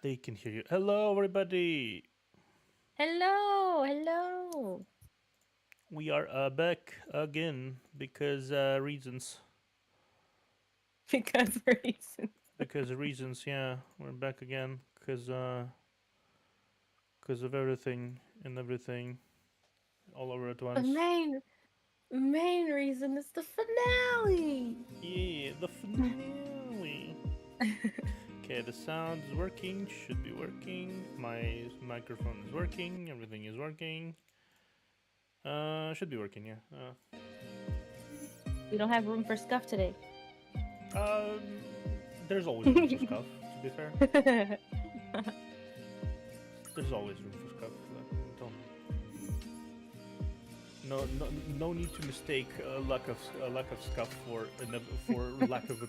They can hear you. Hello, everybody. Hello, hello. We are back again because reasons. Because reasons. Because reasons, yeah, we're back again because of everything and everything all over at The once. main reason is the finale. Yeah, the finale. Okay, the sound is working. Should be working. My microphone is working. Everything is working. Should be working. Yeah. We don't have room for scuff today. Um, there's always room for scuff. To be fair, there's always room for scuff. Don't. No need to mistake a lack of scuff for lack of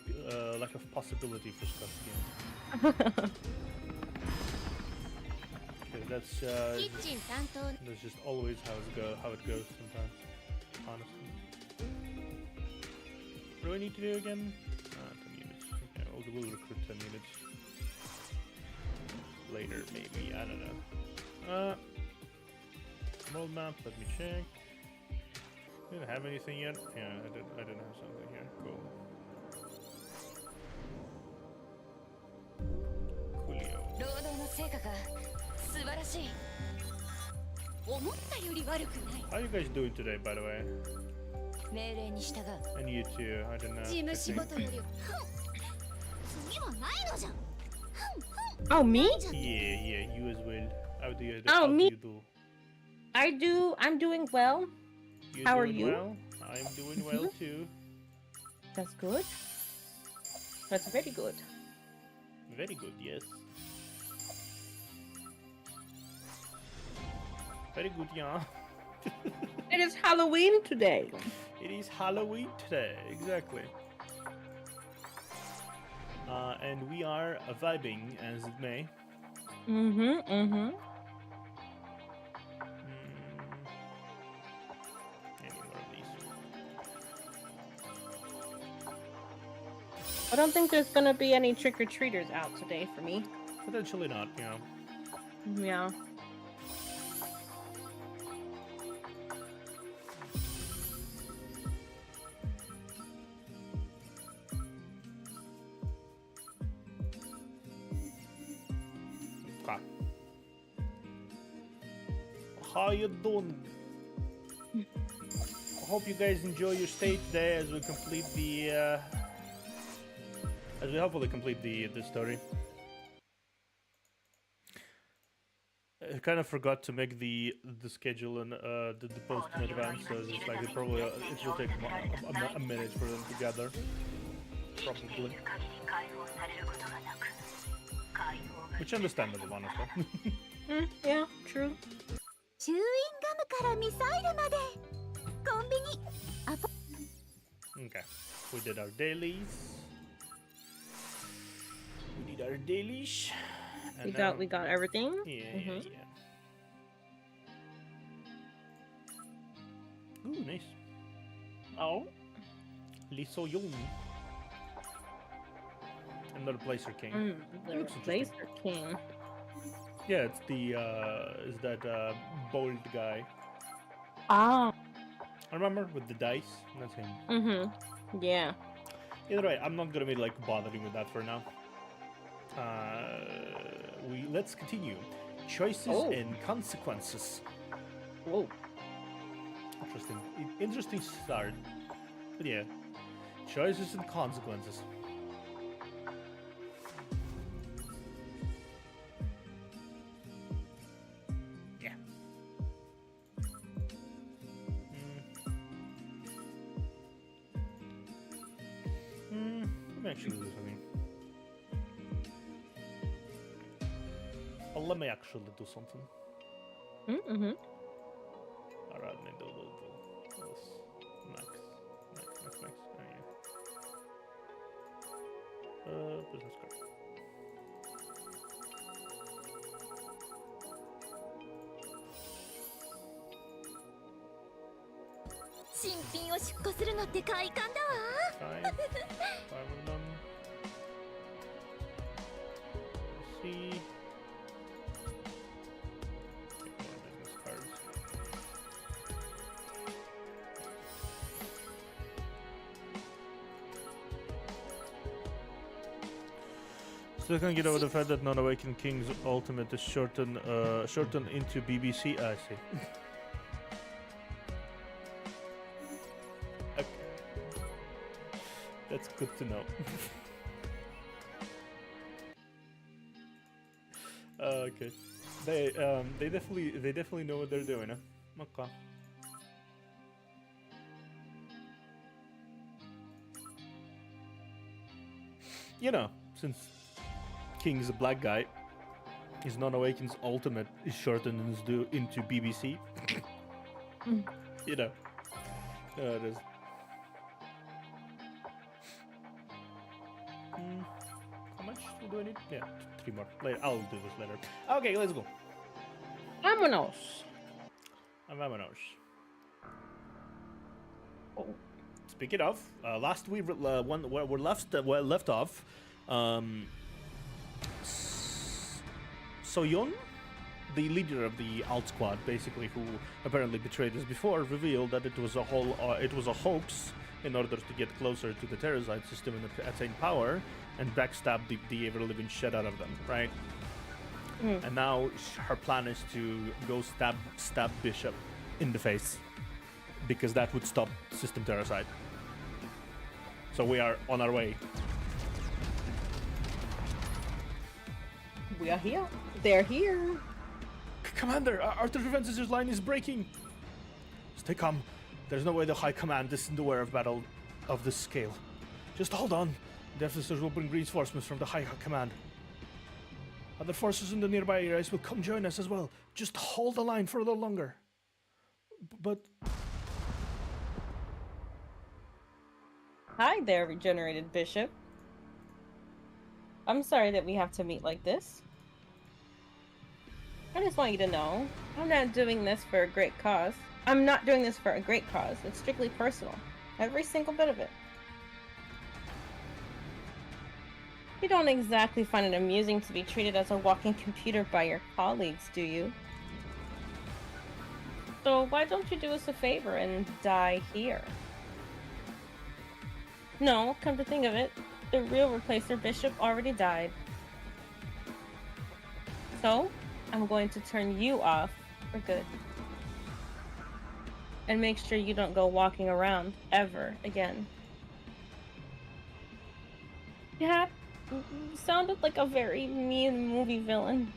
possibility for scuff. Yeah. Okay, that's just always how it goes sometimes. Honestly, what do I need to do again? 10 units. Okay, we'll recruit 10 units later, maybe. I don't know. World map. Let me check. Didn't have anything yet. Yeah, I didn't have something here. Cool. Coolio. How are you guys doing today, by the way? And you too. I don't know. Oh, me? Yeah, you as well. How do you do? Oh, How me? do you do? I'm doing well. You How are doing you? well? I'm doing well too. That's good. That's very good. Very good, yes. Very good, yeah. It is Halloween today. It is Halloween today, exactly. And we are vibing as it may. Mm-hmm. Any more of these? I don't think there's gonna be any trick-or-treaters out today for me. Potentially not, you know. Yeah. Okay. How you doing? I hope you guys enjoy your stay today as we complete the as we hopefully complete the story. I kind of forgot to make the schedule and the post in advance, so it's like it will take a minute for them to gather. Probably. Which understandable, honestly. Yeah, true. Okay, we did our dailies. We did our dailies. We got everything. Yeah. Ooh, nice. Oh, Lee So Young. Another Placer King. The Placer King. Yeah, it's the is that bold guy. Ah. I remember with the dice. That's him. Yeah. Either way, I'm not gonna be like bothering with that for now. Let's continue. Choices and consequences. Whoa. Interesting start. But yeah, choices and consequences. Yeah. Let me actually do something. Let me actually do something. Alright, let me do this. Max. Oh, yeah. Business card. Five of them. Let's see. Still can't get over the fact that non-awakened king's ultimate is shortened into BBC. I see. Okay. That's good to know. Okay. They definitely know what they're doing, huh? Okay. You know, since King is a black guy, his non-awaken's ultimate is shortened into BBC. You know. It is. How much do I need? Yeah, 3 more. Later. I'll do this later. Okay, let's go. Vámonos. Vámonos. Oh. Speaking of, last we we're left off, Soyeon, the leader of the alt squad, basically, who apparently betrayed us before, revealed that it was a hoax in order to get closer to the Terraside system and attain power and backstab the ever-living shit out of them, right? And now her plan is to go stab Bishop in the face, because that would stop System Terraside. So we are on our way. We are here. They're here. Commander, our defenses line is breaking. Stay calm. There's no way the High Command isn't aware of battle of this scale. Just hold on. The officers will bring reinforcements from the High Command. Other forces in the nearby areas will come join us as well. Just hold the line for a little longer. But... Hi there, regenerated Bishop. I'm sorry that we have to meet like this. I just want you to know, I'm not doing this for a great cause. I'm not doing this for a great cause. It's strictly personal. Every single bit of it. You don't exactly find it amusing to be treated as a walking computer by your colleagues, do you? So why don't you do us a favor and die here? No, come to think of it, the real replacer Bishop already died. So, I'm going to turn you off for good. And make sure you don't go walking around ever again. Yeah, you sounded like a very mean movie villain.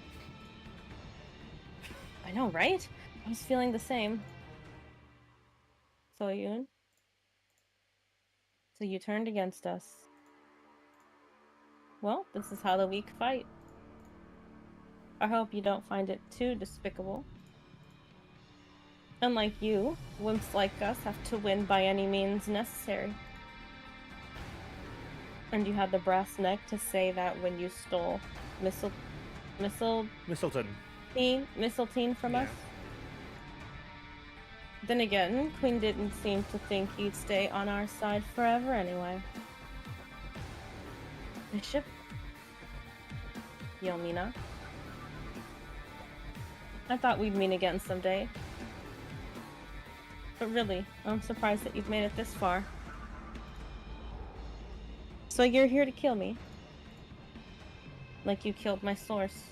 I know, right? I was feeling the same. Soyeon? So you turned against us. Well, this is how the weak fight. I hope you don't find it too despicable. Unlike you, wimps like us have to win by any means necessary. And you had the brass neck to say that when you stole Mistletoe from us? Then again, Queen didn't seem to think you'd stay on our side forever anyway. Bishop? Yelmina? I thought we'd meet again someday. But really, I'm surprised that you've made it this far. So you're here to kill me? Like you killed my source.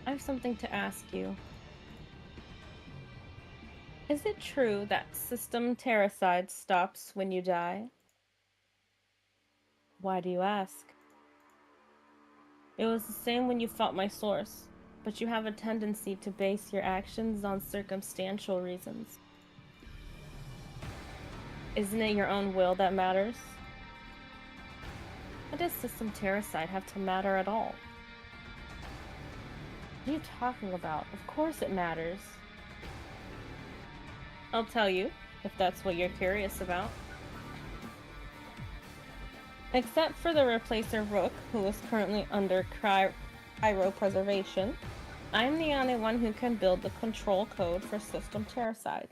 I have something to ask you. Is it true that System Terraside stops when you die? Why do you ask? It was the same when you fought my source, but you have a tendency to base your actions on circumstantial reasons. Isn't it your own will that matters? Why does System Terraside have to matter at all? What are you talking about? Of course it matters. I'll tell you, if that's what you're curious about. Except for the replacer Rook, who is currently under cryopreservation, I'm the only one who can build the control code for System Terraside.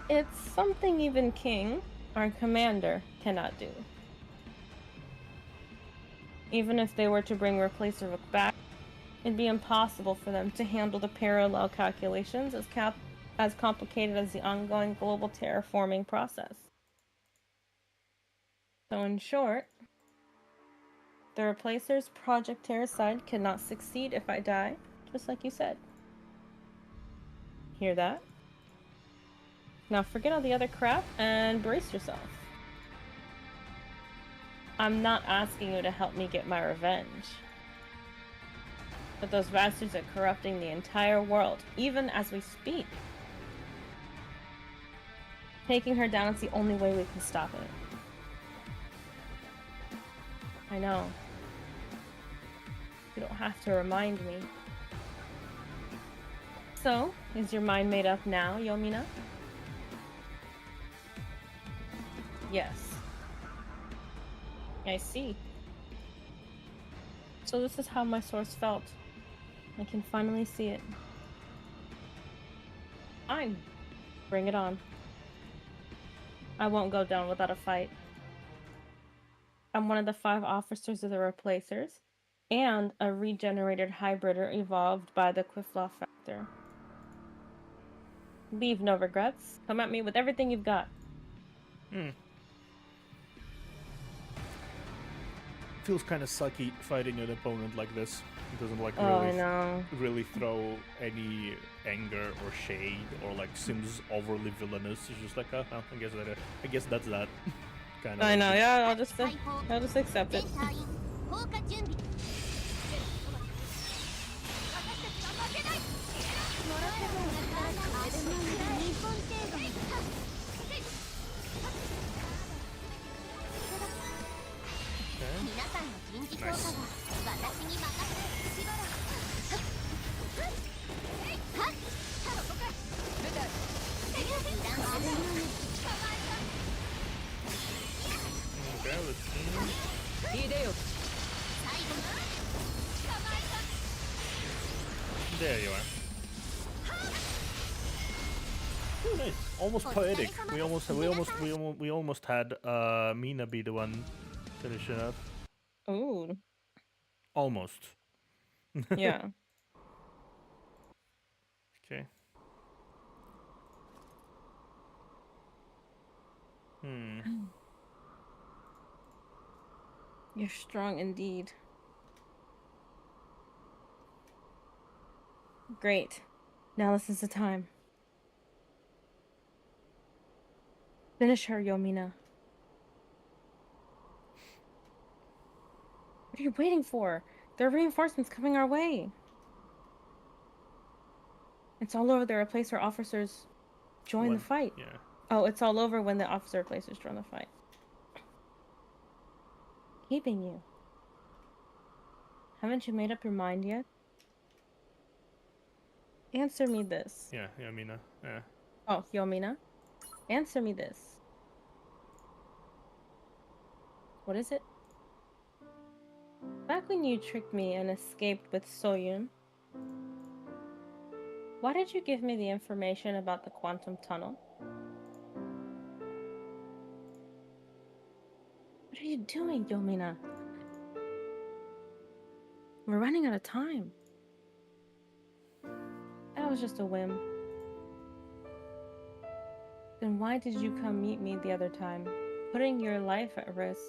It's something even King, our commander, cannot do. Even if they were to bring Replacer Rook back, it'd be impossible for them to handle the parallel calculations as complicated as the ongoing global terraforming process. So in short, the Replacer's Project Terracide cannot succeed if I die, just like you said. Hear that? Now forget all the other crap and brace yourself. I'm not asking you to help me get my revenge. But those bastards are corrupting the entire world, even as we speak. Taking her down is the only way we can stop it. I know. You don't have to remind me. So, is your mind made up now, Yomina? Yes. I see. So this is how my source felt. I can finally see it. Fine. Bring it on. I won't go down without a fight. I'm one of the 5 officers of the Replacers, and a regenerated hybrider evolved by the Quifflaw Factor. Leave no regrets. Come at me with everything you've got. Feels kind of sucky fighting an opponent like this. It doesn't like really throw any anger or shade or like seems overly villainous. It's just like, oh, well, I guess that's that. Kind of. I know, yeah. I'll just accept it. Nice. Okay, let's see. There you are. Ooh, nice. Almost poetic. We almost had Mina be the one finishing up. Ooh. Almost. Yeah. Okay. You're strong indeed. Great. Now this is the time. Finish her, Yomina. What are you waiting for? There are reinforcements coming our way. It's all over the Replacer officers join the fight. Yeah. Oh, it's all over when the officer Replacers join the fight. Keeping you. Haven't you made up your mind yet? Answer me this. Yeah, Yomina. Yeah. Oh, Yomina. Answer me this. What is it? Back when you tricked me and escaped with Soyun, why did you give me the information about the quantum tunnel? What are you doing, Yomina? We're running out of time. That was just a whim. Then why did you come meet me the other time, putting your life at risk?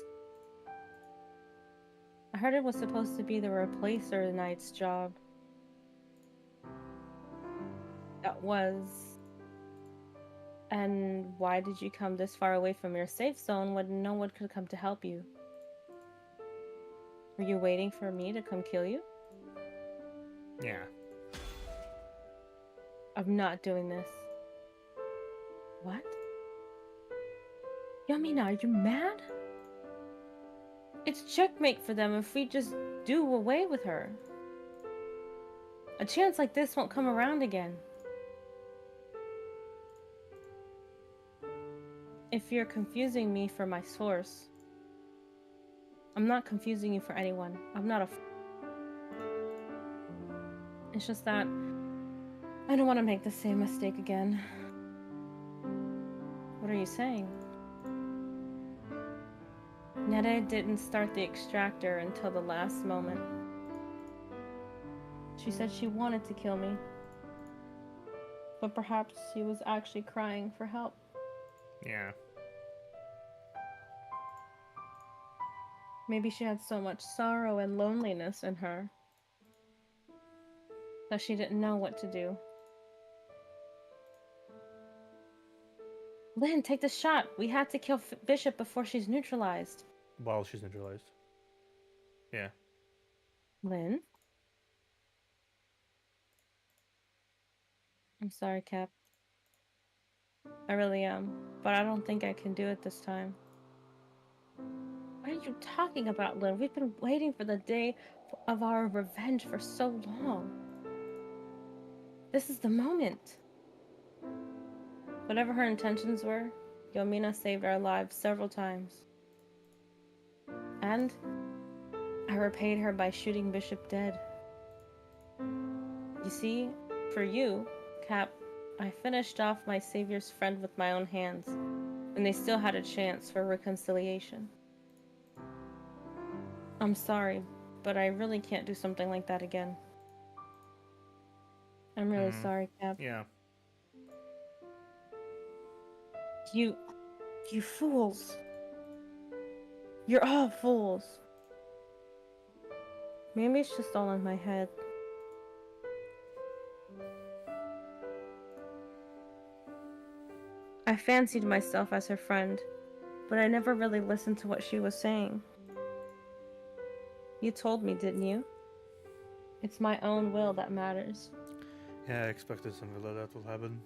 I heard it was supposed to be the Replacer Knight's job. That was... And why did you come this far away from your safe zone when no one could come to help you? Were you waiting for me to come kill you? Yeah. I'm not doing this. What? Yamina, are you mad? It's checkmate for them if we just do away with her. A chance like this won't come around again. If you're confusing me for my source, I'm not confusing you for anyone. I'm not a... It's just that I don't want to make the same mistake again. What are you saying? Nere didn't start the extractor until the last moment. She said she wanted to kill me. But perhaps she was actually crying for help. Yeah. Maybe she had so much sorrow and loneliness in her that she didn't know what to do. Lynn, take the shot. We had to kill Bishop before she's neutralized. While she's neutralized. Yeah. Lynn? I'm sorry, Cap. I really am, but I don't think I can do it this time. What are you talking about, Lynn? We've been waiting for the day of our revenge for so long. This is the moment. Whatever her intentions were, Yomina saved our lives several times. And I repaid her by shooting Bishop dead. You see, for you, Cap, I finished off my savior's friend with my own hands, when they still had a chance for reconciliation. I'm sorry, but I really can't do something like that again. I'm really sorry, Cap. Yeah. You fools. You're all fools. Maybe it's just all in my head. I fancied myself as her friend, but I never really listened to what she was saying. You told me, didn't you? It's my own will that matters. Yeah, I expected something like that will happen.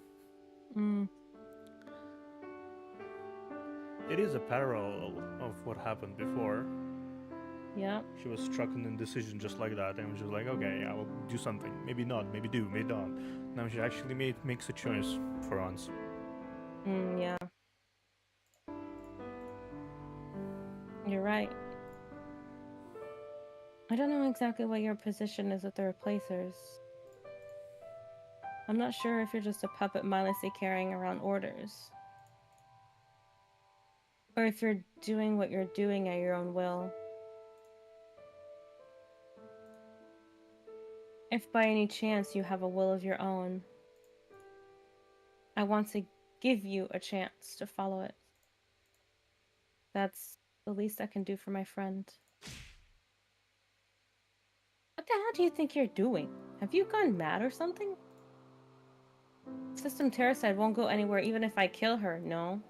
It is a parallel of what happened before. Yeah. She was struck in indecision just like that, and she was like, okay, I will do something. Maybe not, maybe do, maybe not. Now she actually makes a choice for once. Yeah. You're right. I don't know exactly what your position is with the replacers. I'm not sure if you're just a puppet mindlessly carrying around orders, or if you're doing what you're doing at your own will. If by any chance you have a will of your own, I want to give you a chance to follow it. That's the least I can do for my friend. What the hell do you think you're doing? Have you gone mad or something? System Terracide won't go anywhere even if I kill her, no.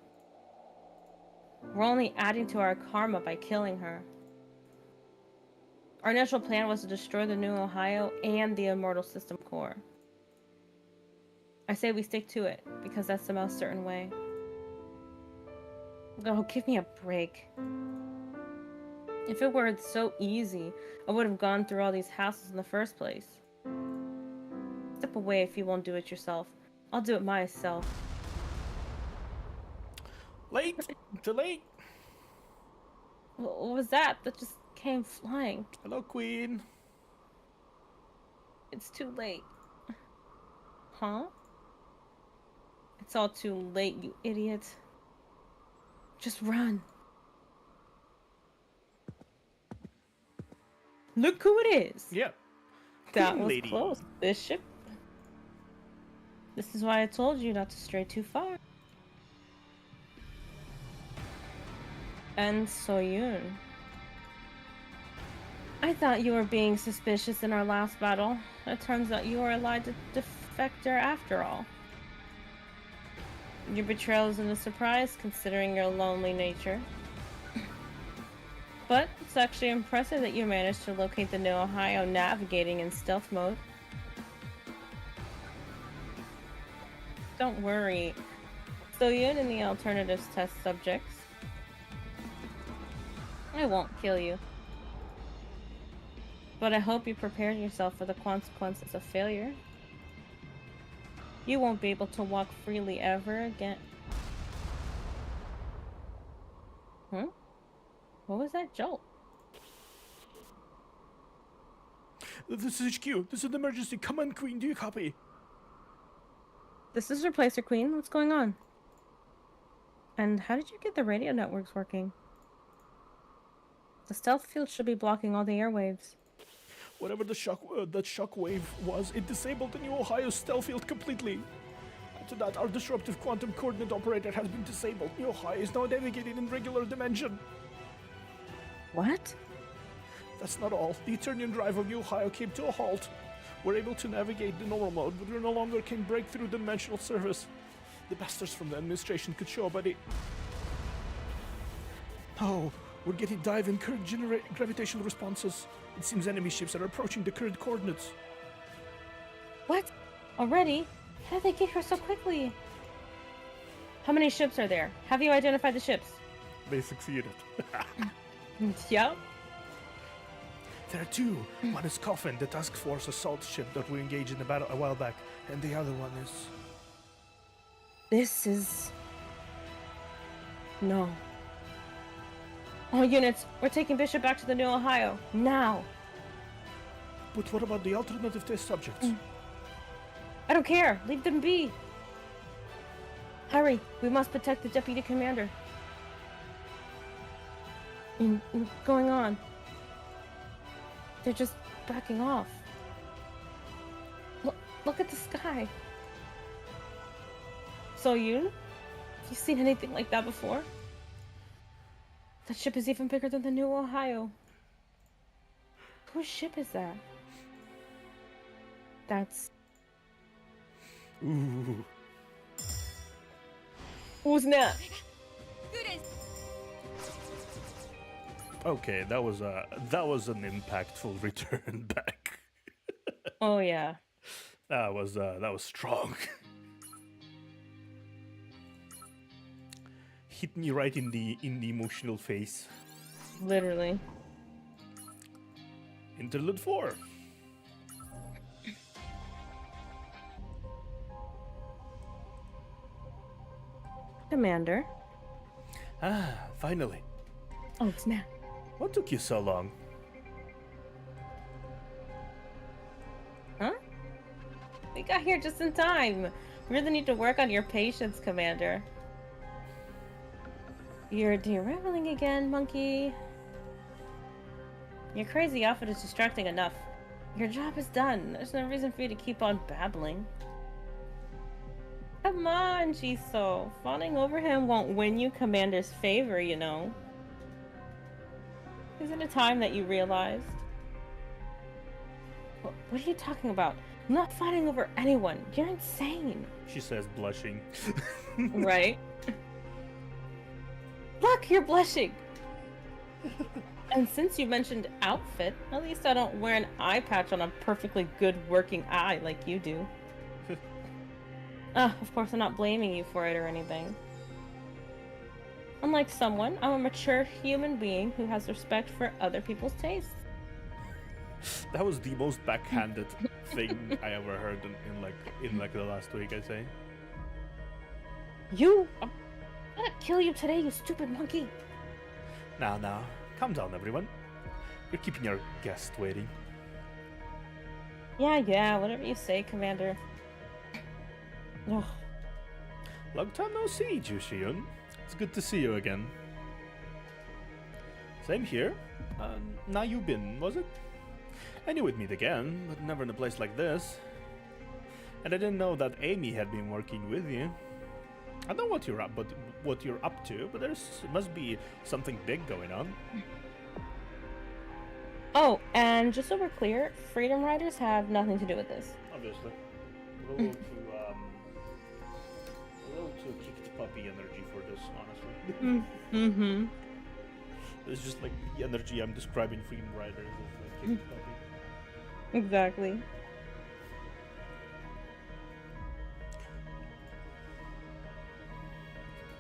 We're only adding to our karma by killing her. Our initial plan was to destroy the New Ohio and the Immortal System Core. I say we stick to it, because that's the most certain way. Oh, give me a break. If it were so easy, I would have gone through all these hassles in the first place. Step away if you won't do it yourself. I'll do it myself. Late! Too late! What was that? That just came flying. Hello, Queen! It's too late. Huh? It's all too late, you idiot. Just run. Look who it is! Yeah. That Queen was lady. close, Bishop. This is why I told you not to stray too far. And Soyun. I thought you were being suspicious in our last battle. It turns out you were a lie defector after all. Your betrayal isn't a surprise, considering your lonely nature. But it's actually impressive that you managed to locate the New Ohio navigating in stealth mode. Don't worry. Soyun and the alternatives test subjects. I won't kill you. But I hope you prepared yourself for the consequences of failure. You won't be able to walk freely ever again. Huh? What was that jolt? This is HQ. This is an emergency. Come on, Queen. Do you copy? This is Replacer Queen. What's going on? And how did you get the radio networks working? The stealth field should be blocking all the airwaves. Whatever that shockwave was, it disabled the New Ohio stealth field completely. After that, our disruptive quantum coordinate operator has been disabled. New Ohio is now navigating in regular dimension. What? That's not all. The Eternian drive of New Ohio came to a halt. We're able to navigate the normal mode, but we no longer can break through the dimensional service. The bastards from the administration could show up by the... Oh, we're getting dive and current gravitational responses. It seems enemy ships are approaching the current coordinates. What? Already? How did they get here so quickly? How many ships are there? Have you identified the ships? They succeeded. Yep. There are two. One is Coffin, the task force assault ship that we engaged in the battle a while back, and the other one is... This is... No. All units, we're taking Bishop back to the New Ohio. Now. But what about the alternative test subjects? I don't care. Leave them be. Hurry. We must protect the deputy commander. What's going on? They're just backing off. Look at the sky. So have you seen anything like that before? That ship is even bigger than the New Ohio. Whose ship is that? That's... Ooh. Who's that? Okay, that was an impactful return back. Oh yeah. That was strong. Hit me right in the emotional face. Literally. Interlude 4. Commander. Ah, finally. Oh snap. What took you so long? Huh? We got here just in time. Really need to work on your patience, Commander. You're derailing again, monkey. Your crazy outfit is distracting enough. Your job is done. There's no reason for you to keep on babbling. Come on, Jisoo. Fawning over him won't win you Commander's favor, you know. Is it a time that you realized? What are you talking about? I'm not fighting over anyone. You're insane. She says, blushing. Right? Look, you're blushing. And since you mentioned outfit, at least I don't wear an eye patch on a perfectly good working eye like you do. Of course I'm not blaming you for it or anything. Unlike someone, I'm a mature human being who has respect for other people's tastes. That was the most backhanded thing I ever heard in the last week, I'd say. I'm gonna kill you today, you stupid monkey. Now, calm down, everyone. You're keeping your guest waiting. Yeah, whatever you say, Commander. Ugh. Long time no see, Jushiyun. It's good to see you again. Same here. Now you've been, was it? I knew we'd meet again, but never in a place like this. And I didn't know that Amy had been working with you. I know what you're up to, but there must be something big going on. Oh, and just so we're clear, Freedom Riders have nothing to do with this. Obviously. A little too kicked puppy energy for this, honestly. Mm-hmm. It's just like the energy I'm describing Freedom Riders as like kicked puppy. Exactly.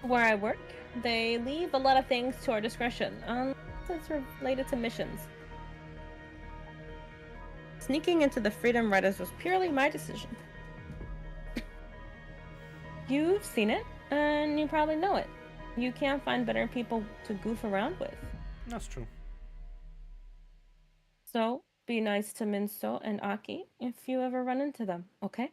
Where I work, they leave a lot of things to our discretion, unless it's related to missions. Sneaking into the Freedom Riders was purely my decision. You've seen it, and you probably know it. You can't find better people to goof around with. That's true. So, be nice to Minso and Aki if you ever run into them, okay?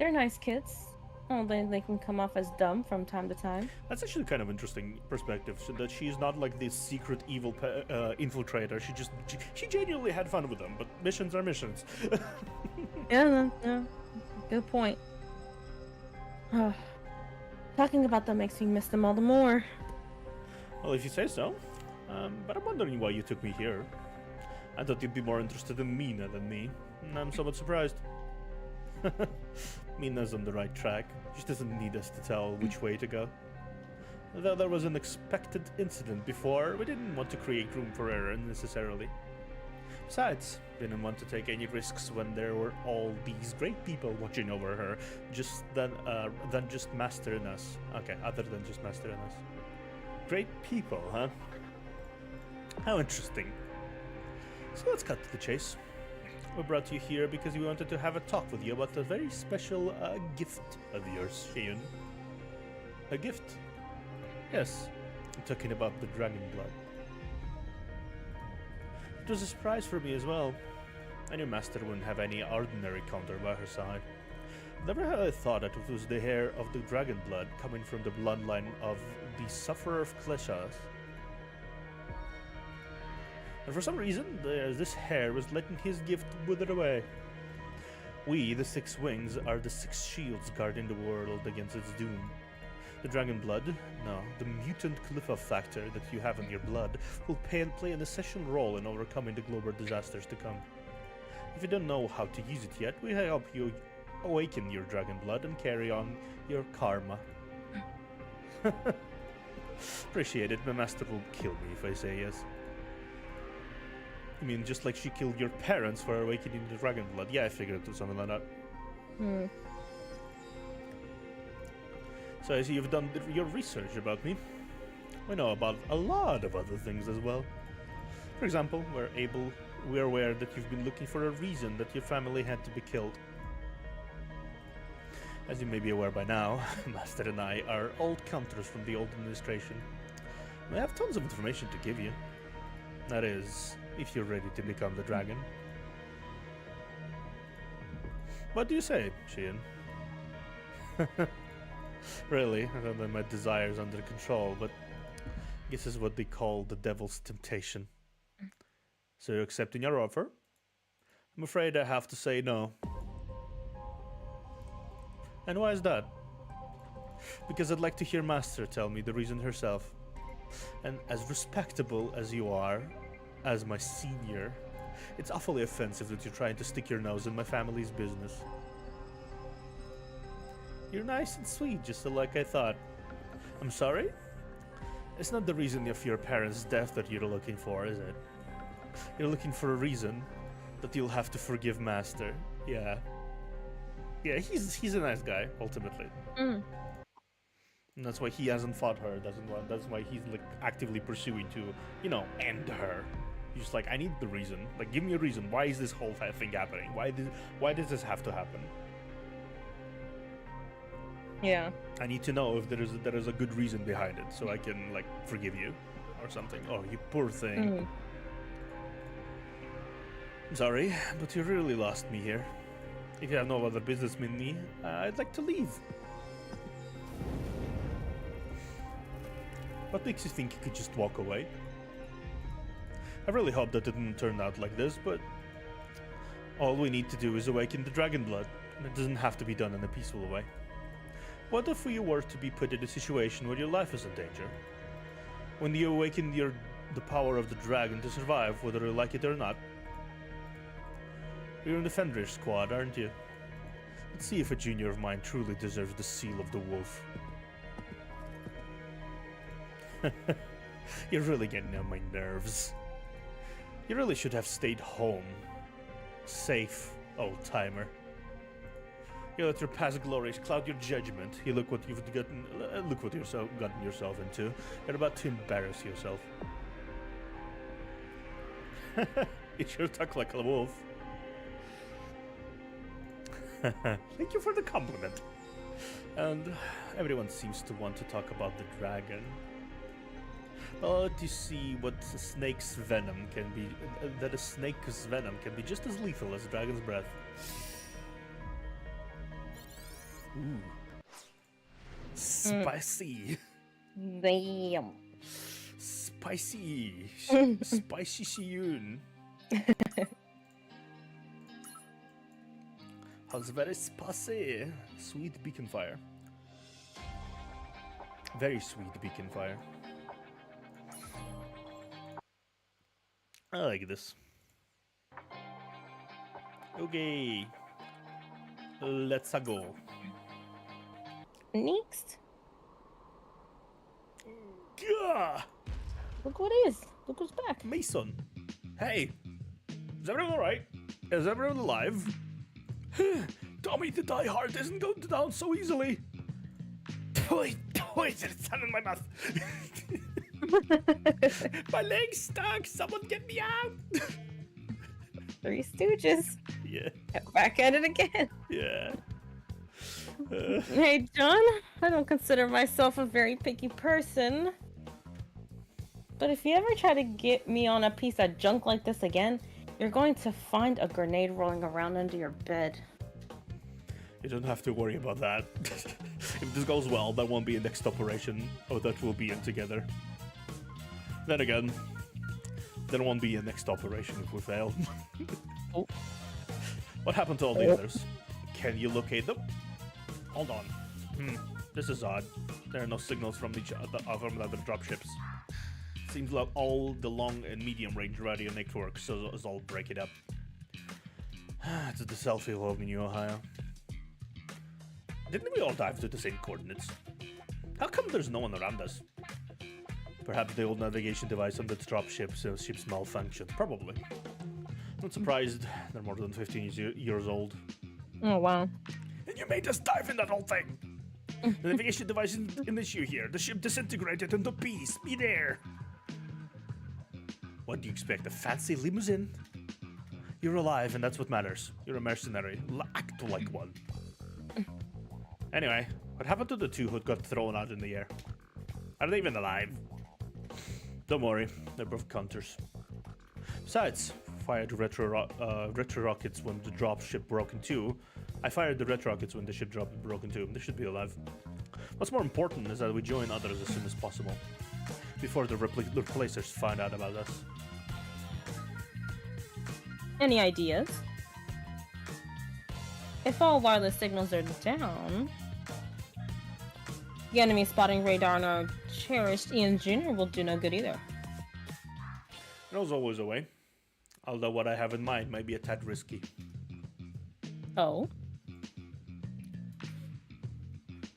They're nice kids. Although they can come off as dumb from time to time. That's actually kind of interesting perspective, so that she's not like this secret evil infiltrator. She genuinely had fun with them, but missions are missions. Yeah, good point. Talking about them makes me miss them all the more. Well, if you say so. But I'm wondering why you took me here. I thought you'd be more interested in Mina than me. And I'm somewhat surprised. Mina's on the right track. She doesn't need us to tell which way to go. Though there was an expected incident before, we didn't want to create room for error unnecessarily. Besides, we didn't want to take any risks when there were all these great people watching over her, than just mastering us. Okay, other than just mastering us. Great people, huh? How interesting. So let's cut to the chase. We brought you here because we wanted to have a talk with you about a very special gift of yours, Shion. A gift? Yes, I'm talking about the dragon blood. It was a surprise for me as well. I knew Master wouldn't have any ordinary counter by her side. Never had I thought that it was the hair of the dragon blood coming from the bloodline of the Sufferer of Kleshas. And for some reason, this hair was letting his gift wither away. We, the Six Wings, are the six shields guarding the world against its doom. The dragon blood, no, the mutant Cliffa factor that you have in your blood, will play an essential role in overcoming the global disasters to come. If you don't know how to use it yet, we help you awaken your dragon blood and carry on your karma. Appreciate it, my master will kill me if I say yes. I mean, just like she killed your parents for awakening the dragon blood. Yeah, I figured it was something like that. So I see you've done your research about me. We know about a lot of other things as well. For example, we're aware that you've been looking for a reason that your family had to be killed. As you may be aware by now, Master and I are old counters from the old administration. We have tons of information to give you. That is, if you're ready to become the dragon. What do you say, Shion? Really, I don't have my desires under control, but I guess this is what they call the devil's temptation. So you're accepting our offer? I'm afraid I have to say no. And why is that? Because I'd like to hear Master tell me the reason herself. And as respectable as you are, as my senior, it's awfully offensive that you're trying to stick your nose in my family's business. You're nice and sweet, just like I thought. I'm sorry? It's not the reason of your parents' death that you're looking for, is it? You're looking for a reason that you'll have to forgive Master. Yeah. Yeah, he's a nice guy, ultimately. And that's why he hasn't fought her, that's why he's like actively pursuing to, end her. He's just like, I need the reason. Like, give me a reason. Why is this whole thing happening? Why does this have to happen? Yeah. I need to know if there is a good reason behind it, so I can like forgive you, or something. Oh, you poor thing. I'm sorry, but you really lost me here. If you have no other business with me, I'd like to leave. What makes you think you could just walk away? I really hope that it didn't turn out like this, but all we need to do is awaken the dragon blood, and it doesn't have to be done in a peaceful way. What if you were to be put in a situation where your life is in danger? When you awaken the power of the dragon to survive, whether you like it or not? You're in the Fenrir squad, aren't you? Let's see if a junior of mine truly deserves the seal of the wolf. You're really getting on my nerves. You really should have stayed home. Safe, old-timer. You let your past glories cloud your judgment. You look what you've gotten yourself into. You're about to embarrass yourself. You sure talk like a wolf. Thank you for the compliment. And everyone seems to want to talk about the dragon. Well, to see what a snake's venom can be, that a snake's venom can be just as lethal as a dragon's breath. Ooh. Spicy. Damn. Spicy. Spicy Shiyun. How's very spicy. Sweet beacon fire. Very sweet beacon fire. I like this. Okay. Let's go. Next. Gah! Look what is. Look who's back. Mason. Hey. Is everyone alright? Is everyone alive? Tommy the Die Hard isn't going down so easily. Wait, it's in my mouth. My leg's stuck. Someone get me out. Three Stooges. Yeah. Back at it again. Yeah. Hey, John. I don't consider myself a very picky person. But if you ever try to get me on a piece of junk like this again, you're going to find a grenade rolling around under your bed. You don't have to worry about that. If this goes well, that won't be a next operation, or that we'll be in together. Then again, there won't be a next operation if we fail. Oh. What happened to all the others? Can you locate them? Hold on. This is odd. There are no signals from the other dropships. Seems like all the long and medium range radio networks is all break it up. It's the selfie of New Ohio. Didn't we all dive to the same coordinates? How come there's no one around us? Perhaps the old navigation device on the dropship so ships malfunctioned. Probably. Not surprised. They're more than 15 years old. Oh, wow. And you made us dive in that whole thing! The navigation device is an issue here. The ship disintegrated into peace. Be there! What do you expect? A fancy limousine? You're alive, and that's what matters. You're a mercenary. Act like one. Anyway, what happened to the two who got thrown out in the air? Are they even alive? Don't worry, they're both counters. Besides, fired retro rockets when the dropship broke in two. I fired the retro rockets when the ship broke in two. They should be alive. What's more important is that we join others as soon as possible, before the replacers find out about us. Any ideas? If all wireless signals are down, the enemy spotting radar on our cherished Ian Jr. will do no good either. There's always a way. Although what I have in mind might be a tad risky. Oh?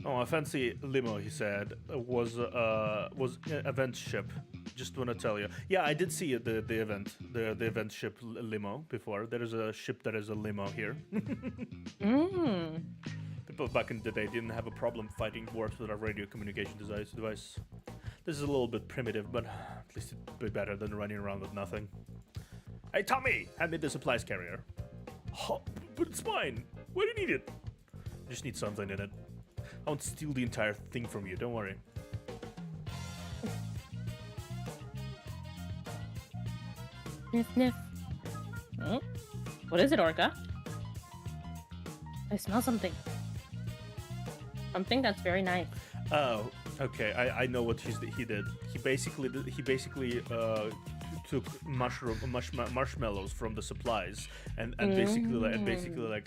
Oh, a fancy limo, he said, was an event ship. Just want to tell you. Yeah, I did see the event ship limo before. There is a ship that is a limo here. People back in the day didn't have a problem fighting dwarves with a radio communication device. This is a little bit primitive, but at least it'd be better than running around with nothing. Hey, Tommy! Hand me the supplies carrier. Oh, but it's mine. Why do you need it? I just need something in it. I won't steal the entire thing from you, don't worry. Sniff, sniff. Oh. What is it, Orca? I smell something. Something that's very nice. Oh, okay. I know what he did. He basically took marshmallows from the supplies and basically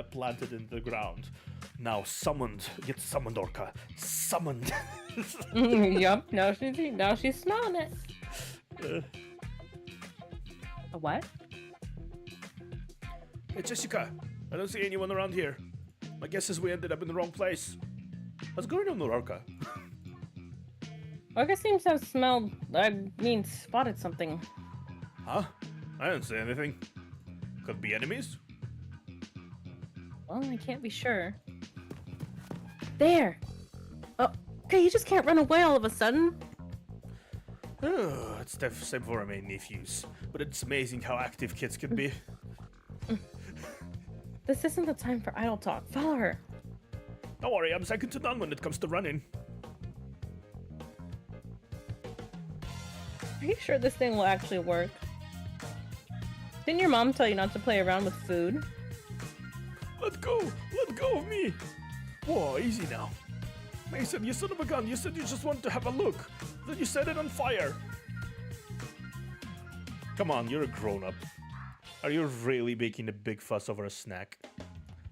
planted in the ground. Now summoned, get summoned, Orca. Summoned. Yup. Now she's smelling it. A what? Hey, Jessica. I don't see anyone around here. My guess is we ended up in the wrong place. What's going on, Orca? Orca seems to have spotted something. Huh? I didn't say anything. Could be enemies? Well, I can't be sure. There! Oh, okay, you just can't run away all of a sudden. Oh, it's the same for my nephews. But it's amazing how active kids can be. This isn't the time for idle talk. Follow her. Don't worry, I'm second to none when it comes to running. Are you sure this thing will actually work? Didn't your mom tell you not to play around with food? Let go of me. Whoa, easy now. Mason, you son of a gun, you said you just wanted to have a look. Then you set it on fire. Come on, you're a grown-up. Are you really making a big fuss over a snack?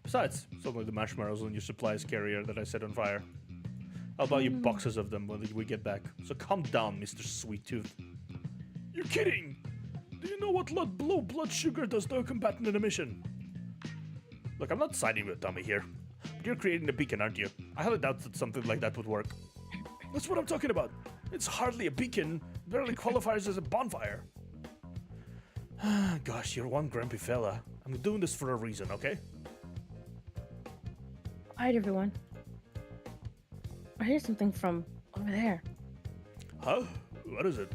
Besides, it's only the marshmallows on your supplies carrier that I set on fire. I'll buy you boxes of them when we get back. So calm down, Mr. Sweet Tooth. You're kidding! Do you know what low blood sugar does to a combatant in a mission? Look, I'm not siding with Tommy here. But you're creating a beacon, aren't you? I highly doubt that something like that would work. That's what I'm talking about. It's hardly a beacon. It barely qualifies as a bonfire. Gosh, you're one grumpy fella. I'm doing this for a reason, okay? Alright, everyone. I hear something from over there. Huh? What is it?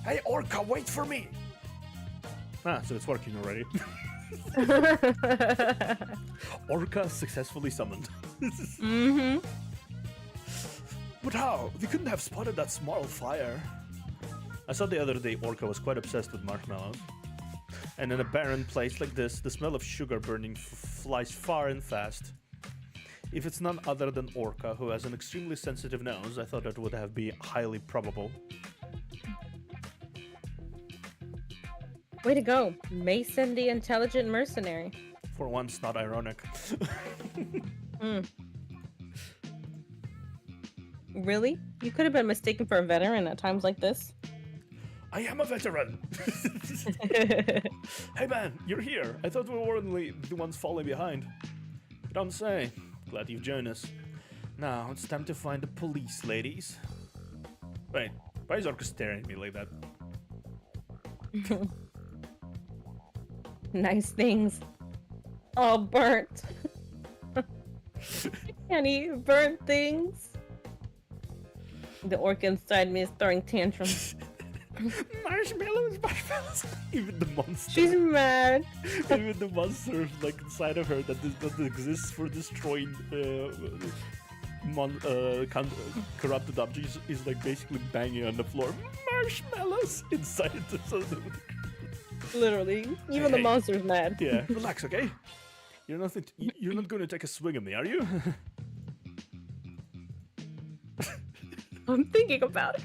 Hey, Orca, wait for me! Ah, so it's working already. Orca successfully summoned. Mm-hmm. But how? They couldn't have spotted that small fire. I saw the other day Orca was quite obsessed with marshmallows. And in a barren place like this, the smell of sugar burning flies far and fast. If it's none other than Orca, who has an extremely sensitive nose, I thought it would have been highly probable. Way to go, Mason the intelligent mercenary. For once, not ironic. Really? You could have been mistaken for a veteran at times like this. I am a veteran! Hey man, you're here! I thought we were only the ones falling behind. You don't say. Glad you've joined us. Now, it's time to find the police, ladies. Wait, why is Orca staring at me like that? Nice things. All burnt. Can he burn things? The orc inside me is throwing tantrums. Marshmallows. Even the monster. She's mad. Even the monster like inside of her that exists for destroying corrupted objects is like basically banging on the floor. Marshmallows inside the Literally. Even the monster's mad. Yeah. Relax, okay? You're not going to take a swing at me, are you? I'm thinking about it.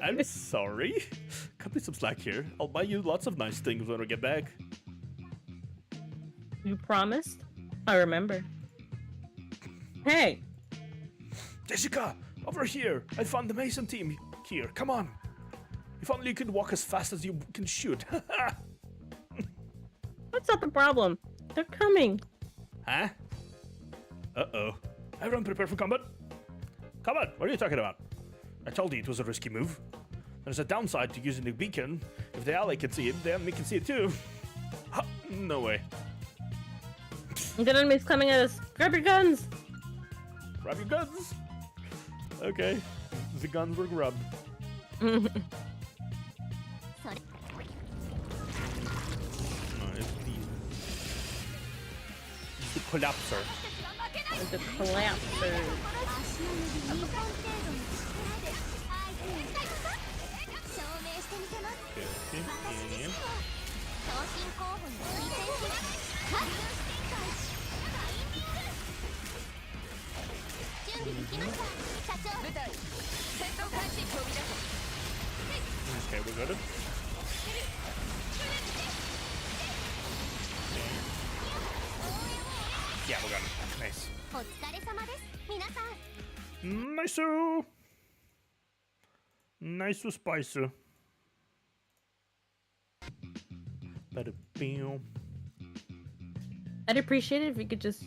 I'm sorry. Cut me some slack here. I'll buy you lots of nice things when we get back. You promised? I remember. Hey! Jessica! Over here! I found the Mason team here. Come on! If only you could walk as fast as you can shoot. That's not the problem. They're coming. Huh? Uh-oh. Everyone prepare for combat? Combat? What are you talking about? I told you it was a risky move. There's a downside to using the beacon. If the ally can see it, the enemy can see it too. Ha, no way. The enemy's coming at us. Grab your guns! Grab your guns! Okay. The guns were grabbed. The collapser. The collapser. Okay, we got it. Yeah, we got it. Nice. Nice-o! Nice-o spicer. I'd appreciate it if you could just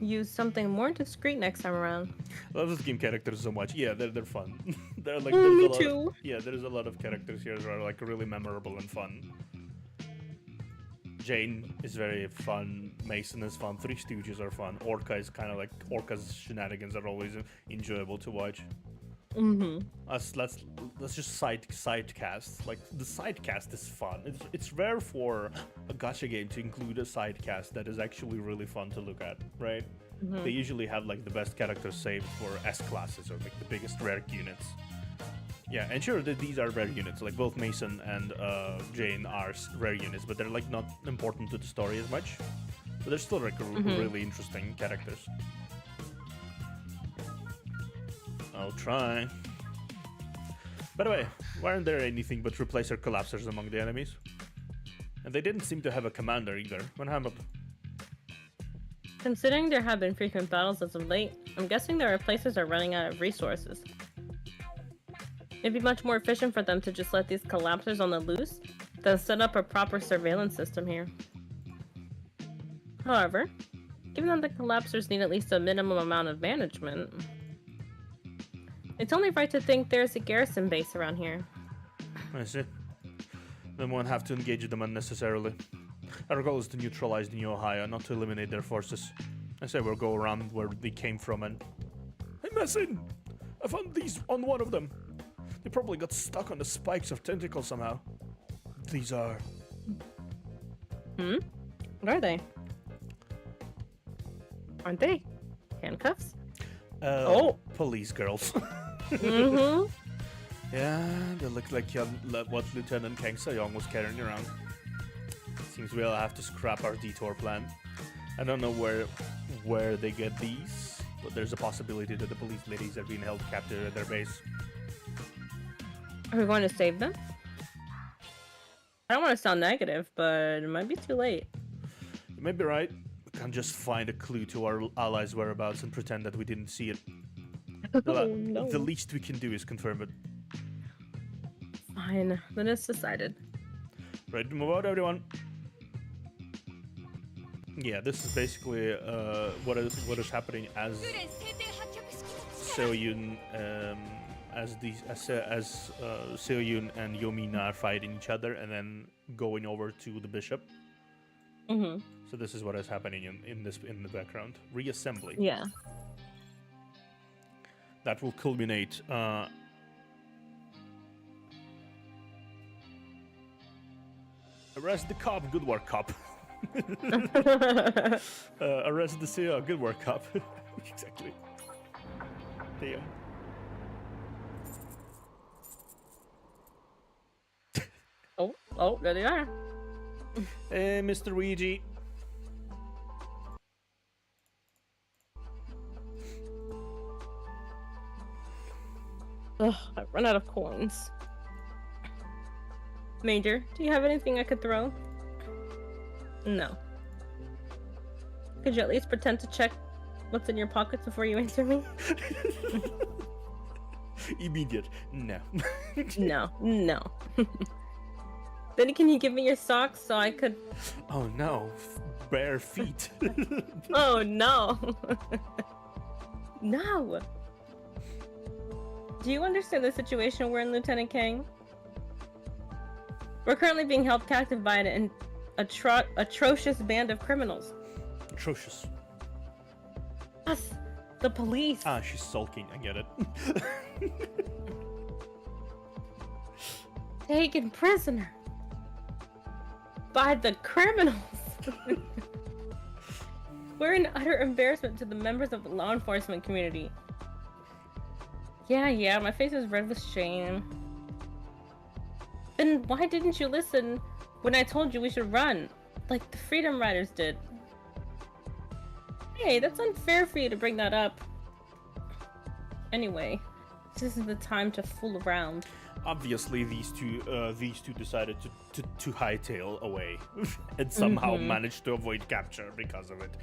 use something more discreet next time around. I love this game characters so much. Yeah, they're fun. They're like me there's a too. lot, yeah, there's a lot of characters here that are like really memorable and fun. Jane is very fun. Mason is fun. Three Stooges are fun. Orca is kind of like Orca's shenanigans are always enjoyable to watch. Let's just side cast. Like the side cast is fun. It's rare for a gacha game to include a side cast that is actually really fun to look at, right? They usually have like the best characters saved for S classes or like the biggest rare units. Yeah, and sure that these are rare units. Like both Mason and Jane are rare units, but they're like not important to the story as much. But they're still like really interesting characters. I'll try. By the way, why aren't there anything but replacer collapsers among the enemies? And they didn't seem to have a commander either. What happened? Considering there have been frequent battles as of late, I'm guessing the replacers are running out of resources. It'd be much more efficient for them to just let these collapsers on the loose than set up a proper surveillance system here. However, given that the collapsers need at least a minimum amount of management, it's only right to think there's a garrison base around here. I see. Then we won't have to engage them unnecessarily. Our goal is to neutralize New Ohio, not to eliminate their forces. I say we'll go around where they came from and... Hey, Messin! I found these on one of them. They probably got stuck on the spikes of tentacles somehow. These are... What are they? Aren't they? Handcuffs? Police girls. Mm-hmm. Yeah, they look like what Lieutenant Kang Sayong was carrying around. Seems we'll have to scrap our detour plan. I don't know where they get these, but there's a possibility that the police ladies are being held captive at their base. Are we going to save them? I don't want to sound negative, but it might be too late. You may be right. We can't just find a clue to our allies' whereabouts and pretend that we didn't see it. No. The least we can do is confirm it. Fine, then it's decided. Ready to move out, everyone? Yeah, this is basically what is happening as Seoyun as Seoyun and Yomina are fighting each other and then going over to the bishop. Mm-hmm. So this is what is happening in the background. Reassembly. Yeah. That will culminate. Arrest the cop. Good work, cop. Arrest the CEO. Good work, cop. Exactly. Damn. Oh, there they are. Hey, Mr. Ouija. Ugh, I've run out of coins. Major, do you have anything I could throw? No. Could you at least pretend to check what's in your pockets before you answer me? Immediate. No. No. Then can you give me your socks so I could... Oh no. Bare feet. Oh no. No. Do you understand the situation we're in, Lieutenant Kang? We're currently being held captive by an atrocious band of criminals. Atrocious. Us, the police. Ah, she's sulking. I get it. Taken prisoner by the criminals. We're an utter embarrassment to the members of the law enforcement community. Yeah, my face is red with shame. Then why didn't you listen when I told you we should run, like the Freedom Riders did? Hey, that's unfair for you to bring that up. Anyway, this isn't the time to fool around. Obviously, these two decided to hightail away and somehow managed to avoid capture because of it.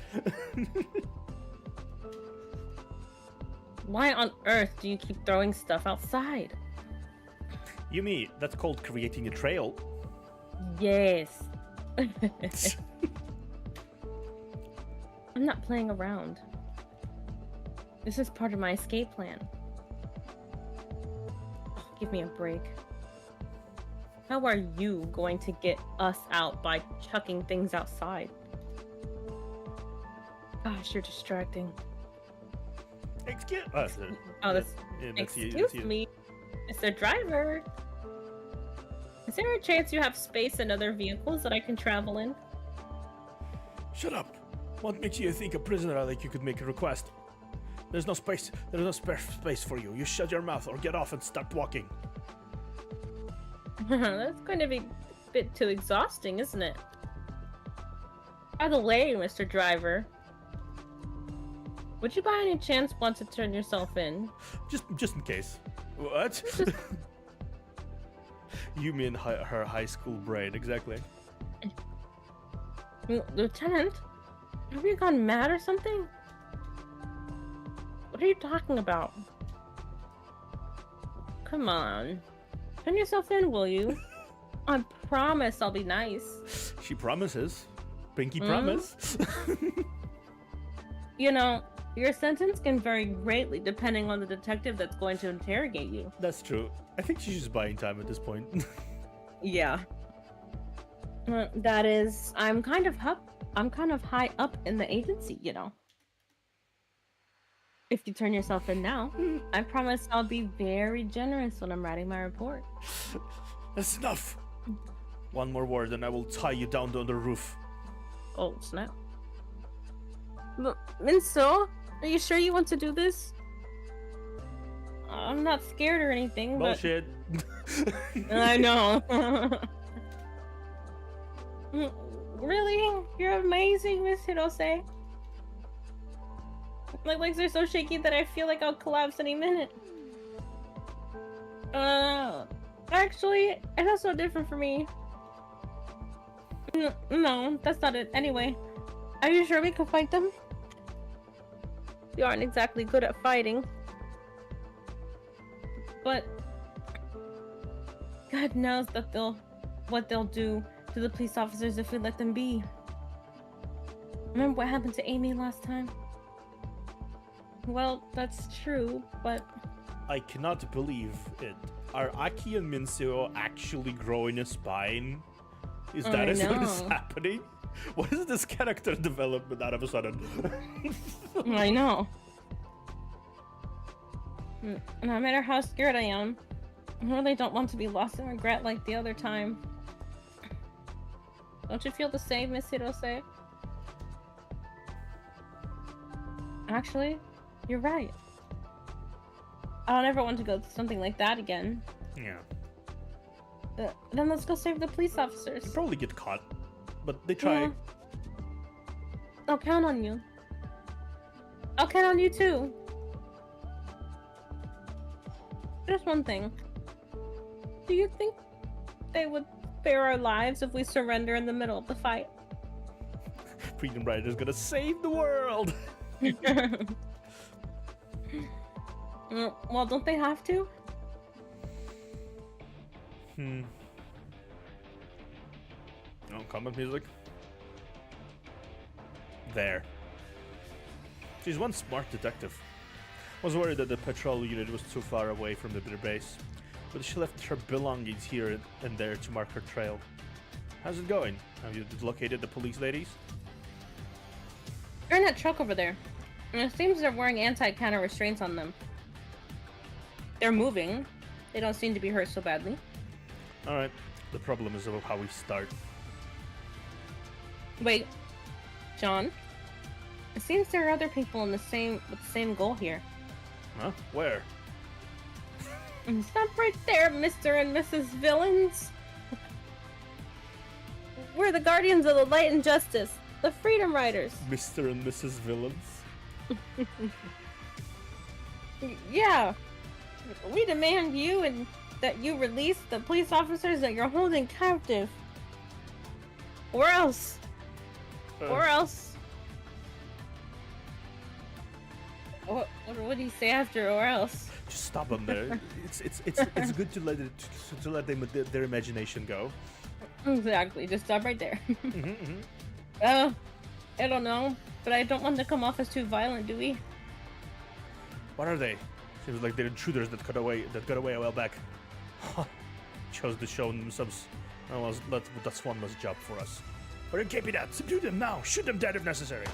Why on earth do you keep throwing stuff outside? Yumi, that's called creating a trail. Yes. I'm not playing around. This is part of my escape plan. Oh, give me a break. How are you going to get us out by chucking things outside? Gosh, you're distracting. Excuse me, Mr. Driver. Is there a chance you have space in other vehicles that I can travel in? Shut up. What makes you think a prisoner like you could make a request? There's no space. There's no spare space for you. You shut your mouth or get off and start walking. That's going to be a bit too exhausting, isn't it? By the way, Mr. Driver, would you by any chance want to turn yourself in? Just in case. What? You mean her high school brain, exactly. Lieutenant, have you gone mad or something? What are you talking about? come on. Turn yourself in, will you? I promise I'll be nice. She promises. Pinky promise. You know, your sentence can vary greatly depending on the detective that's going to interrogate you. That's true. I think she's just buying time at this point. Yeah. That is, I'm kind of high up in the agency, you know. If you turn yourself in now, I promise I'll be very generous when I'm writing my report. That's enough. One more word and I will tie you down to the roof. Oh, snap. Minso, are you sure you want to do this? I'm not scared or anything, Bullshit. but... I know. Really? You're amazing, Miss Hirose. My legs are so shaky that I feel like I'll collapse any minute. Actually, it's also different for me. No, that's not it. Anyway, are you sure we can fight them? You aren't exactly good at fighting. But God knows that what they'll do to the police officers if we let them be. Remember what happened to Amy last time? Well, that's true, but... I cannot believe it. Are Aki and Minsuo actually growing a spine? Is that what is happening? What is this character development out of a sudden? I know. No matter how scared I am, I really don't want to be lost in regret like the other time. Don't you feel the same, Miss Hirose? Actually, you're right. I don't ever want to go through something like that again. Yeah. Then let's go save the police officers. They'll probably get caught, but they try. Yeah. I'll count on you. I'll count on you too. Just one thing. Do you think they would spare our lives if we surrender in the middle of the fight? Freedom Rider's gonna save the world! Well, don't they have to? Oh, combat music. There. She's one smart detective. Was worried that the patrol unit was too far away from their base, but she left her belongings here and there to mark her trail. How's it going? Have you located the police ladies? They're in that truck over there. And it seems they're wearing anti-counter restraints on them. They're moving. They don't seem to be hurt so badly. Alright. The problem is about how we start. Wait. John? It seems there are other people with the same goal here. Huh? Where? Stop right there, Mr. and Mrs. Villains. We're the guardians of the light and justice. The Freedom Riders. Mr. and Mrs. Villains? Yeah. We demand that you release the police officers that you're holding captive. Or else. What do you say after or else? Just stop them there. It's good to let their imagination go. Exactly. Just stop right there. I don't know, but I don't want to come off as too violent, do we? What are they? Seems like they're intruders that got away a while back. Chose to show themselves. Well, that's one less job for us. We're in that. Subdue them now. Shoot them dead if necessary.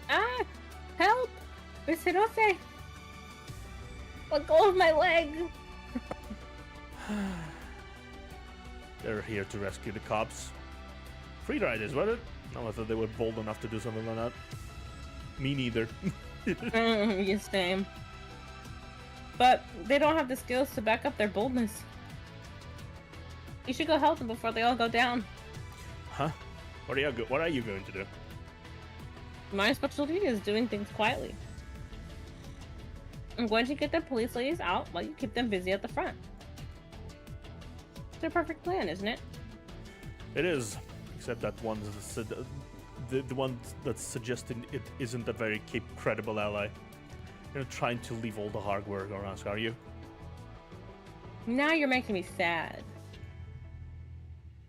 Ah! Help! Miss Hirose! Let go of my leg! They're here to rescue the cops. Free riders, was it? No, I thought they were bold enough to do something like that. Me neither. You same. But they don't have the skills to back up their boldness. You should go help them before they all go down. Huh? What are you going to do? My specialty is doing things quietly. I'm going to get the police ladies out while you keep them busy at the front. It's a perfect plan, isn't it? It is, except that the one that's suggesting it isn't a very credible ally. You're not trying to leave all the hard work on us, are you? Now you're making me sad.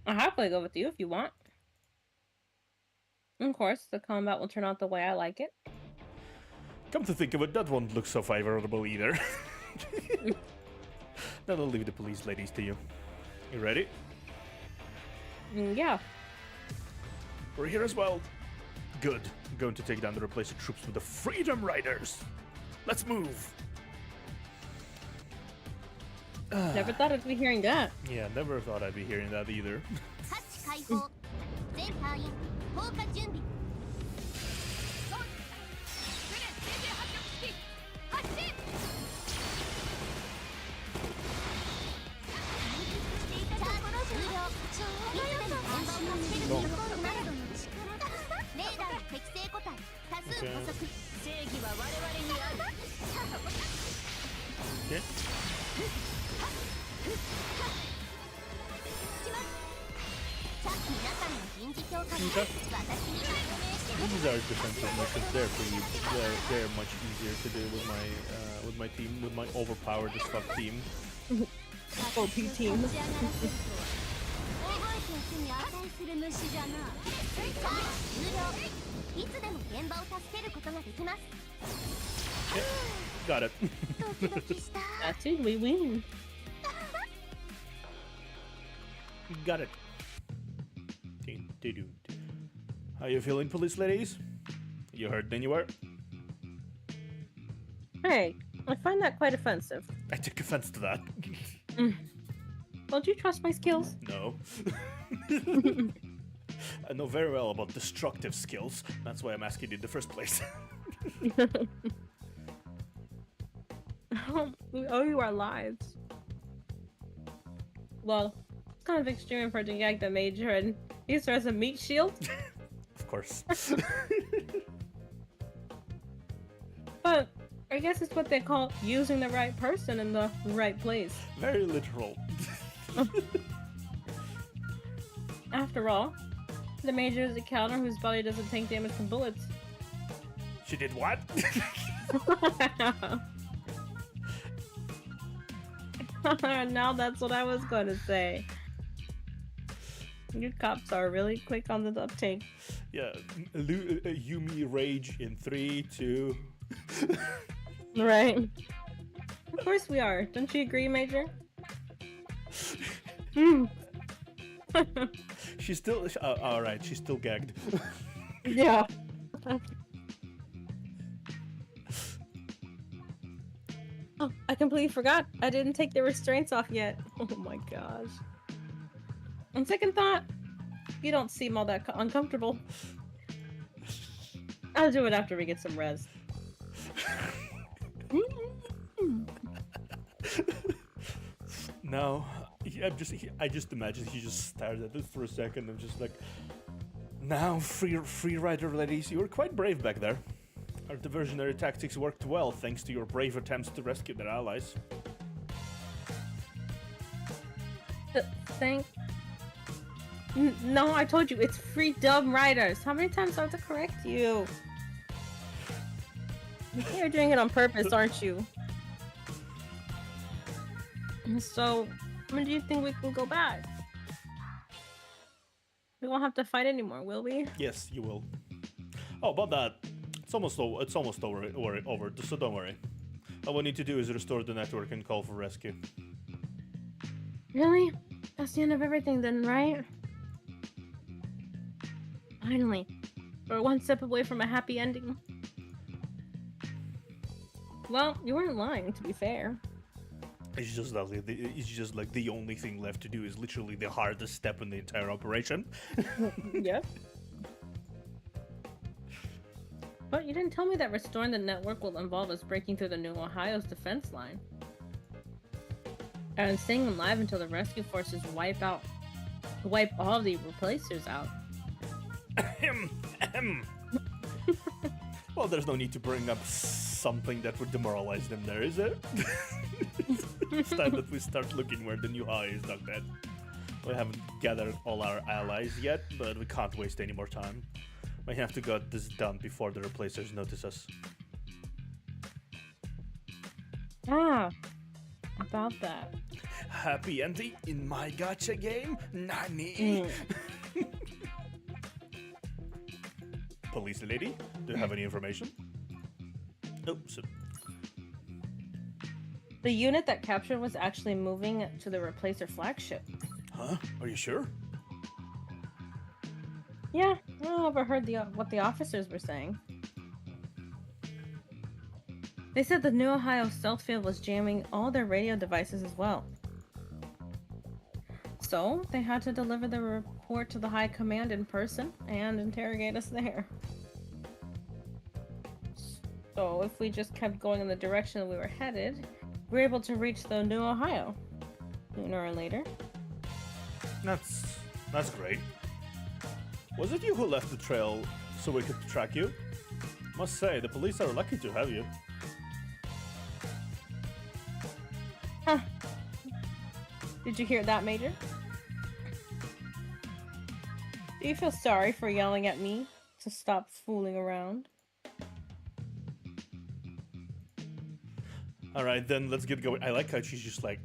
I'll happily go with you if you want. Of course, the combat will turn out the way I like it. Come to think of it, that won't look so favorable either. Now I'll leave the police ladies to you. You ready? Yeah. We're here as well. Good. I'm going to take down the replacer troops with the Freedom Riders. Let's move. Never thought I'd be hearing that. Yeah, never thought I'd be hearing that either. Okay. These are defensive missions. They're pretty. They're much easier to do with my team, with my overpowered as fuck team. OP team. Okay. Got it. That's it. We win. Got it. How you feeling, police ladies? You heard then you were? Hey, I find that quite offensive. I took offense to that. Don't you trust my skills? No. I know very well about destructive skills. That's why I'm asking you in the first place. We owe you our lives. Well, it's kind of extreme for to gag the major and use her as a meat shield. Of course. But I guess it's what they call using the right person in the right place. Very literal. After all, the major is a counter whose body doesn't take damage from bullets. She did what? Now that's what I was going to say. You cops are really quick on the uptake. Yeah, Yumi rage in 3, 2. Right. Of course we are. Don't you agree, Major? She's still. Alright, she's still gagged. Yeah. Oh, I completely forgot. I didn't take the restraints off yet. Oh my gosh. On second thought, you don't seem all that uncomfortable. I'll do it after we get some rest. No, I just imagine he just stared at it for a second and just like, now, free rider ladies, you were quite brave back there. Our diversionary tactics worked well thanks to your brave attempts to rescue their allies. Thank. No, I told you it's free dumb riders. How many times do I have to correct you? You're doing it on purpose, aren't you? So, when do you think we can go back? We won't have to fight anymore, will we? Yes, you will. Oh, about that, it's almost over, so don't worry. All we need to do is restore the network and call for rescue. Really? That's the end of everything then, right? Finally. We're one step away from a happy ending. Well, you weren't lying, to be fair. It's just like the only thing left to do is literally the hardest step in the entire operation. Yep. But you didn't tell me that restoring the network will involve us breaking through the New Ohio's defense line. And staying alive until the rescue forces wipe all the replacers out. Well, there's no need to bring up something that would demoralize them there, is it? It's time that we start looking where the new Ohio is dug dead. We haven't gathered all our allies yet, but we can't waste any more time. We have to get this done before the replacers notice us. Ah, about that. Happy ending in my gacha game? Nani? Police lady, do you have any information? Oops. The unit that captured was actually moving to the replacer flagship. Huh? Are you sure? Yeah, I overheard what the officers were saying. They said the New Ohio stealth field was jamming all their radio devices as well. So, they had to deliver the report to the high command in person and interrogate us there. So, if we just kept going in the direction we were headed, we were able to reach the New Ohio sooner or later. That's great. Was it you who left the trail so we could track you? Must say, the police are lucky to have you. Huh. Did you hear that, Major? Do you feel sorry for yelling at me to stop fooling around? Alright, then let's get going. I like how she's just like,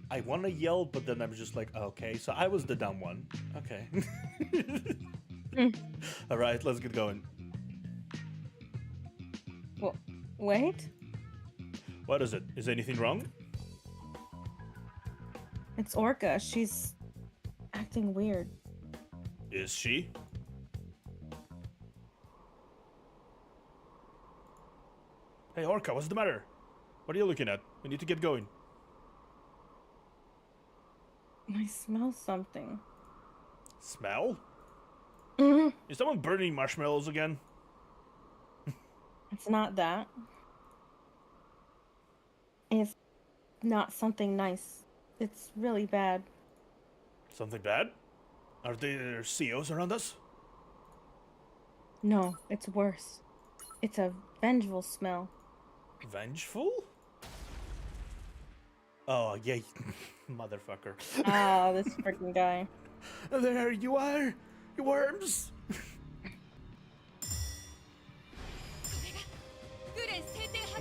I want to yell, but then I'm just like, okay, so I was the dumb one. Okay. Alright, let's get going. Well, wait. What is it? Is anything wrong? It's Orca. She's acting weird. Is she? Hey, Orca, what's the matter? What are you looking at? We need to get going. I smell something. Smell? Mhm. Is someone burning marshmallows again? It's not that. It's not something nice. It's really bad. Something bad? Are there COs around us? No, it's worse. It's a vengeful smell. Vengeful? Oh, yeah, motherfucker. Ah, this freaking guy. There you are, you worms!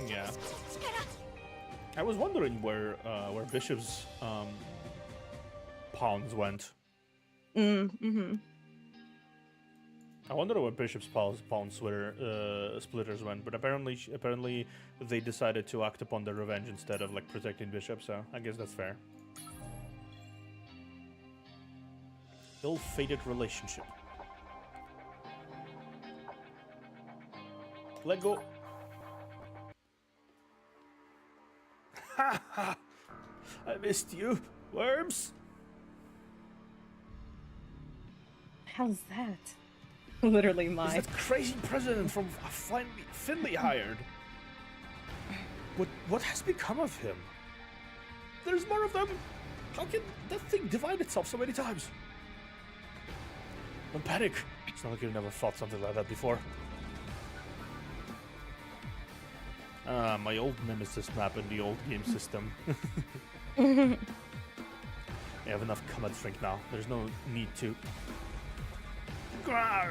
Yeah. I was wondering where Bishop's pawns went. Mm-hmm. I wonder where Bishop's pawn splitters went, but apparently they decided to act upon their revenge instead of like protecting Bishop, so I guess that's fair. Ill-fated relationship. Let go. Ha ha! I missed you, worms. How's that? Literally Is mine. that crazy president from Finley hired? What has become of him? There's more of them. How can that thing divide itself so many times? Don't panic. It's not like you've never fought something like that before. My old nemesis map in the old game system. I have enough combat strength now. There's no need to. Grrr!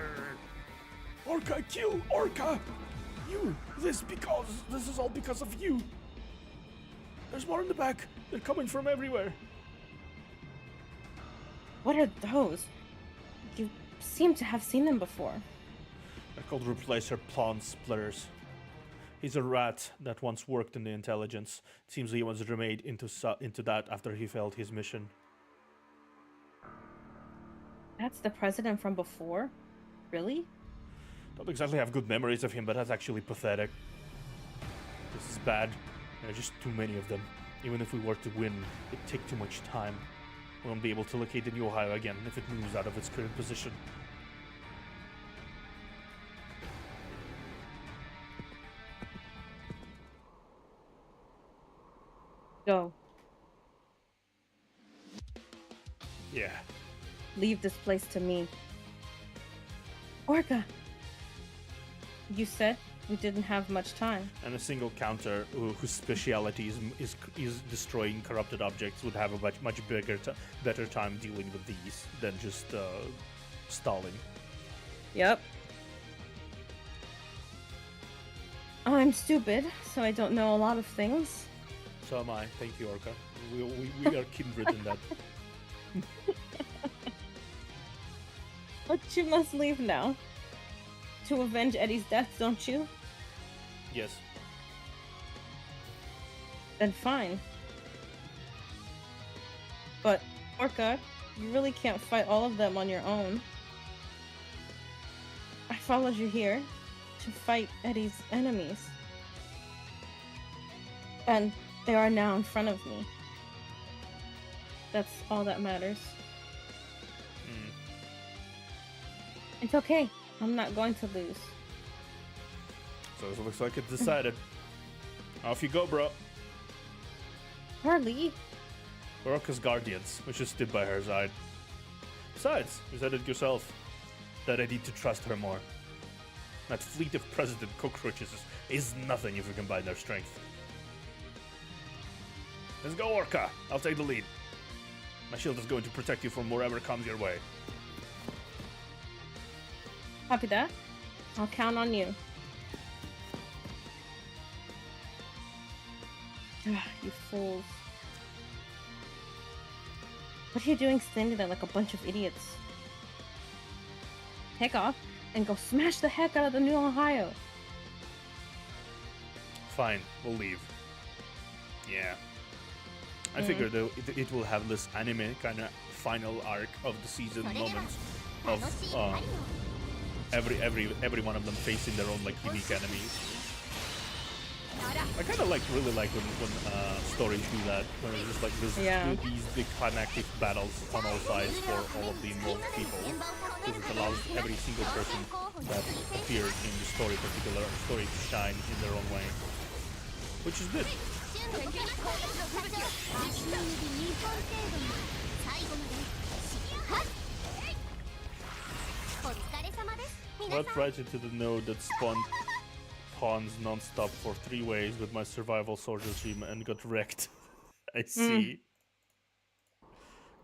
Orca, kill Orca! You! This is all because of you! There's more in the back! They're coming from everywhere! What are those? You seem to have seen them before. They're called replacer pawn splitters. He's a rat that once worked in the intelligence. It seems he was remade into that after he failed his mission. That's the president from before? Really? Don't exactly have good memories of him, but that's actually pathetic. This is bad. There are just too many of them. Even if we were to win, it'd take too much time. We won't be able to locate the New Ohio again if it moves out of its current position. Go. Yeah. Leave this place to me. Orca! You said we didn't have much time. And a single counter whose speciality is destroying corrupted objects would have a much better time dealing with these than just stalling. Yep. I'm stupid, so I don't know a lot of things. So am I. Thank you, Orca. We are kindred in that. But you must leave now. To avenge Eddie's death, don't you? Yes. Then fine. But, Orca, you really can't fight all of them on your own. I followed you here to fight Eddie's enemies. And they are now in front of me. That's all that matters. It's okay. I'm not going to lose. So it looks like it's decided. Off you go, bro. Harley. Orca's guardians, we should stood by her side. Besides, you said it yourself, that I need to trust her more. That fleet of president cockroaches is nothing if we combine their strength. Let's go, Orca. I'll take the lead. My shield is going to protect you from whatever comes your way. Copy that. I'll count on you. You fools. What are you doing standing there like a bunch of idiots? Take off and go smash the heck out of the New Ohio. Fine, we'll leave. Yeah. I figured it will have this anime kind of final arc of the season moments of every one of them facing their own like unique enemies. I kind of really like when stories do that, when it's just like these big climactic battles on all sides for all of the involved people, because it allows every single person that appeared in the particular story to shine in their own way, which is good. What right into the node that spawned pawns non-stop for 3 ways with my survival soldier team and got wrecked. I see.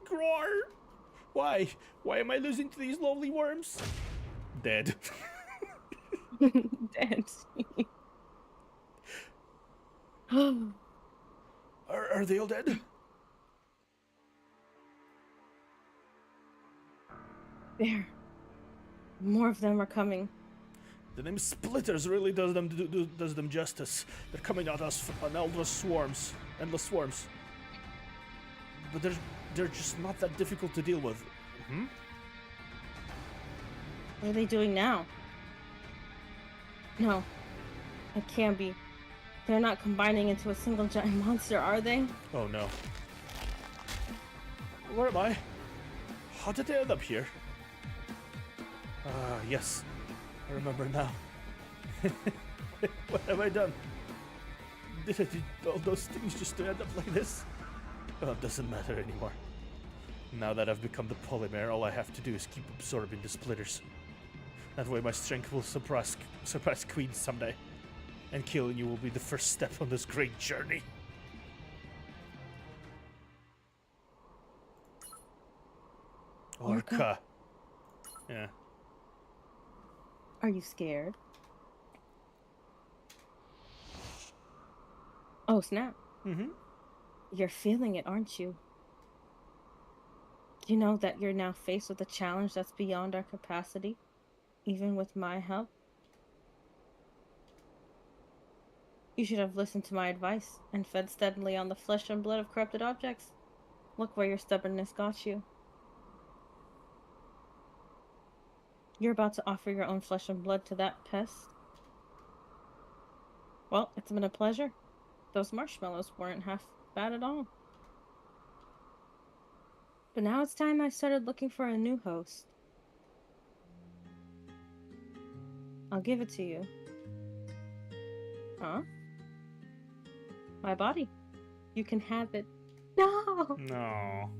Groar! Why? Why am I losing to these lovely worms? Dead. Dead. Are they all dead? There. More of them are coming. The name Splitters really does them justice. They're coming at us from endless swarms. But they're just not that difficult to deal with. What are they doing now? No. It can't be. They're not combining into a single giant monster, are they? Oh no. Where am I? How did they end up here? Yes. I remember now. What have I done? Did I do all those things just to end up like this? Oh, it doesn't matter anymore. Now that I've become the polymer, all I have to do is keep absorbing the splitters. That way my strength will surpass Queen's someday. And killing you will be the first step on this great journey. Orca. Yeah. Are you scared? Oh, snap. You're feeling it, aren't you? You know that you're now faced with a challenge that's beyond our capacity, even with my help? You should have listened to my advice and fed steadily on the flesh and blood of corrupted objects. Look where your stubbornness got you. You're about to offer your own flesh and blood to that pest? Well, it's been a pleasure. Those marshmallows weren't half bad at all. But now it's time I started looking for a new host. I'll give it to you. Huh? My body. You can have it. No! No.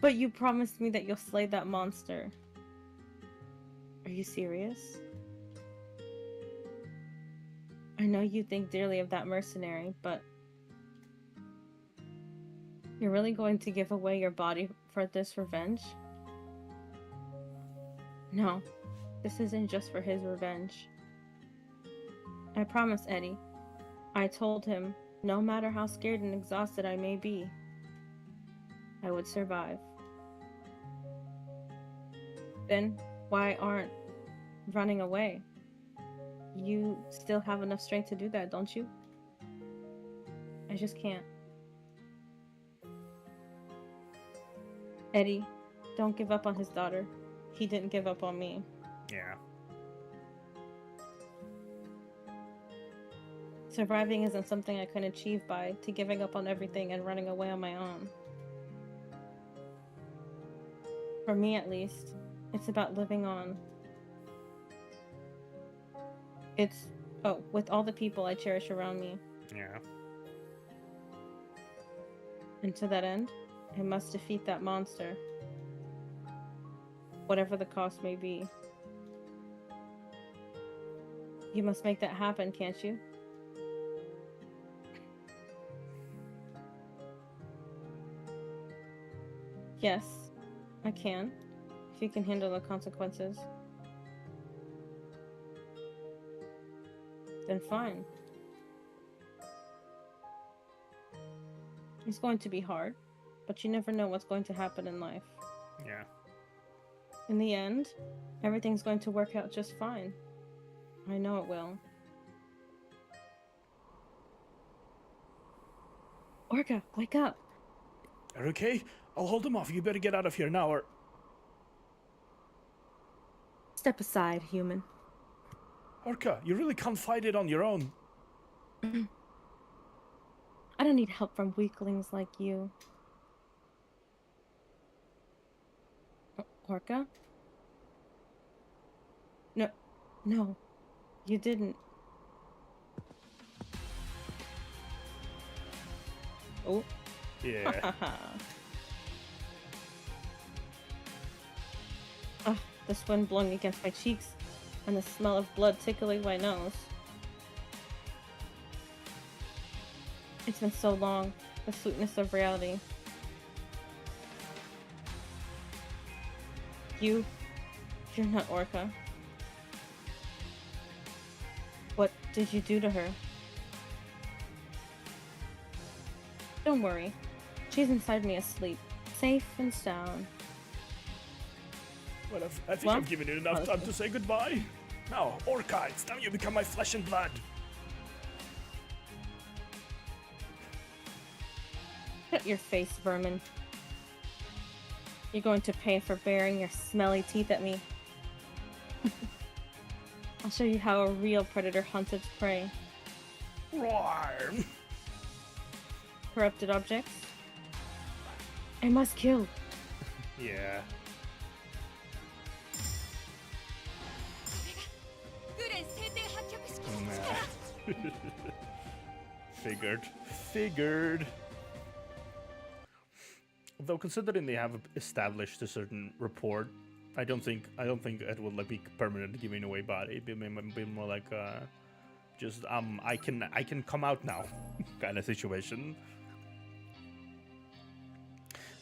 But you promised me that you'll slay that monster. Are you serious? I know you think dearly of that mercenary, but you're really going to give away your body for this revenge? No, this isn't just for his revenge. I promised Eddie. I told him No matter how scared and exhausted I may be, I would survive. Then why aren't running away? You still have enough strength to do that, don't you? I just can't. Eddie, don't give up on his daughter. He didn't give up on me. Yeah. Surviving isn't something I can achieve by giving up on everything and running away on my own. For me, at least, it's about living on. With all the people I cherish around me. Yeah. And to that end, I must defeat that monster. Whatever the cost may be. You must make that happen, can't you? Yes, I can. If you can handle the consequences. Then fine. It's going to be hard, but you never know what's going to happen in life. Yeah. In the end, everything's going to work out just fine. I know it will. Orca, wake up! Are you okay? I'll hold him off. You better get out of here now or... Step aside, human. Orca, you really can't fight it on your own. I don't need help from weaklings like you. Orca? No, you didn't. Oh. Yeah. The wind blowing against my cheeks, and the smell of blood tickling my nose. It's been so long, the sweetness of reality. You're not Orca. What did you do to her? Don't worry. She's inside me asleep, safe and sound. Well, I think I've given you enough time to say goodbye. Now, Orca, it's time you become my flesh and blood. Shut your face, vermin. You're going to pay for baring your smelly teeth at me. I'll show you how a real predator hunts its prey. Roar! Corrupted objects? I must kill. Yeah. Figured. Though considering they have established a certain rapport, I don't think it will like be permanent giving away body. It'd be more like just I can come out now kind of situation.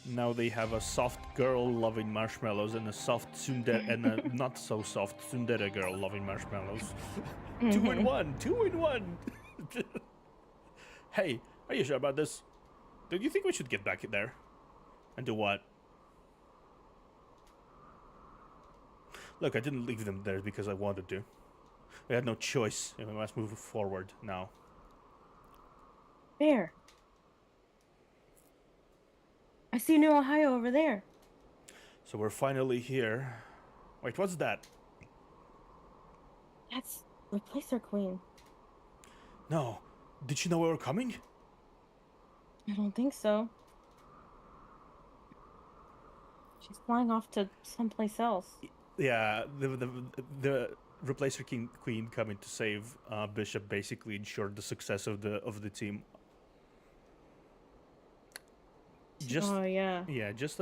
Now they have a soft girl loving marshmallows and a soft tsundere and a not so soft tsundere girl loving marshmallows. 2 in 1. 2 in 1. Hey, are you sure about this? Do you think we should get back there? And do what? Look, I didn't leave them there because I wanted to. We had no choice. We must move forward now. There. I see New Ohio over there. So we're finally here. Wait, what's that? That's Replacer Queen. No. Did she know we were coming? I don't think so. She's flying off to someplace else. Yeah, the Replacer Queen coming to save Bishop basically ensured the success of the team. Oh yeah. Yeah, just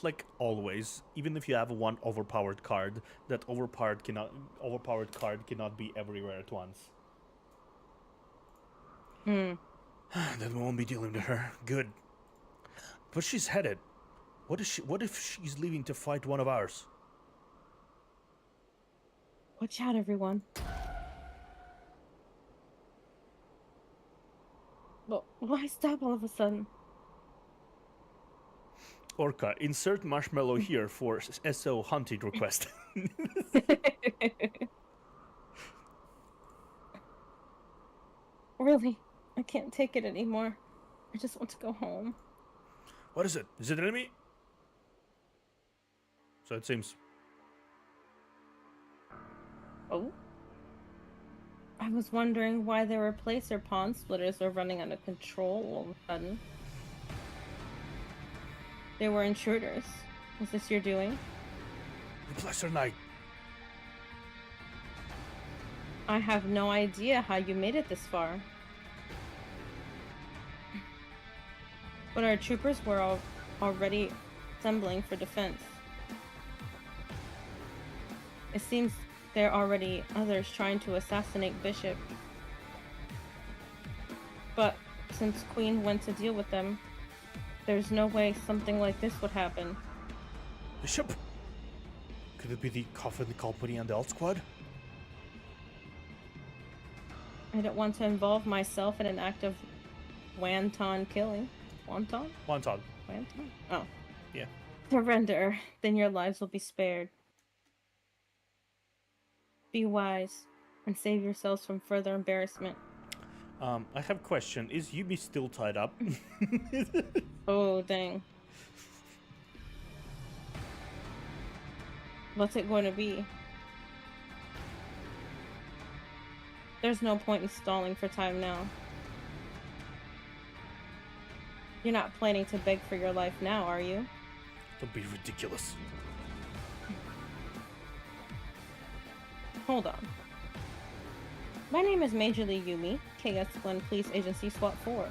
like always. Even if you have one overpowered card, that overpowered card cannot be everywhere at once. Then we won't be dealing with her. Good. But she's headed. What if she's leaving to fight one of ours? Watch out, everyone. Why stop all of a sudden? Orca, insert marshmallow here for SO hunting request. Really, I can't take it anymore. I just want to go home. What is it? Is it an enemy? So it seems. Oh? I was wondering why the replacer pawn splitters were running out of control all of a sudden. They were intruders. Was this your doing? Replacer Knight. I have no idea how you made it this far. But our troopers were already assembling for defense. It seems there are already others trying to assassinate Bishop. But since Queen went to deal with them, there's no way something like this would happen. Bishop? Could it be the Coffin Company and the Alt Squad? I don't want to involve myself in an act of wanton killing. Wanton? Wonton. Wanton? Oh. Yeah. Surrender, then your lives will be spared. Be wise and save yourselves from further embarrassment. I have a question. Is Yumi still tied up? Oh, dang. What's it going to be? There's no point in stalling for time now. You're not planning to beg for your life now, are you? Don't be ridiculous. Hold on. My name is Major Lee Yumi, KS Glen Police Agency SWAT 4.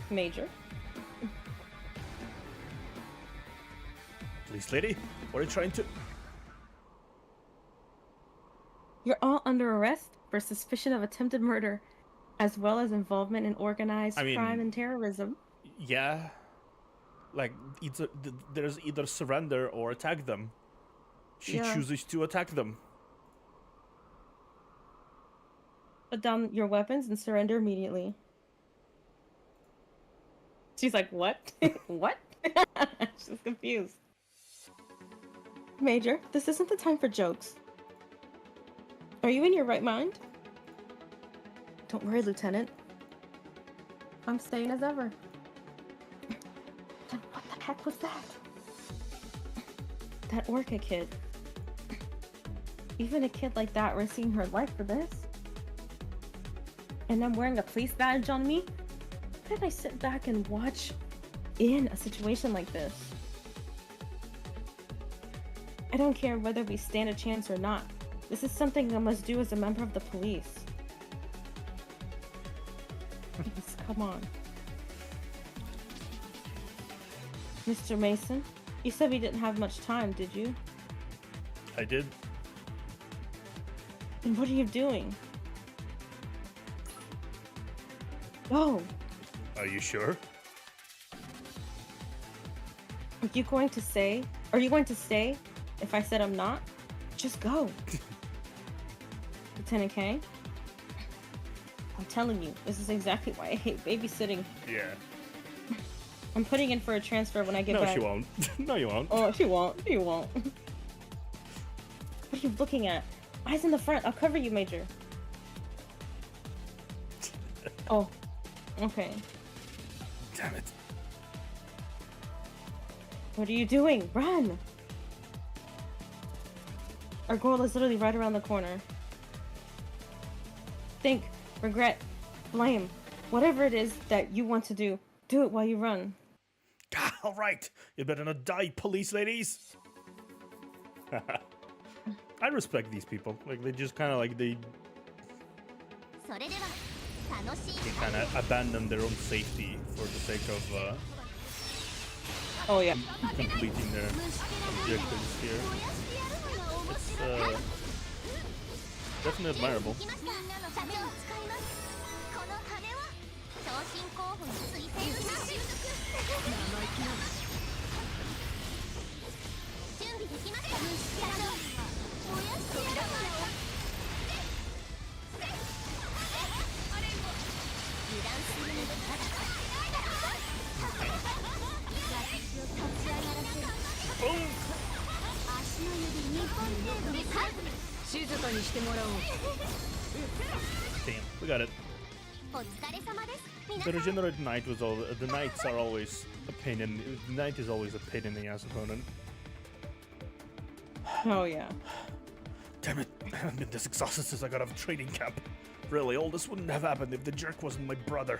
Major? Police lady, what are you trying to... You're all under arrest for suspicion of attempted murder, as well as involvement in organized crime and terrorism. Yeah. Like, there's either surrender or attack them. She chooses to attack them. Put down your weapons and surrender immediately. She's like, what? What? She's confused. Major, this isn't the time for jokes. Are you in your right mind? Don't worry, Lieutenant. I'm staying as ever. Then what the heck was that? That Orca kid. Even a kid like that risking her life for this? And I'm wearing a police badge on me? How did I sit back and watch in a situation like this? I don't care whether we stand a chance or not. This is something I must do as a member of the police. Please, come on. Mr. Mason, you said we didn't have much time, did you? I did. And what are you doing? Go! Are you sure? Are you going to stay if I said I'm not? Just go. Lieutenant K? I'm telling you, this is exactly why I hate babysitting. Yeah. I'm putting in for a transfer when I get back. No, she won't. No, you won't. Oh, she won't. She won't. What are you looking at? Eyes in the front. I'll cover you, Major. Oh. Okay. Damn it. What are you doing? Run! Our goal is literally right around the corner. Think, regret, blame, whatever it is that you want to do it while you run. All right. You better not die, police ladies. I respect these people. Like, they just kind of like, they kind of abandon their own safety for the sake of Oh yeah. completing their objectives here. It's definitely admirable. Boom! Damn, we got it. The regenerated knight was all. The knights are always a pain in. The knight is always a pain in the ass opponent. Oh yeah. Damn it! I've been this exhausted since I got out of training camp. Really, all this wouldn't have happened if the jerk wasn't my brother.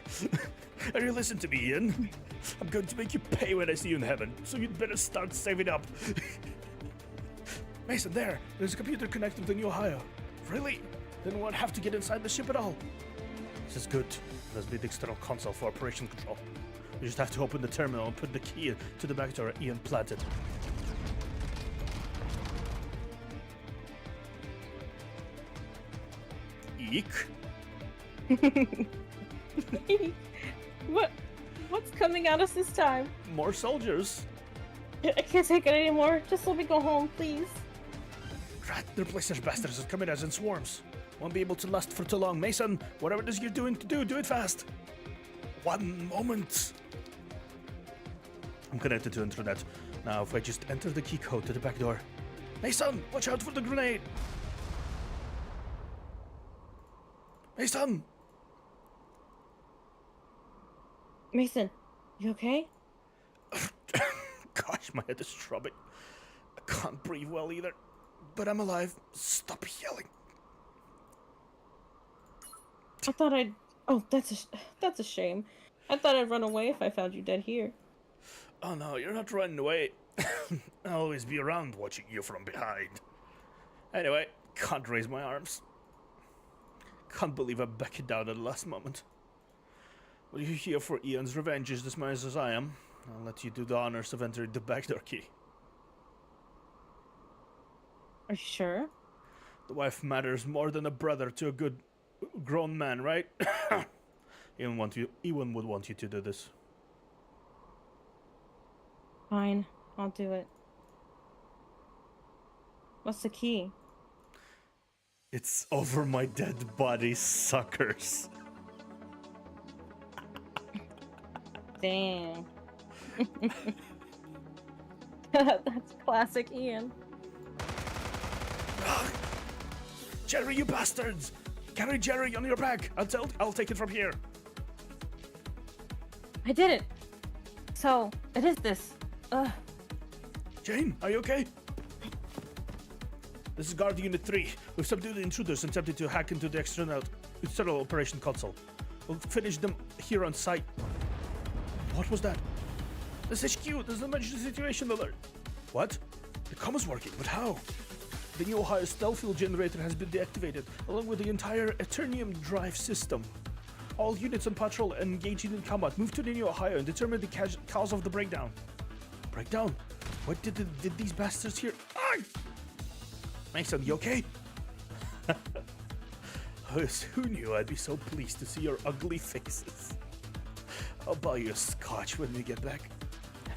Are you listening to me, Ian? I'm going to make you pay when I see you in heaven, so you'd better start saving up. Mason, there's a computer connected to the New Ohio. Really? Then we won't have to get inside the ship at all. This is good. Let's be the external console for operation control. We just have to open the terminal and put the key to the back door Ian planted. Eek. What's coming at us this time? More soldiers. I can't take it anymore. Just let me go home, please. Rat, the replacer bastards are coming as in swarms. Won't be able to last for too long. Mason, whatever it is you're doing to do it fast. One moment. I'm connected to internet. Now if I just enter the key code to the back door. Mason, watch out for the grenade. Mason! Mason, you okay? Gosh, my head is throbbing. I can't breathe well either. But I'm alive. Stop yelling. I thought I'd... Oh, that's a shame. I thought I'd run away if I found you dead here. Oh no, you're not running away. I'll always be around watching you from behind. Anyway, can't raise my arms. Can't believe I backed it down at the last moment. Well, you're here for Ian's revenge as dismayed as I am. I'll let you do the honors of entering the backdoor key. Are you sure? The wife matters more than a brother to a good grown man, right? Ian would want you to do this. Fine, I'll do it. What's the key? It's over my dead body, suckers. Dang. That's classic Ian. Jerry, you bastards! Carry Jerry on your back. I'll take it from here. I did it. So it is this. Jane, are you okay? This is Guard Unit 3. We've subdued the intruders and attempted to hack into the external operation console. We'll finish them here on site. What was that? This HQ, there's an emergency situation alert. What? The comm is working, but how? The New Ohio stealth fuel generator has been deactivated, along with the entire Eternium drive system. All units on patrol and engaging in combat move to the New Ohio and determine the cause of the breakdown. Breakdown? What did these bastards here? Ah! Mason, you okay? Who knew I'd be so pleased to see your ugly faces? I'll buy you a scotch when we get back.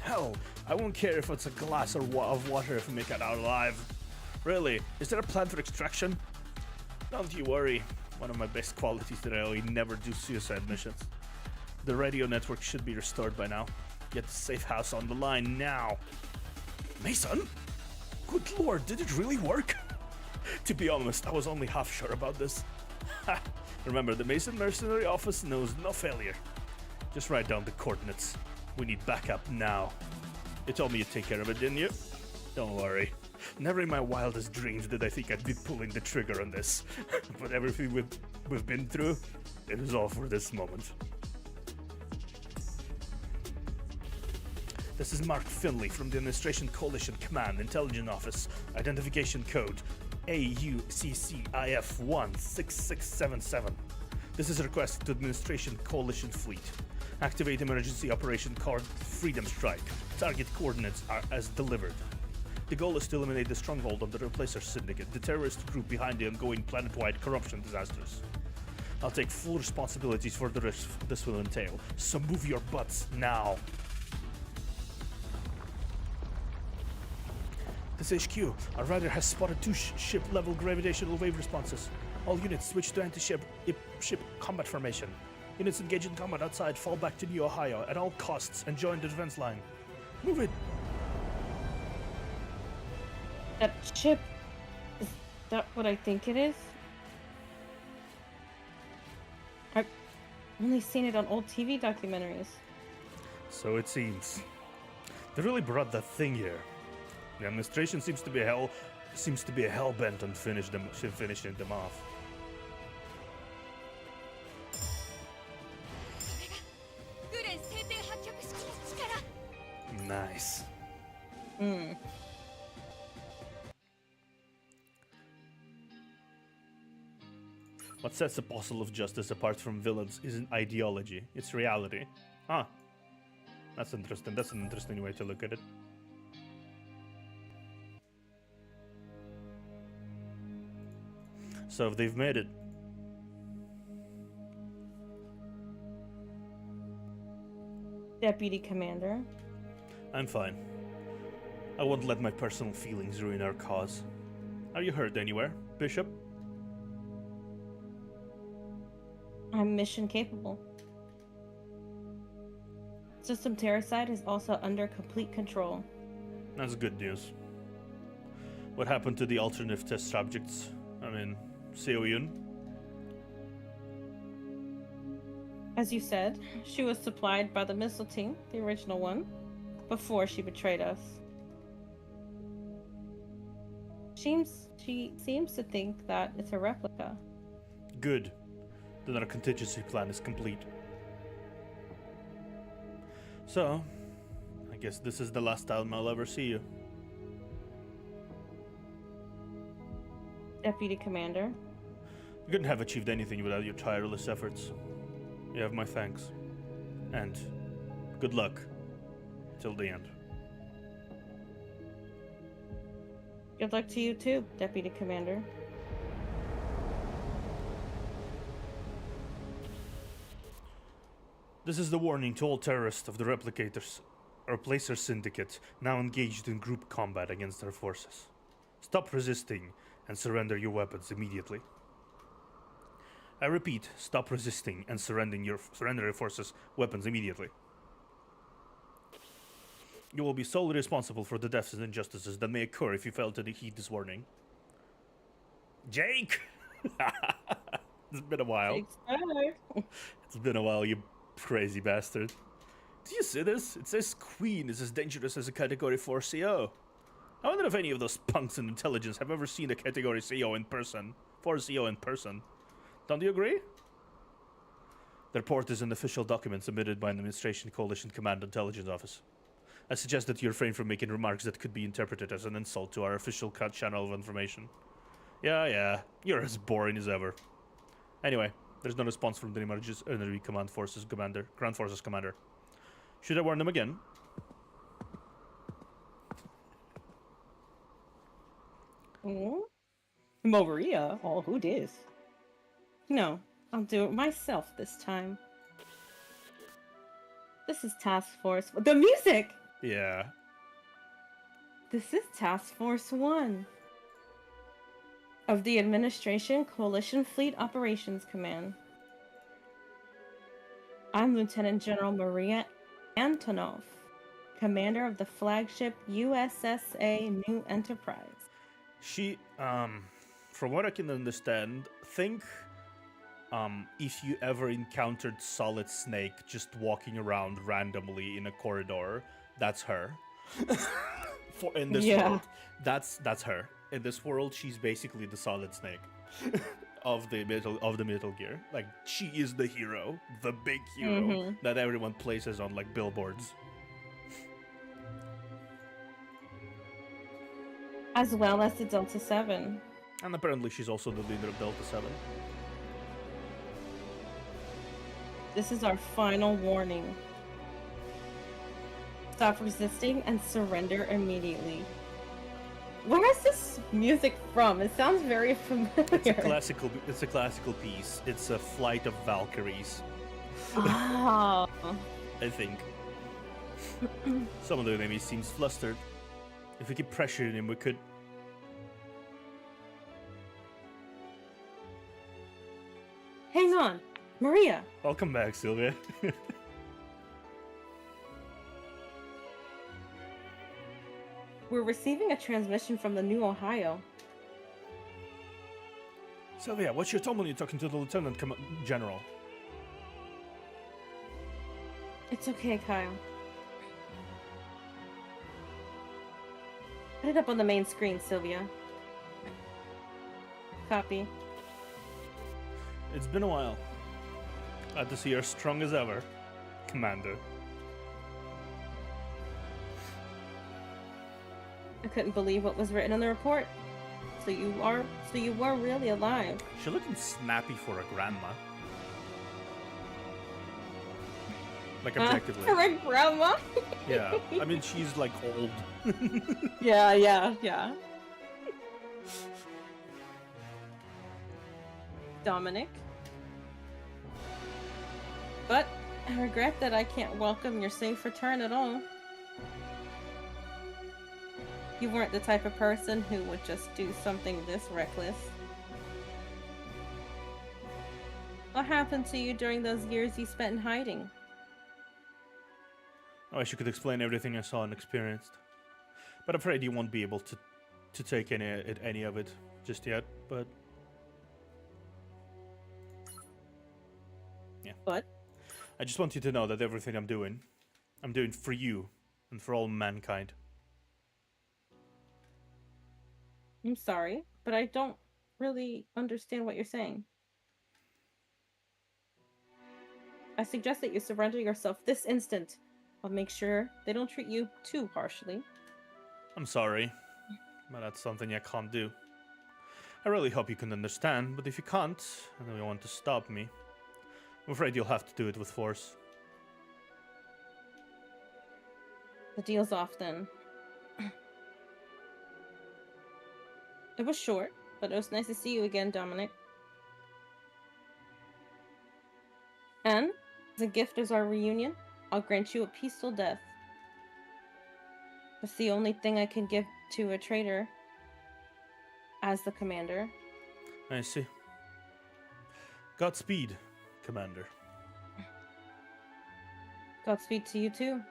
Hell, I won't care if it's a glass of water if we make it out alive. Really, is there a plan for extraction? Don't you worry. One of my best qualities that I never do suicide missions. The radio network should be restored by now. Get the safe house on the line now. Mason? Good lord, did it really work? To be honest, I was only half sure about this. Remember, the Mason Mercenary Office knows no failure. Just write down the coordinates. We need backup now. You told me you'd take care of it, didn't you? Don't worry. Never in my wildest dreams did I think I'd be pulling the trigger on this. But everything we've been through, it is all for this moment. This is Mark Finley from the Administration Coalition Command Intelligence Office. Identification code AUCCIF16677. This is a request to Administration Coalition Fleet. Activate emergency operation called Freedom Strike. Target coordinates are as delivered. The goal is to eliminate the stronghold of the Replacer Syndicate, the terrorist group behind the ongoing planet-wide corruption disasters. I'll take full responsibilities for the risk this will entail, so move your butts now. This HQ, our radar has spotted 2 ship-level gravitational wave responses. All units switch to anti-ship combat formation. Units engaged in combat outside, fall back to New Ohio at all costs and join the defense line. Move it! That ship, is that what I think it is? I've only seen it on old TV documentaries. So it seems. They really brought that thing here. The administration seems to be hell bent on finishing them off. Nice. What sets the apostle of justice apart from villains isn't ideology, it's reality. Huh. That's interesting. That's an interesting way to look at it. So if they've made it. Deputy Commander. I'm fine. I won't let my personal feelings ruin our cause. Are you hurt anywhere, Bishop? I'm mission capable. System Terracide is also under complete control. That's good news. What happened to the alternative test subjects? I mean, Seoyun? As you said, she was supplied by the missile team, the original one, before she betrayed us. She seems to think that it's a replica. Good. Then our contingency plan is complete. So, I guess this is the last time I'll ever see you. Deputy Commander. You couldn't have achieved anything without your tireless efforts. You have my thanks. And good luck. Till the end. Good luck to you too, Deputy Commander. This is the warning to all terrorists of the Replicators, or Placer Syndicate, now engaged in group combat against our forces. Stop resisting and surrender your weapons immediately. I repeat, stop resisting and surrender your forces' weapons immediately. You will be solely responsible for the deaths and injustices that may occur if you fail to heed this warning. Jake! It's been a while. It's been a while, you crazy bastard. Do you see this? It says Queen is as dangerous as a Category 4 CO. I wonder if any of those punks in intelligence have ever seen a Category CO in person. 4 CO in person. Don't you agree? The report is an official document submitted by an Administration Coalition Command Intelligence Office. I suggest that you refrain from making remarks that could be interpreted as an insult to our official channel of information. Yeah, you're as boring as ever. Anyway, there's no response from the Emergency Ground Forces Commander. Should I warn them again? Maria? Oh, who dis? No, I'll do it myself this time. This is Task Force... The music! Yeah. This is Task Force 1 of the Administration Coalition Fleet Operations Command. I'm Lieutenant General Maria Antonov, commander of the flagship USSA New Enterprise. She, from what I can understand, think, if you ever encountered Solid Snake just walking around randomly in a corridor, that's her. In this world, that's her. In this world, she's basically the Solid Snake of the Metal Gear. Like, she is the hero, the big hero that everyone places on like billboards. As well as the Delta 7. And apparently she's also the leader of Delta 7. This is our final warning. Stop resisting and surrender immediately. Where is this music from? It sounds very familiar. It's a classical piece. It's a Flight of Valkyries. Ah. I think. Some of the enemies seems flustered. If we keep pressuring him, we could... Hang on. Maria! Welcome back, Sylvia. We're receiving a transmission from the New Ohio. Sylvia, what's your tone when you're talking to the Lieutenant General? It's okay, Kyle. Put it up on the main screen, Sylvia. Copy. It's been a while. Glad to see you're strong as ever, Commander. I couldn't believe what was written in the report. So you were really alive. She looking snappy for a grandma. Like objectively. For a grandma? Yeah, I mean she's like old. Yeah. Dominic. But I regret that I can't welcome your safe return at all. You weren't the type of person who would just do something this reckless. What happened to you during those years you spent in hiding? I wish you could explain everything I saw and experienced. But I'm afraid you won't be able to take any of it just yet, but... Yeah. What? I just want you to know that everything I'm doing for you and for all mankind. I'm sorry, but I don't really understand what you're saying. I suggest that you surrender yourself this instant. I'll make sure they don't treat you too harshly. I'm sorry, but that's something I can't do. I really hope you can understand, but if you can't, and you want to stop me, I'm afraid you'll have to do it with force. The deal's off then. It was short, but it was nice to see you again, Dominic. And, as a gift as our reunion, I'll grant you a peaceful death. That's the only thing I can give to a traitor as the commander. I see. Godspeed, Commander. Godspeed to you too.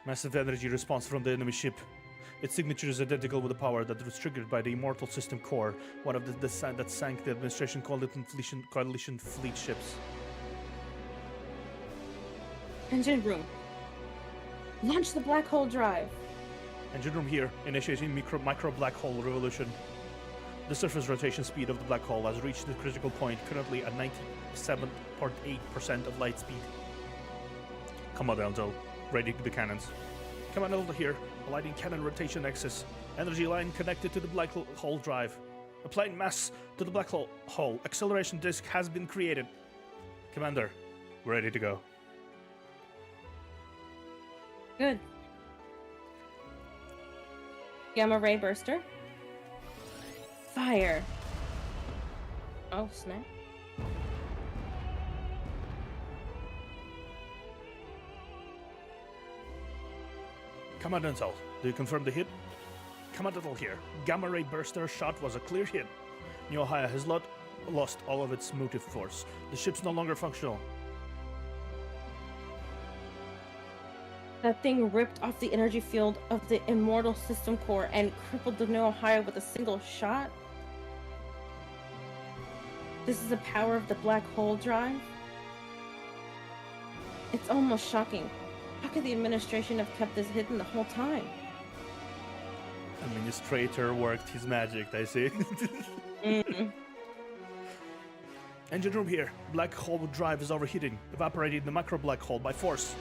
Massive energy response from the enemy ship. Its signature is identical with the power that was triggered by the Immortal System Core, one of that sank the Administration Coalition fleet ships. Engine room. Launch the black hole drive. Engine room here, initiating micro black hole revolution. The surface rotation speed of the black hole has reached the critical point, currently at 97.8% of light speed. Come on, Eldo. Ready the cannons. Come on over here. Aligning cannon rotation axis. Energy line connected to the black hole drive. Applying mass to the black hole. Acceleration disk has been created. Commander, we're ready to go. Good. Gamma ray burster. Fire. Oh, snap. Command Intel, do you confirm the hit? Command Intel here. Gamma ray burster shot was a clear hit. New Ohio has lost all of its motive force. The ship's no longer functional. That thing ripped off the energy field of the Immortal System Core and crippled the New Ohio with a single shot? This is the power of the black hole drive? It's almost shocking. How could the administration have kept this hidden the whole time? Administrator worked his magic, I see. Engine room here. Black hole drive is overheating, evaporating the micro black hole by force.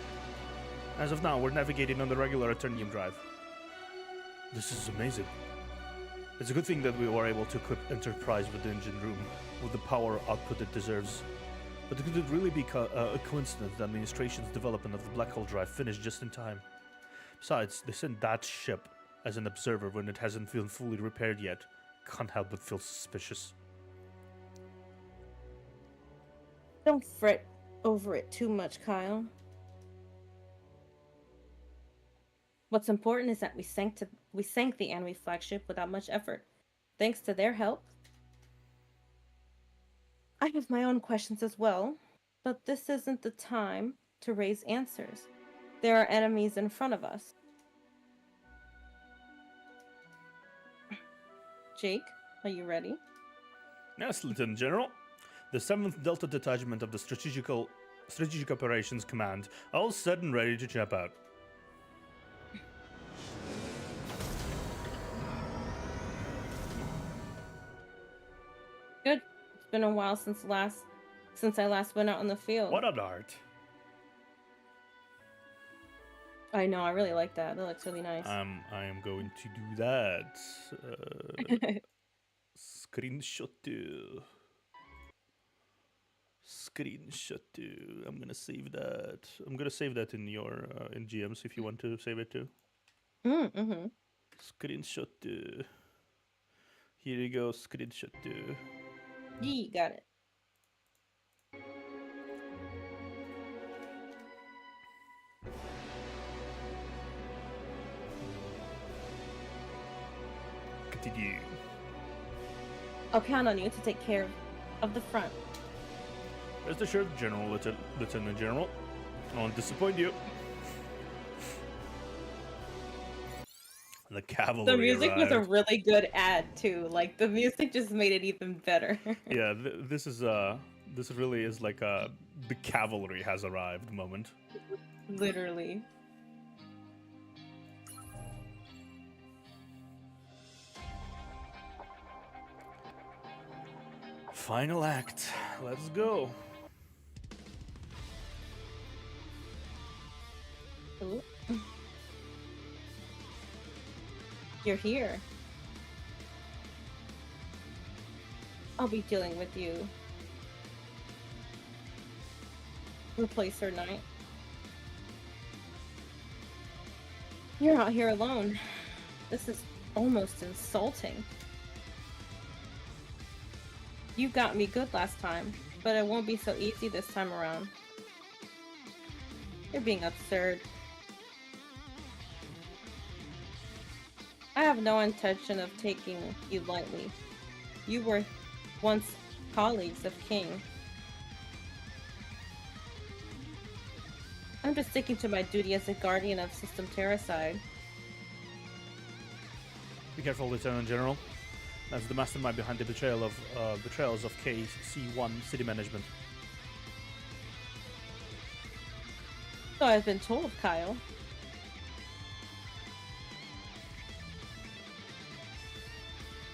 As of now, we're navigating on the regular Eternium drive. This is amazing. It's a good thing that we were able to equip Enterprise with the engine room with the power output it deserves. But could it really be a coincidence that administration's development of the black hole drive finished just in time? Besides, they sent that ship as an observer when it hasn't been fully repaired yet. Can't help but feel suspicious. Don't fret over it too much, Kyle. What's important is that we sank the enemy flagship without much effort. Thanks to their help, I have my own questions as well, but this isn't the time to raise answers. There are enemies in front of us. Jake, are you ready? Yes, Lieutenant General. The 7th Delta Detachment of the Strategic Operations Command, all set and ready to jump out. Good. It's been a while since I last went out on the field. What an art! I know, I really like that. That looks really nice. I am going to do that. Screenshot. I'm gonna save that. I'm gonna save that in your in GMs if you want to save it too. Mm-hmm. Screenshot. Here you go. Screenshot. Yee, got it. Continue. I'll count on you to take care of the front. Rest assured, Lieutenant General, I won't disappoint you. The cavalry. The music was a arrived. really good ad too. Like the music just made it even better. Yeah, this really is like a the cavalry has arrived moment. Literally. Final act. Let's go. Ooh. You're here. I'll be dealing with you. Replacer Knight. You're out here alone. This is almost insulting. You got me good last time, but it won't be so easy this time around. You're being absurd. I have no intention of taking you lightly. You were once colleagues of King. I'm just sticking to my duty as a guardian of System Terracide. Be careful, Lieutenant General. That's the mastermind behind the betrayals of KC1 City Management. So I've been told, Kyle.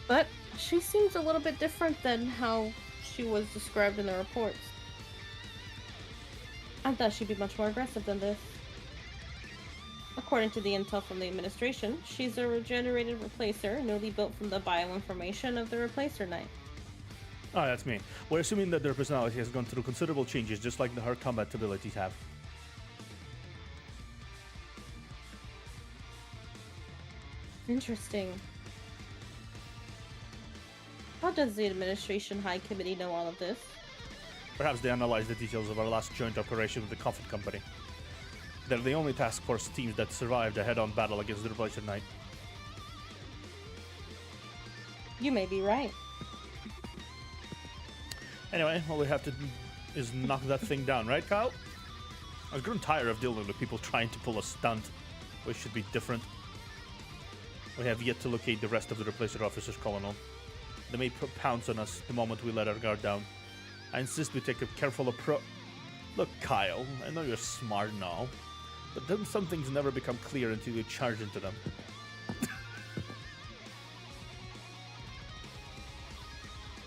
But she seems a little bit different than how she was described in the reports. I thought she'd be much more aggressive than this. According to the intel from the administration, she's a regenerated replacer, newly built from the bioinformation of the Replacer Knight. Oh, that's me. We're assuming that their personality has gone through considerable changes, just like her combat abilities have. Interesting. How does the administration High Committee know all of this? Perhaps they analyzed the details of our last joint operation with the Coffin Company. They're the only task force teams that survived a head-on battle against the Replacer Knight. You may be right. Anyway, all we have to do is knock that thing down, right, Kyle? I've grown tired of dealing with people trying to pull a stunt, which should be different. We have yet to locate the rest of the Replacer officers, Colonel. They may pounce on us the moment we let our guard down. I insist we take a careful approach. Look, Kyle, I know you're smart and all, but then some things never become clear until you charge into them.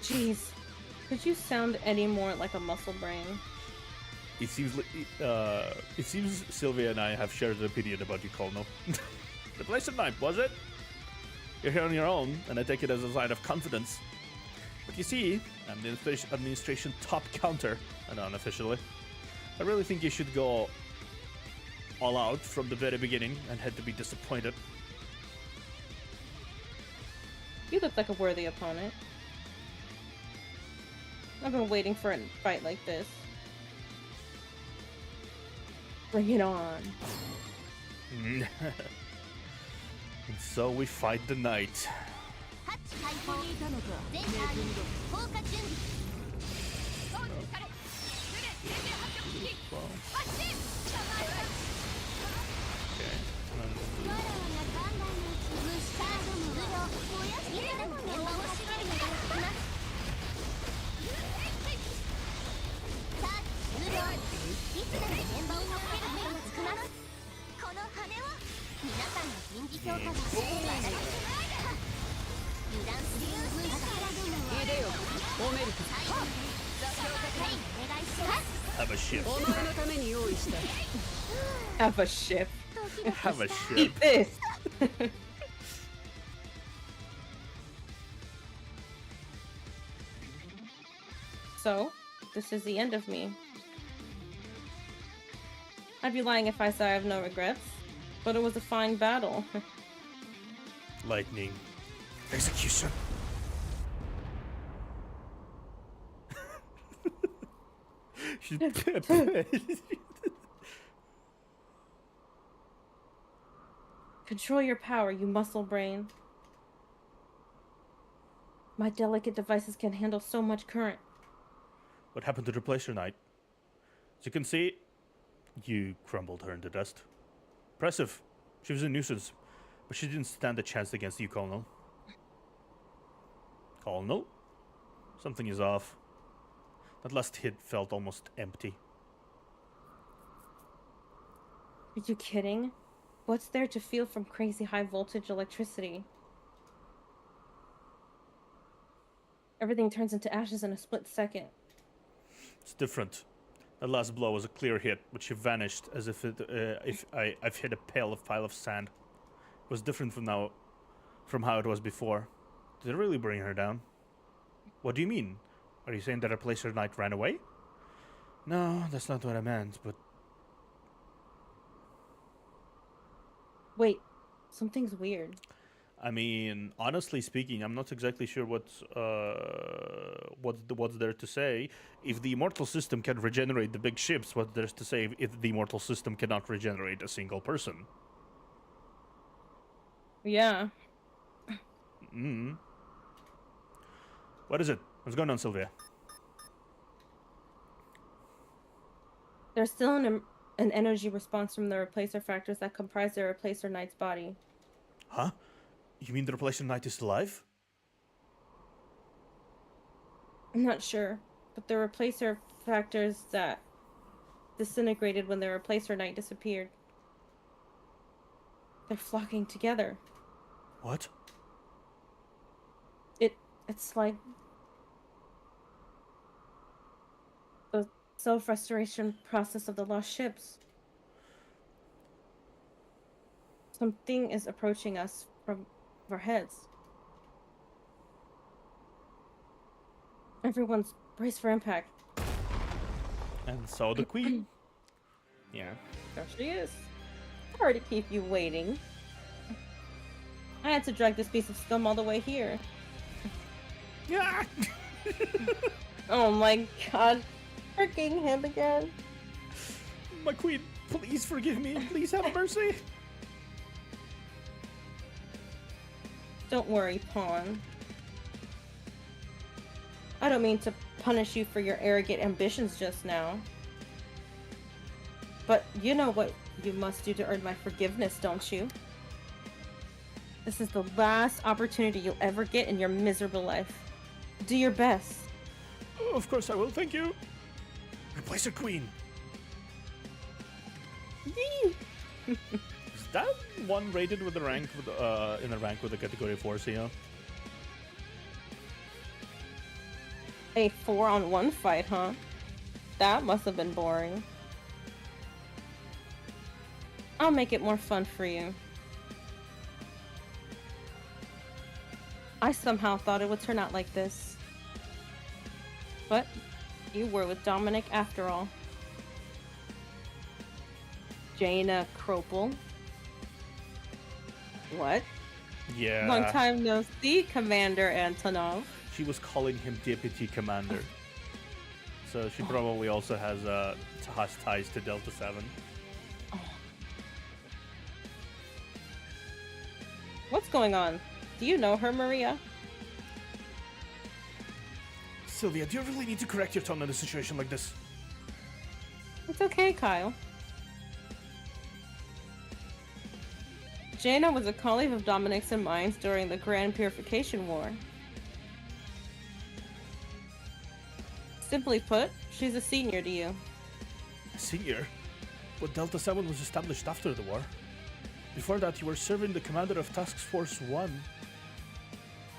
Jeez, could you sound any more like a muscle brain? It seems Sylvia and I have shared an opinion about you, Colonel. Replacer Knight, was it? You're here on your own, and I take it as a sign of confidence. But you see, I'm the administration top counter, and unofficially. I really think you should go all out from the very beginning and had to be disappointed. You look like a worthy opponent. I've been waiting for a fight like this. Bring it on. And so we fight the knight. as well. Okay. And have a ship. Have a ship. Have a ship. Eat this. So, this is the end of me. I'd be lying if I say I have no regrets, but it was a fine battle. Lightning. Execution. Control your power, you muscle brain. My delicate devices can handle so much current. What happened to the Replacer Knight? As you can see, you crumbled her into dust. Impressive. She was a nuisance, but she didn't stand a chance against you, Colonel. Colonel? Something is off. That last hit felt almost empty. Are you kidding? What's there to feel from crazy high voltage electricity? Everything turns into ashes in a split second. It's different. That last blow was a clear hit, but she vanished as if I've hit a pile of sand. It was different from how it was before. Did it really bring her down? What do you mean? Are you saying that Replacer Knight ran away? No, that's not what I meant, but... Wait, something's weird. I mean, honestly speaking, I'm not exactly sure what's there to say. If the immortal system can regenerate the big ships, what's there to say if the immortal system cannot regenerate a single person? Yeah. What is it? What's going on, Sylvia? There's still an energy response from the replacer factors that comprise the Replacer Knight's body. Huh? You mean the Replacer Knight is alive? I'm not sure, but the replacer factors that disintegrated when the Replacer Knight disappeared. They're flocking together. What? It's like the self-restoration process of the lost ships. Something is approaching us from our heads. Everyone's braced for impact. And so the Queen. Yeah. There she is. Sorry to keep you waiting. I had to drag this piece of scum all the way here. Yeah. Oh my god. Freaking him again. My Queen, please forgive me. Please have mercy. Don't worry, Pawn. I don't mean to punish you for your arrogant ambitions just now. But you know what you must do to earn my forgiveness, don't you? This is the last opportunity you'll ever get in your miserable life. Do your best. Oh, of course I will, thank you. Replacer Queen. Is that one rated with the rank with in a rank with a category 4 CO? A 4-on-1 fight, huh? That must have been boring. I'll make it more fun for you. I somehow thought it would turn out like this. But you were with Dominic after all. Jaina Kropel. What? Yeah. Long time no see, Commander Antonov. She was calling him Deputy Commander. So she probably also has ties to Delta 7. Oh. What's going on? Do you know her, Maria? Sylvia, do you really need to correct your tone in a situation like this? It's okay, Kyle. Jaina was a colleague of Dominic's and mine during the Grand Purification War. Simply put, she's a senior to you. A senior? But Delta 7 was established after the war. Before that, you were serving the commander of Task Force 1.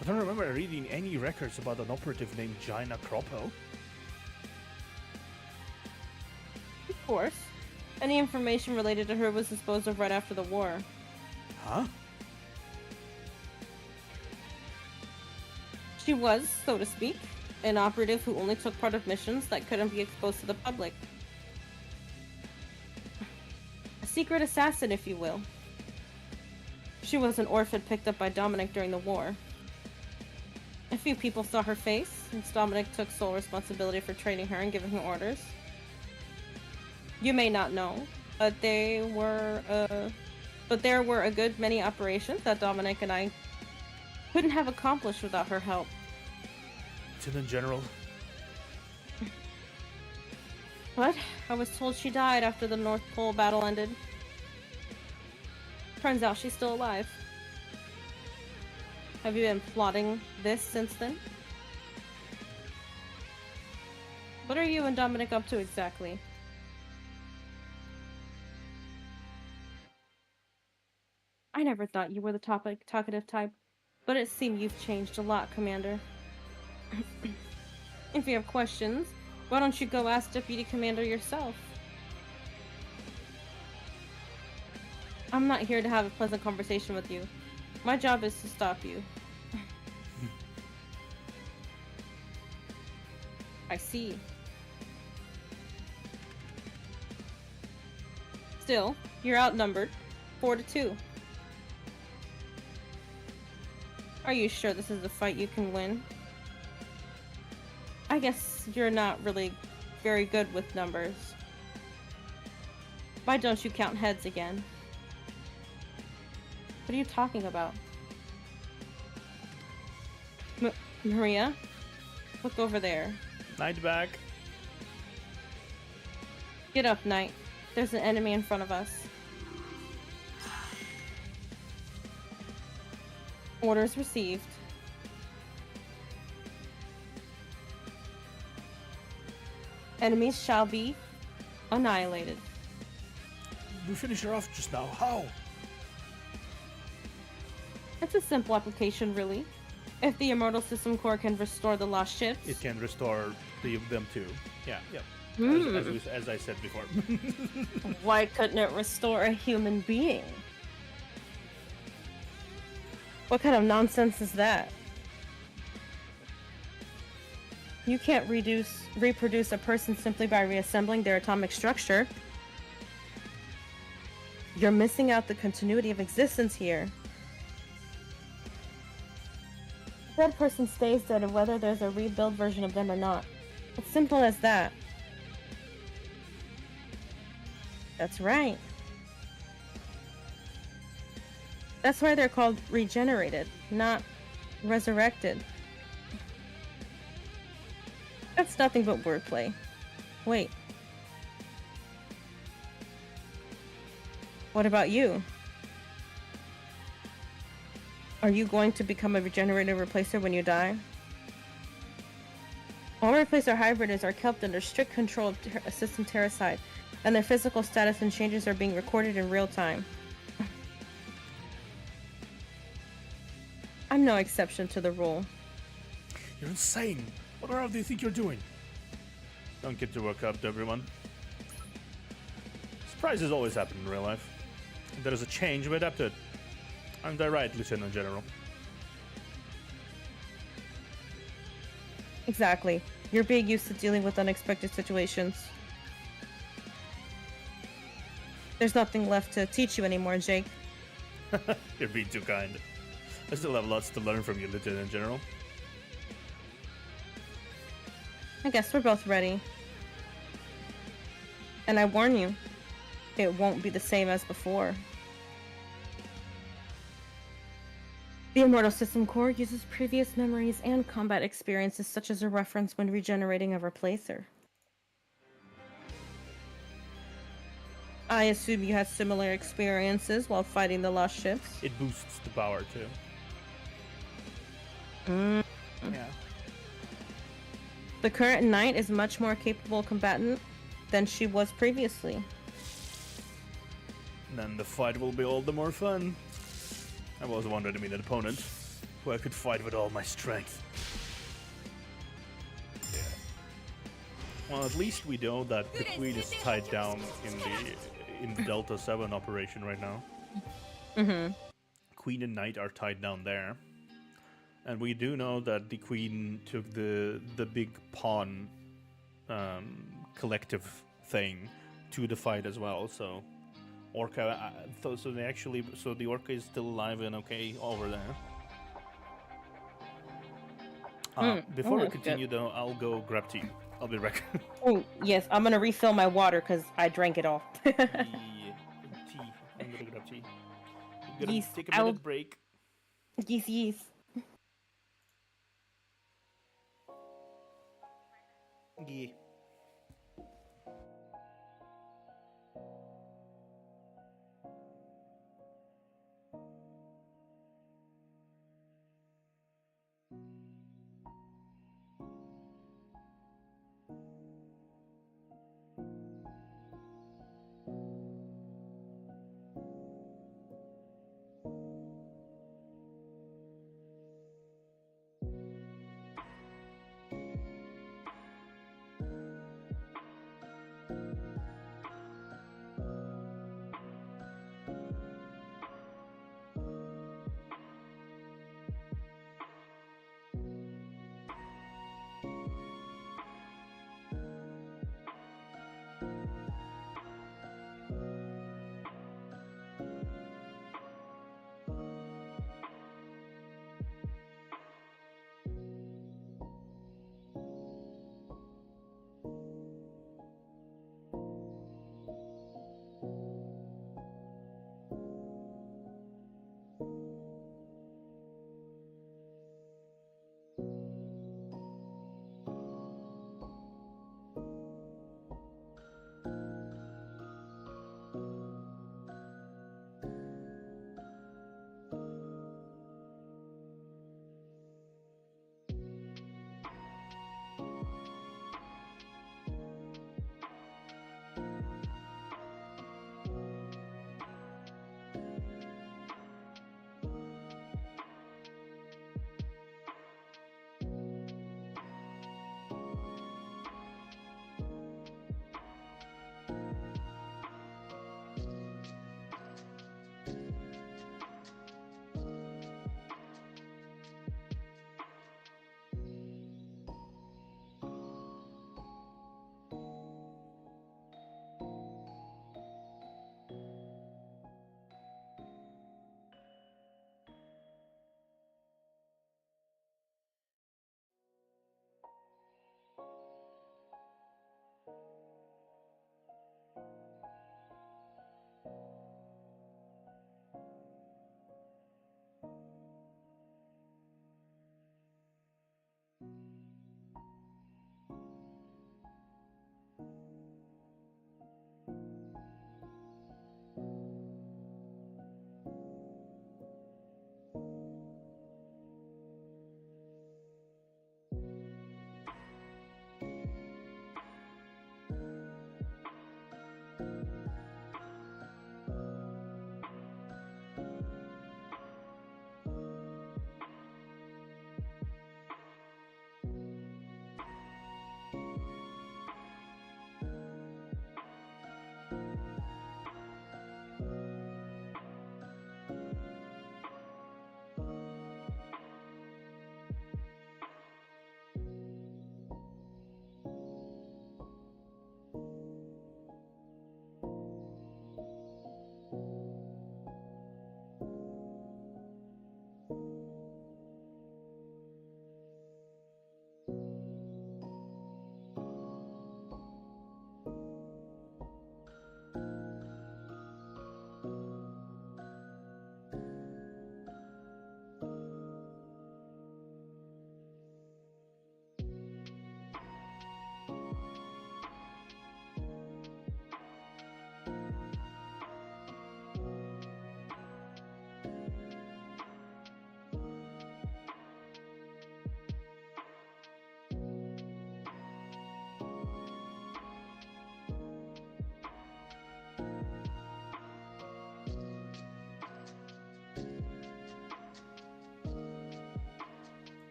I don't remember reading any records about an operative named Jaina Kropel. Of course. Any information related to her was disposed of right after the war. Huh? She was, so to speak, an operative who only took part of missions that couldn't be exposed to the public. A secret assassin, if you will. She was an orphan picked up by Dominic during the war. A few people saw her face, since Dominic took sole responsibility for training her and giving her orders. You may not know, but there were a good many operations that Dominic and I couldn't have accomplished without her help. Lieutenant General. But I was told she died after the North Pole battle ended. Turns out she's still alive. Have you been plotting this since then? What are you and Dominic up to exactly? I never thought you were the talkative type, but it seems you've changed a lot, Commander. If you have questions, why don't you go ask Deputy Commander yourself? I'm not here to have a pleasant conversation with you. My job is to stop you. I see. Still, you're outnumbered. 4-2. Are you sure this is a fight you can win? I guess you're not really very good with numbers. Why don't you count heads again? What are you talking about? Maria? Look over there. Night back. Get up, Knight. There's an enemy in front of us. Orders received. Enemies shall be annihilated. We finished her off just now. How? It's a simple application, really. If the Immortal System Core can restore the lost ships... It can restore them too. Yeah, yeah. As I said before. Why couldn't it restore a human being? What kind of nonsense is that? You can't reproduce a person simply by reassembling their atomic structure. You're missing out the continuity of existence here. A dead person stays dead whether there's a rebuild version of them or not. It's simple as that. That's right. That's why they're called regenerated, not resurrected. That's nothing but wordplay. Wait. What about you? Are you going to become a regenerated replacer when you die? All replacer hybrids are kept under strict control of System Terracide, and their physical status and changes are being recorded in real time. I'm no exception to the rule. You're insane. What on earth do you think you're doing? Don't get your work up, everyone. Surprises always happen in real life. If there is a change, we adapt to it. Aren't I right, Lieutenant General? Exactly. You're being used to dealing with unexpected situations. There's nothing left to teach you anymore, Jake. You're being too kind. I still have lots to learn from you, Lieutenant General. I guess we're both ready. And I warn you, it won't be the same as before. The Immortal System Core uses previous memories and combat experiences such as a reference when regenerating a replacer. I assume you had similar experiences while fighting the lost ships. It boosts the power too. Yeah. The current knight is much more capable combatant than she was previously. Then the fight will be all the more fun. I was wanted to meet an opponent who I could fight with all my strength. Yeah. Well, at least we know that the queen is tied down in the Delta 7 operation right now. Mm-hmm. Queen and knight are tied down there. And we do know that the queen took the big pawn collective thing to the fight as well, so Orca, so the Orca is still alive and okay over there. Before we continue, though, I'll go grab tea. I'll be back. Oh yes, I'm gonna refill my water because I drank it all. Tea. I'm gonna grab tea. I'm gonna take a minute break. Yes. Yeah.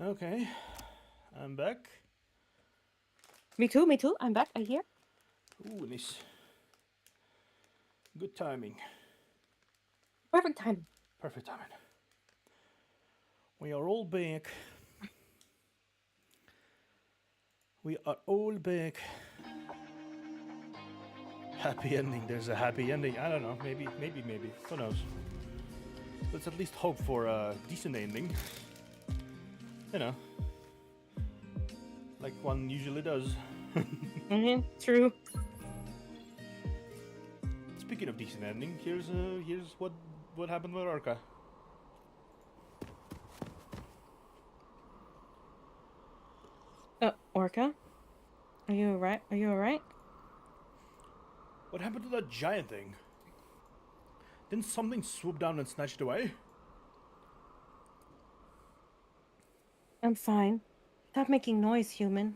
Okay, I'm back. Me too. I'm back. I hear. Ooh, nice. Good timing. Perfect time. Perfect timing. We are all back. We are all back. Happy ending. There's a happy ending. I don't know. Maybe. Who knows? Let's at least hope for a decent ending. You know, like one usually does. True. Speaking of decent ending, here's what happened with Orca. Orca? Are you alright? What happened to that giant thing? Didn't something swoop down and snatch it away? I'm fine. Stop making noise, human.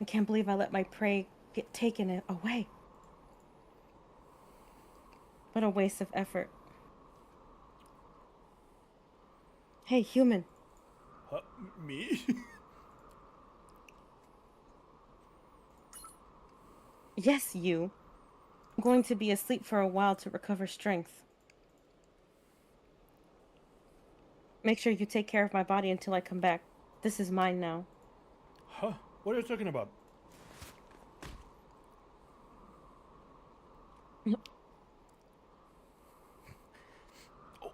I can't believe I let my prey get taken away. What a waste of effort. Hey, human. Me? Yes, you. I'm going to be asleep for a while to recover strength. Make sure you take care of my body until I come back. This is mine now. Huh? What are you talking about?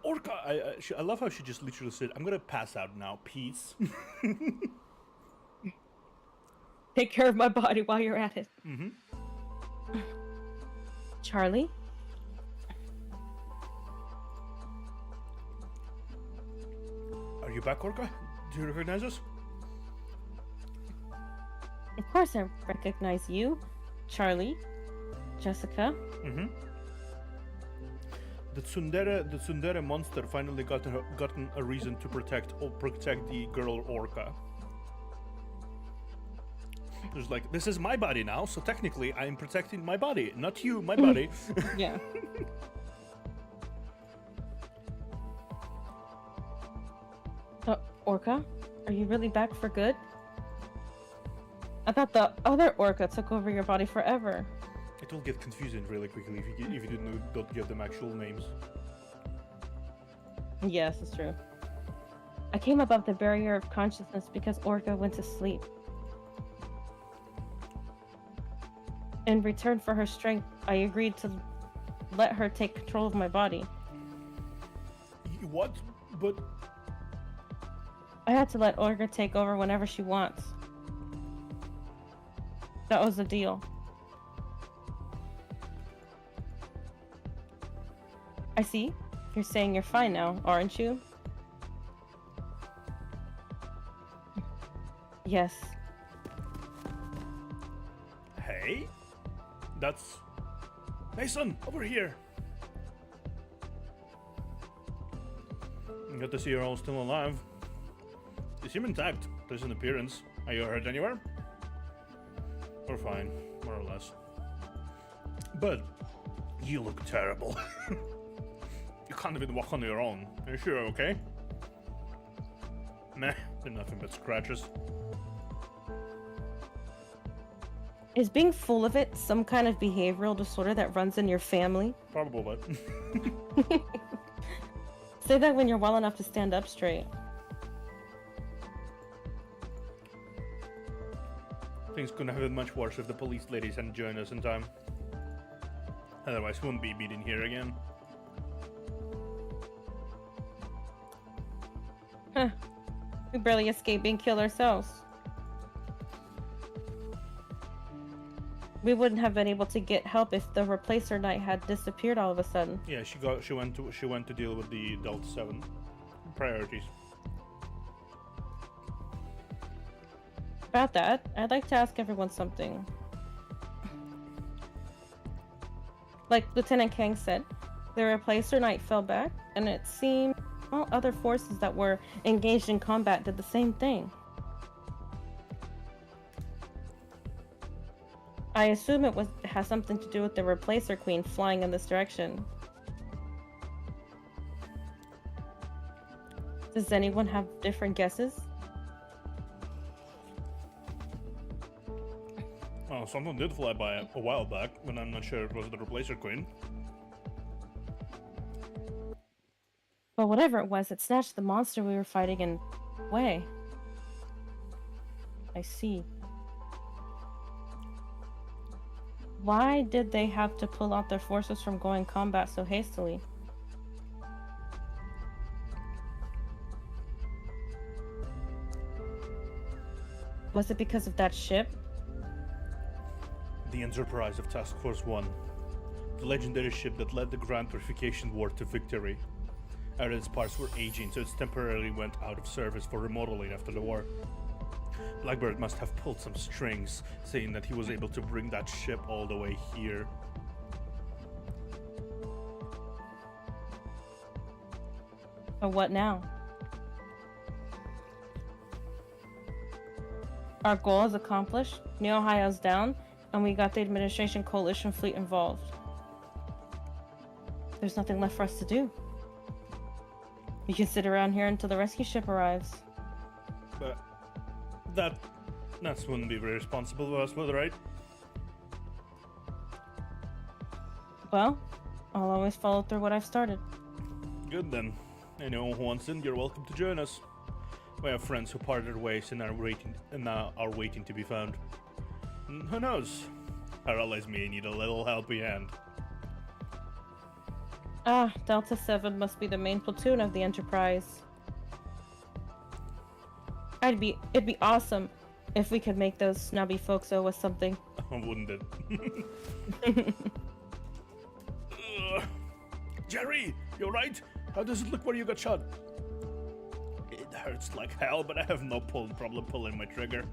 Orca, I love how she just literally said, "I'm gonna pass out now, peace." Take care of my body while you're at it. Mm-hmm. Charlie? Are you back, Orca? Do you recognize us? Of course I recognize you, Charlie, Jessica. Mm-hmm. The tsundere monster finally gotten a reason to protect the girl Orca. There's like, this is my body now, so technically I'm protecting my body, not you, my body. Yeah. Orca, are you really back for good? I thought the other Orca took over your body forever. It will get confusing really quickly if you don't give them actual names. Yes, it's true. I came above the barrier of consciousness because Orca went to sleep. In return for her strength, I agreed to let her take control of my body. What? But... I had to let Orca take over whenever she wants. That was the deal. I see. You're saying you're fine now, aren't you? Yes. Hey? That's... Mason, over here! Good to see you're all still alive. You seem intact. There's an appearance. Are you hurt anywhere? We're fine, more or less. But you look terrible. You can't even walk on your own. Are you sure you're okay? Meh, they're nothing but scratches. Is being full of it some kind of behavioral disorder that runs in your family? Probably. Say that when you're well enough to stand up straight. Things couldn't have been much worse if the police ladies hadn't joined us in time. Otherwise, we wouldn't be meeting here again. Huh. We barely escaped being killed ourselves. We wouldn't have been able to get help if the replacer knight had disappeared all of a sudden. Yeah, she went to deal with the Delta 7 priorities. About that, I'd like to ask everyone something. Like Lieutenant Kang said, the replacer knight fell back, and it seemed all other forces that were engaged in combat did the same thing. I assume it has something to do with the replacer queen flying in this direction. Does anyone have different guesses? Oh, something did fly by a while back, but I'm not sure it was the replacer queen. But whatever it was, it snatched the monster we were fighting and away. I see. Why did they have to pull out their forces from going combat so hastily? Was it because of that ship? The Enterprise of Task Force 1. The legendary ship that led the Grand Purification War to victory. Its parts were aging, so it temporarily went out of service for remodeling after the war. Blackbird must have pulled some strings, saying that he was able to bring that ship all the way here. But what now? Our goal is accomplished, New Ohio's down, and we got the Administration Coalition fleet involved. There's nothing left for us to do. We can sit around here until the rescue ship arrives. But that wouldn't be very responsible of us, right? Well, I'll always follow through what I've started. Good then. Anyone who wants in, you're welcome to join us. We have friends who parted ways and are waiting to be found. And who knows? Our allies may need a little helping hand. Ah, Delta 7 must be the main platoon of the Enterprise. It'd be awesome if we could make those snobby folks owe us something. Wouldn't it? Jerry, you alright? How does it look where you got shot? It hurts like hell, but I have no problem pulling my trigger.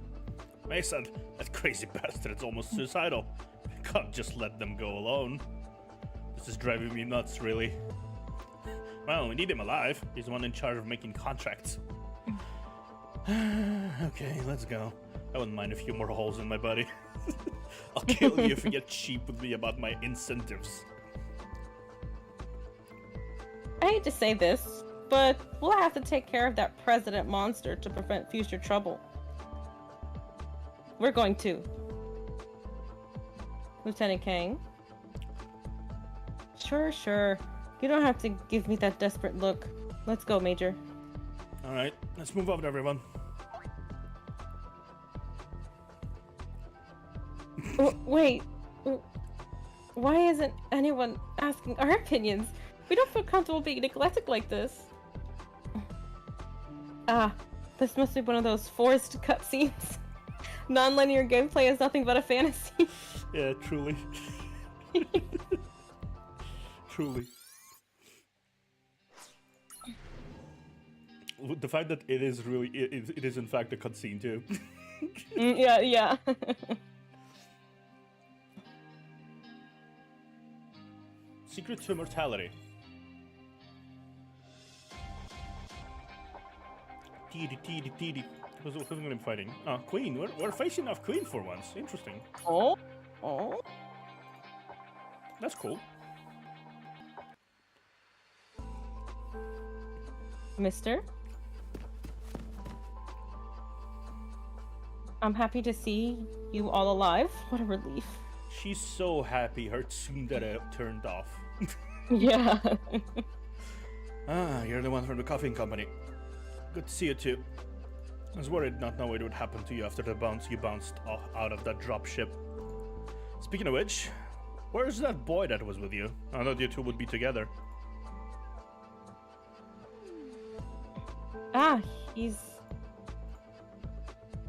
Mason, that crazy bastard's almost suicidal. I can't just let them go alone. This is driving me nuts, really. Well, we need him alive. He's the one in charge of making contracts. Okay, let's go. I wouldn't mind a few more holes in my body. I'll kill you if you get cheap with me about my incentives. I hate to say this, but we'll have to take care of that president monster to prevent future trouble. We're going to. Lieutenant Kang? Sure. You don't have to give me that desperate look. Let's go, Major. Alright, let's move on, everyone. Wait. Why isn't anyone asking our opinions? We don't feel comfortable being neglected like this. Ah, this must be one of those forced cutscenes. Non-linear gameplay is nothing but a fantasy. Yeah, truly. Truly. The fact that it is really, it is in fact a cutscene too. Yeah. Secret to Immortality. Who's gonna be fighting? Queen. We're facing off Queen for once. Interesting. Oh. That's cool. Mister? I'm happy to see you all alive. What a relief. She's so happy her tsundere turned off. Yeah. You're the one from the coffin company. Good to see you too. I was worried not knowing what would happen to you after the bounce you bounced out of that drop ship. Speaking of which, where's that boy that was with you? I thought you two would be together.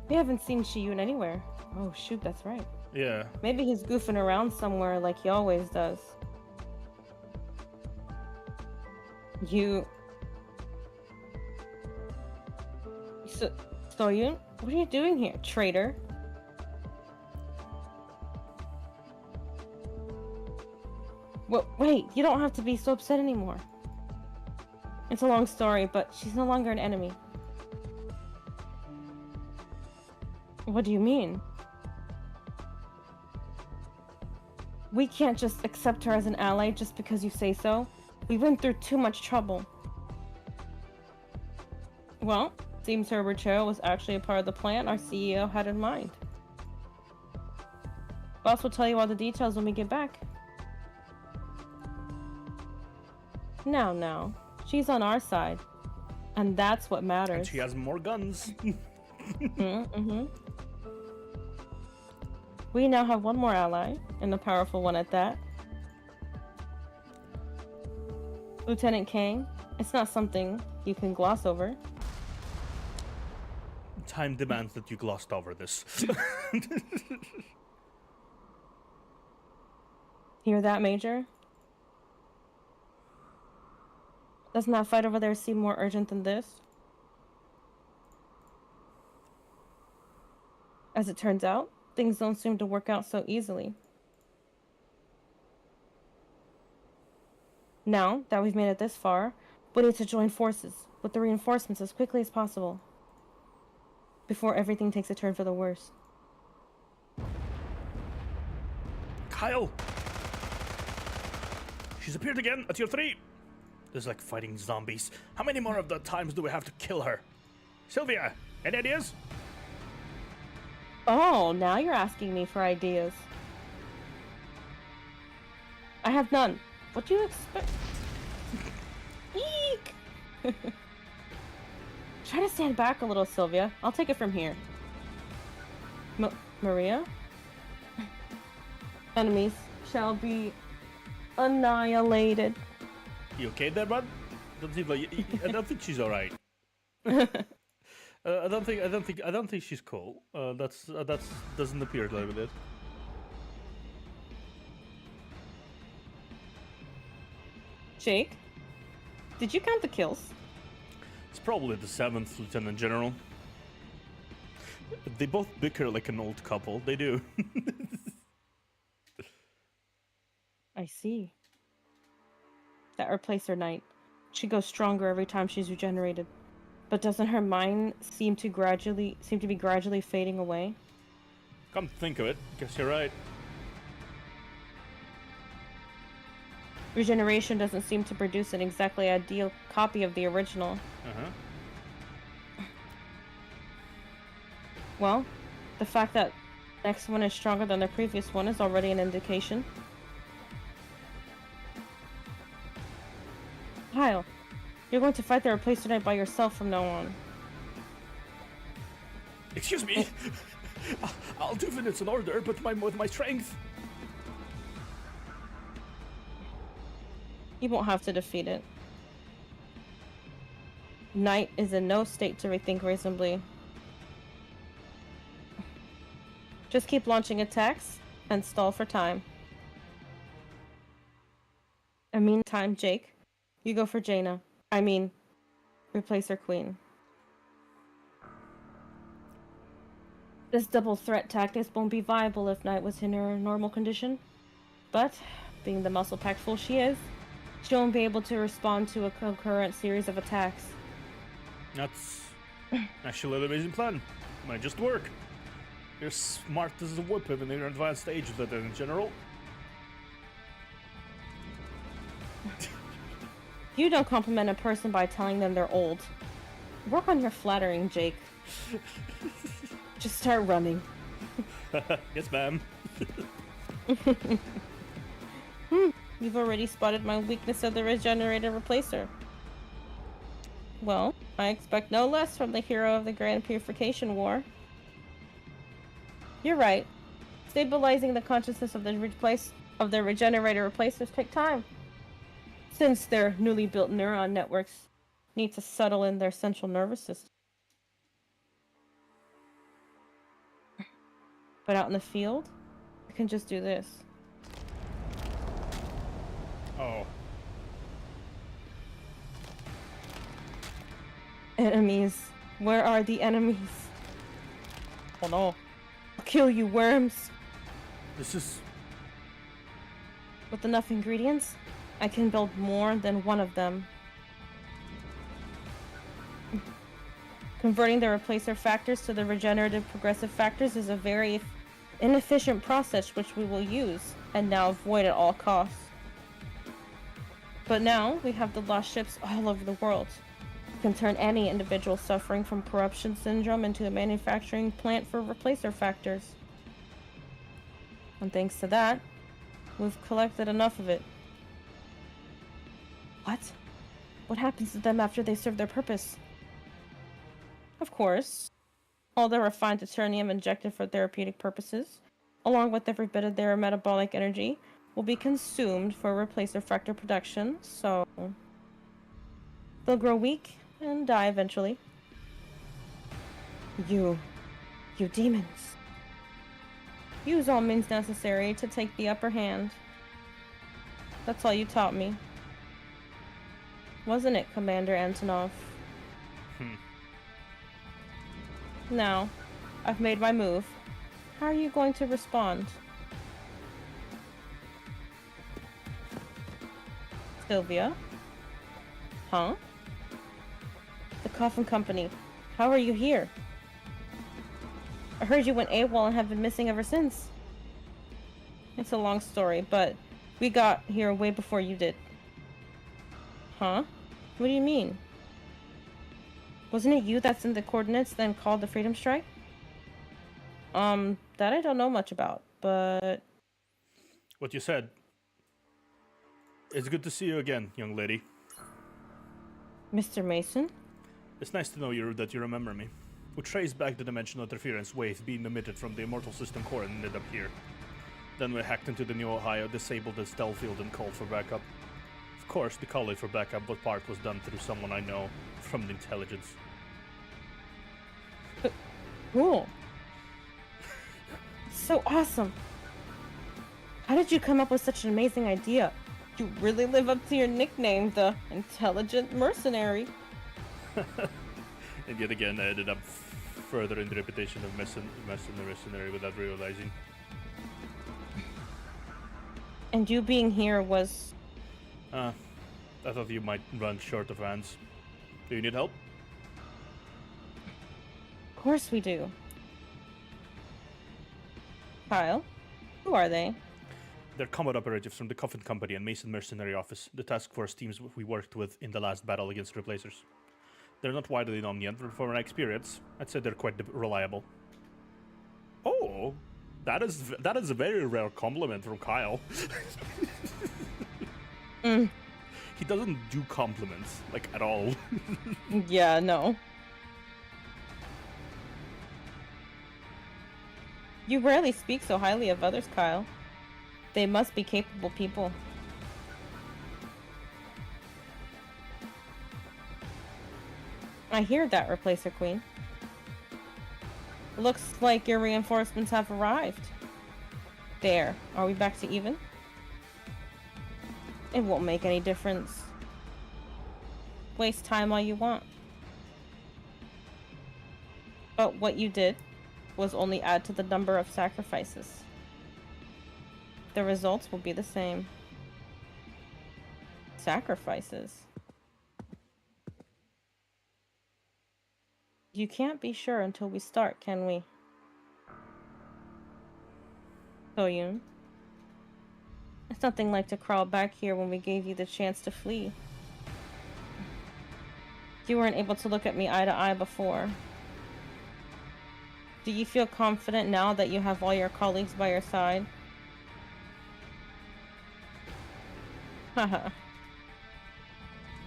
We haven't seen Shiyun anywhere. Oh shoot, that's right. Yeah. Maybe he's goofing around somewhere like he always does. Soyun? What are you doing here, traitor? Well, wait, you don't have to be so upset anymore. It's a long story, but she's no longer an enemy. What do you mean? We can't just accept her as an ally just because you say so. We went through too much trouble. Well, seems her betrayal was actually a part of the plan our CEO had in mind. Boss will tell you all the details when we get back. Now, she's on our side. And that's what matters. And she has more guns. Mm-hmm. We now have one more ally, and a powerful one at that. Lieutenant Kang, it's not something you can gloss over. Time demands that you glossed over this. Hear that, Major? Doesn't that fight over there seem more urgent than this? As it turns out, things don't seem to work out so easily. Now that we've made it this far, we need to join forces with the reinforcements as quickly as possible, before everything takes a turn for the worse. Kyle! She's appeared again at tier 3! This is like fighting zombies. How many more of the times do we have to kill her? Sylvia, any ideas? Oh, now you're asking me for ideas. I have none. What do you expect? Eek! Try to stand back a little, Sylvia. I'll take it from here. Maria? Enemies shall be annihilated. You okay there, bud? I don't think she's alright. I don't think she's cool. That's doesn't appear like it. Jake, did you count the kills? It's probably the 7th Lieutenant General. They both bicker like an old couple. They do. I see. That replacer knight. She goes stronger every time she's regenerated. But doesn't her mind seem to be gradually fading away? Come to think of it, guess you're right. Regeneration doesn't seem to produce an exactly ideal copy of the original. Well, the fact that the next one is stronger than the previous one is already an indication. Kyle, you're going to fight the replacer knight by yourself from now on. Excuse me. I'll do it. It's an order, but with my strength. You won't have to defeat it. Knight is in no state to rethink reasonably. Just keep launching attacks and stall for time. In the meantime, Jake, you go for Jaina. Replace her queen. This double threat tactics won't be viable if Knight was in her normal condition. But, being the muscle-packed fool she is, she won't be able to respond to a concurrent series of attacks. That's actually an amazing plan. Might just work. You're smart as a whip even in your advanced stage, Lieutenant General. You don't compliment a person by telling them they're old. Work on your flattering, Jake. Just start running. Yes, ma'am. You've already spotted my weakness of the regenerated replacer. Well, I expect no less from the hero of the Grand Purification War. You're right. Stabilizing the consciousness of the regenerated replacers take time, since their newly built neuron networks need to settle in their central nervous system. But out in the field, I can just do this. Oh. Enemies. Where are the enemies? Oh no. I'll kill you, worms. This is... With enough ingredients, I can build more than one of them. Converting the replacer factors to the regenerative progressive factors is a very inefficient process which we will use and now avoid at all costs. But now we have the lost ships all over the world. can turn any individual suffering from corruption syndrome into a manufacturing plant for replacer factors. And thanks to that, we've collected enough of it. What? What happens to them after they serve their purpose? Of course, all the refined deuterium injected for therapeutic purposes, along with every bit of their metabolic energy, will be consumed for replacer factor production, so they'll grow weak and die eventually. You demons. Use all means necessary to take the upper hand. That's all you taught me. Wasn't it, Commander Antonov? Now, I've made my move. How are you going to respond? Sylvia? Huh? The Coffin Company. How are you here? I heard you went AWOL and have been missing ever since. It's a long story, but we got here way before you did. Huh? What do you mean? Wasn't it you that sent the coordinates then called the Freedom Strike? That I don't know much about, but... What you said. It's good to see you again, young lady. Mr. Mason? It's nice to know that you remember me. We traced back the dimensional interference wave being emitted from the Immortal System core and ended up here. Then we hacked into the New Ohio, disabled the stealth field and called for backup. Of course, the calling for backup part was done through someone I know from the intelligence. Cool. So awesome. How did you come up with such an amazing idea? You really live up to your nickname, the Intelligent Mercenary. And yet again, I ended up further in the reputation of mercenary without realizing. And you being here was... I thought you might run short of hands. Do you need help? Of course we do. Kyle? Who are they? They're combat operatives from the Coffin Company and Mason Mercenary Office, the task force teams we worked with in the last battle against Replacers. They're not widely known yet, but from my experience, I'd say they're quite reliable. Oh, that is a very rare compliment from Kyle. He doesn't do compliments, like, at all. Yeah, no. You rarely speak so highly of others, Kyle. They must be capable people. I hear that, Replacer Queen. Looks like your reinforcements have arrived. There. Are we back to even? It won't make any difference. Waste time all you want. But what you did was only add to the number of sacrifices. The results will be the same. Sacrifices. You can't be sure until we start, can we? Soyun. It's nothing like to crawl back here when we gave you the chance to flee. You weren't able to look at me eye to eye before. Do you feel confident now that you have all your colleagues by your side? Haha.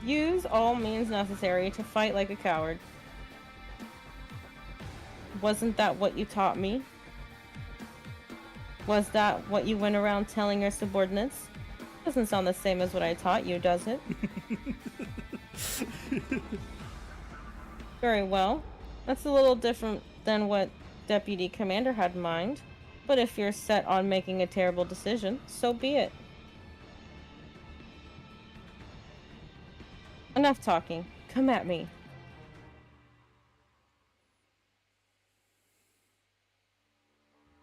Use all means necessary to fight like a coward. Wasn't that what you taught me? Was that what you went around telling your subordinates? Doesn't sound the same as what I taught you, does it? Very well. That's a little different than what Deputy Commander had in mind. But if you're set on making a terrible decision, so be it. Enough talking. Come at me.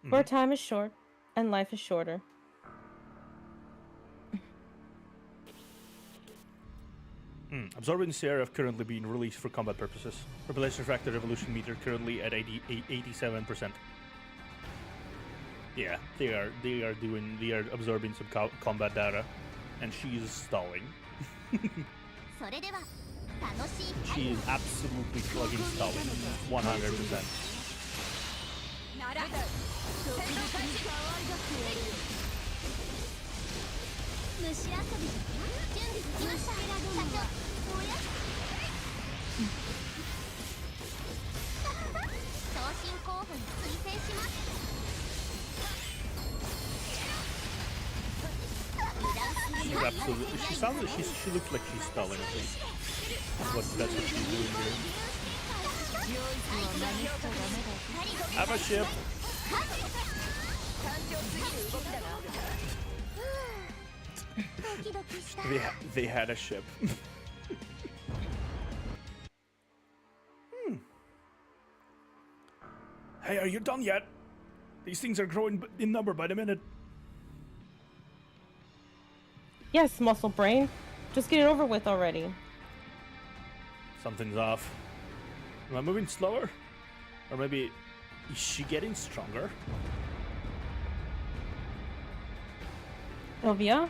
For time is short, and life is shorter. Absorbance area have currently been released for combat purposes. Revelation factor evolution meter currently at 87%. Yeah, they are absorbing some combat data, and she's stalling. She is absolutely fucking stalling. 100%. 進候補に推薦します。 She's absolutely. She sounds. She looks like she's stalling. I think. That's what she's doing here. Have a ship. They had a ship. Hey, are you done yet? These things are growing in number by the minute. Yes, muscle brain. Just get it over with already. Something's off. Am I moving slower? Or maybe is she getting stronger? Sylvia?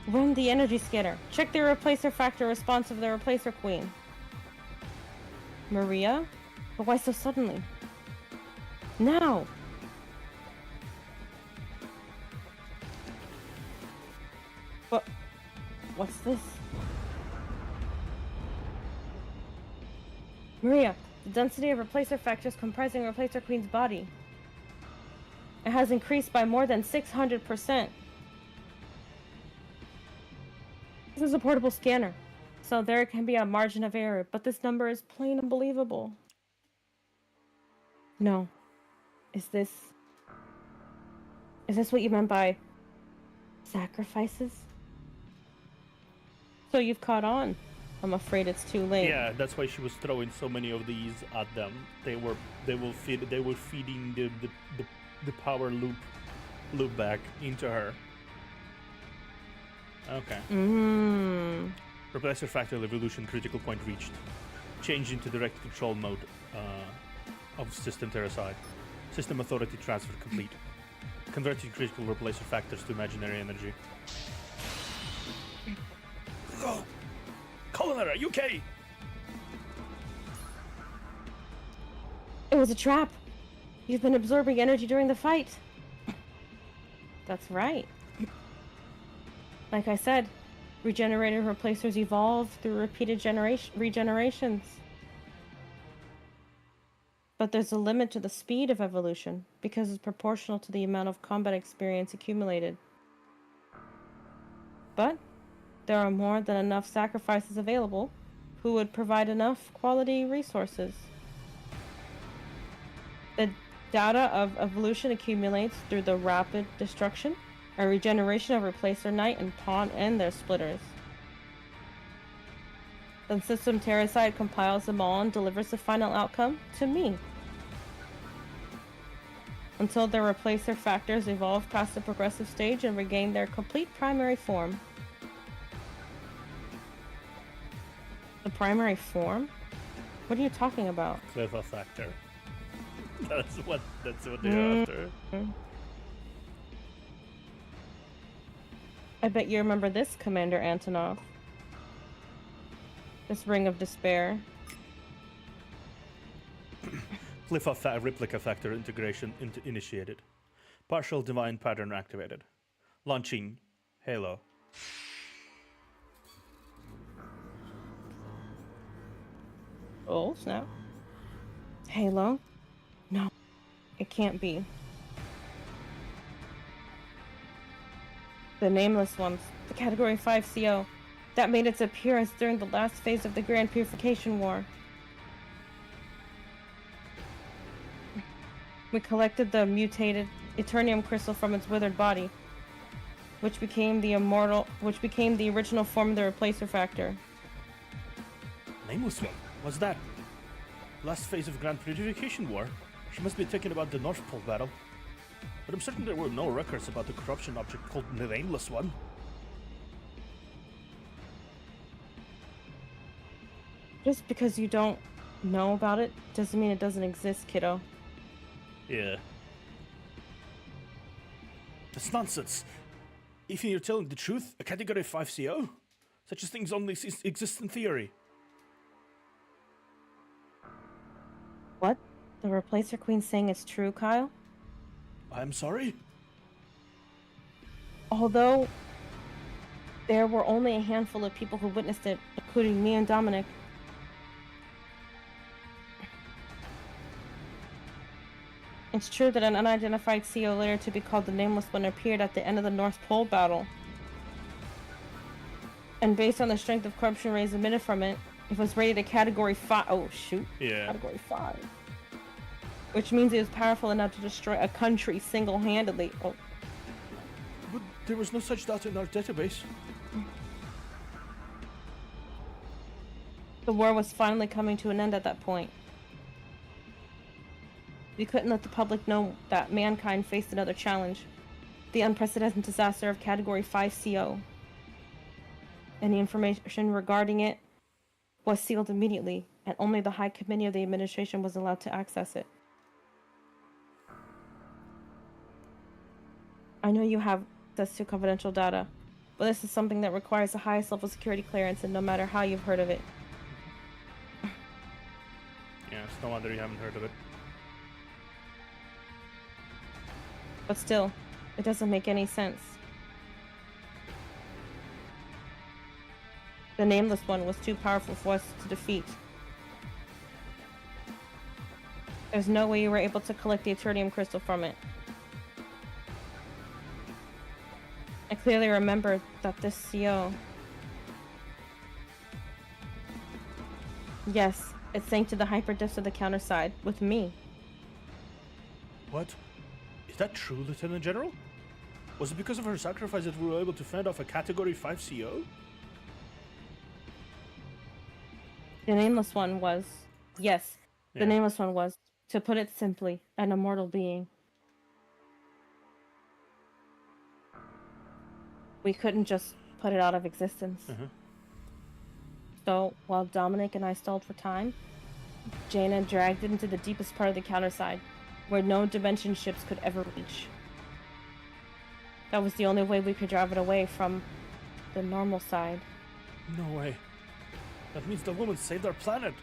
Run the energy scanner. Check the replacer factor response of the replacer queen. Maria? But why so suddenly? Now! What's this? Maria, the density of replacer factors comprising replacer queen's body. It has increased by more than 600%. This is a portable scanner, so there can be a margin of error, but this number is plain unbelievable. No. Is this what you meant by sacrifices? So you've caught on. I'm afraid it's too late. Yeah, that's why she was throwing so many of these at them. They were feeding the power loop back into her. Okay. Replacer factor evolution critical point reached. Change into direct control mode of system Terracide. System authority transfer complete. Converting critical replacer factors to imaginary energy. Oh. Colonel, are you okay? It was a trap. You've been absorbing energy during the fight. That's right. Like I said, regenerated replacers evolve through repeated regenerations. But there's a limit to the speed of evolution, because it's proportional to the amount of combat experience accumulated. But there are more than enough sacrifices available who would provide enough quality resources. The data of evolution accumulates through the rapid destruction and regeneration of Replacer Knight and Pawn and their splitters. The system Terracide compiles them all and delivers the final outcome to me. Until their replacer factors evolve past the progressive stage and regain their complete primary form. The primary form? What are you talking about? Clever factor. That's what they're after. I bet you remember this, Commander Antonov. This ring of despair. Replica factor integration initiated. Partial divine pattern activated. Launching Halo. Oh, snap. Halo? No, it can't be. The Nameless Ones, the Category 5 CO, that made its appearance during the last phase of the Grand Purification War. We collected the mutated Eternium crystal from its withered body, which became the original form of the replacer factor. Nameless One? What's that? Last phase of Grand Purification War? She must be thinking about the North Pole battle. But I'm certain there were no records about the corruption object called the Nameless One. Just because you don't know about it doesn't mean it doesn't exist, kiddo. Yeah. That's nonsense. If you're telling the truth, a Category 5 CO? Such things only exist in theory. What? The Replacer Queen's saying is true, Kyle? I'm sorry? Although there were only a handful of people who witnessed it, including me and Dominic. It's true that an unidentified CO later to be called the Nameless One appeared at the end of the North Pole battle. And based on the strength of corruption rays emitted from it, it was rated a Category 5. Oh, shoot. Yeah. Category 5. Which means it was powerful enough to destroy a country single-handedly. Oh. But there was no such data in our database. The war was finally coming to an end at that point. We couldn't let the public know that mankind faced another challenge. The unprecedented disaster of Category 5 CO. Any information regarding it was sealed immediately, and only the High Committee of the Administration was allowed to access it. I know you have access to confidential data, but this is something that requires the highest level security clearance, and no matter how you've heard of it. Yeah, it's no wonder you haven't heard of it. But still, it doesn't make any sense. The Nameless One was too powerful for us to defeat. There's no way you were able to collect the Eternium crystal from it. I clearly remember that this CO... Yes, it sank to the hyperdepths of the Counterside, with me. What? Is that true, Lieutenant General? Was it because of her sacrifice that we were able to fend off a Category 5 CO? The Nameless One was... Yes, Yeah. the Nameless One was, to put it simply, an immortal being. We couldn't just put it out of existence. So, while Dominic and I stalled for time, Jaina dragged it into the deepest part of the Counterside, where no dimension ships could ever reach. That was the only way we could drive it away from the normal side. No way. That means the woman saved our planet.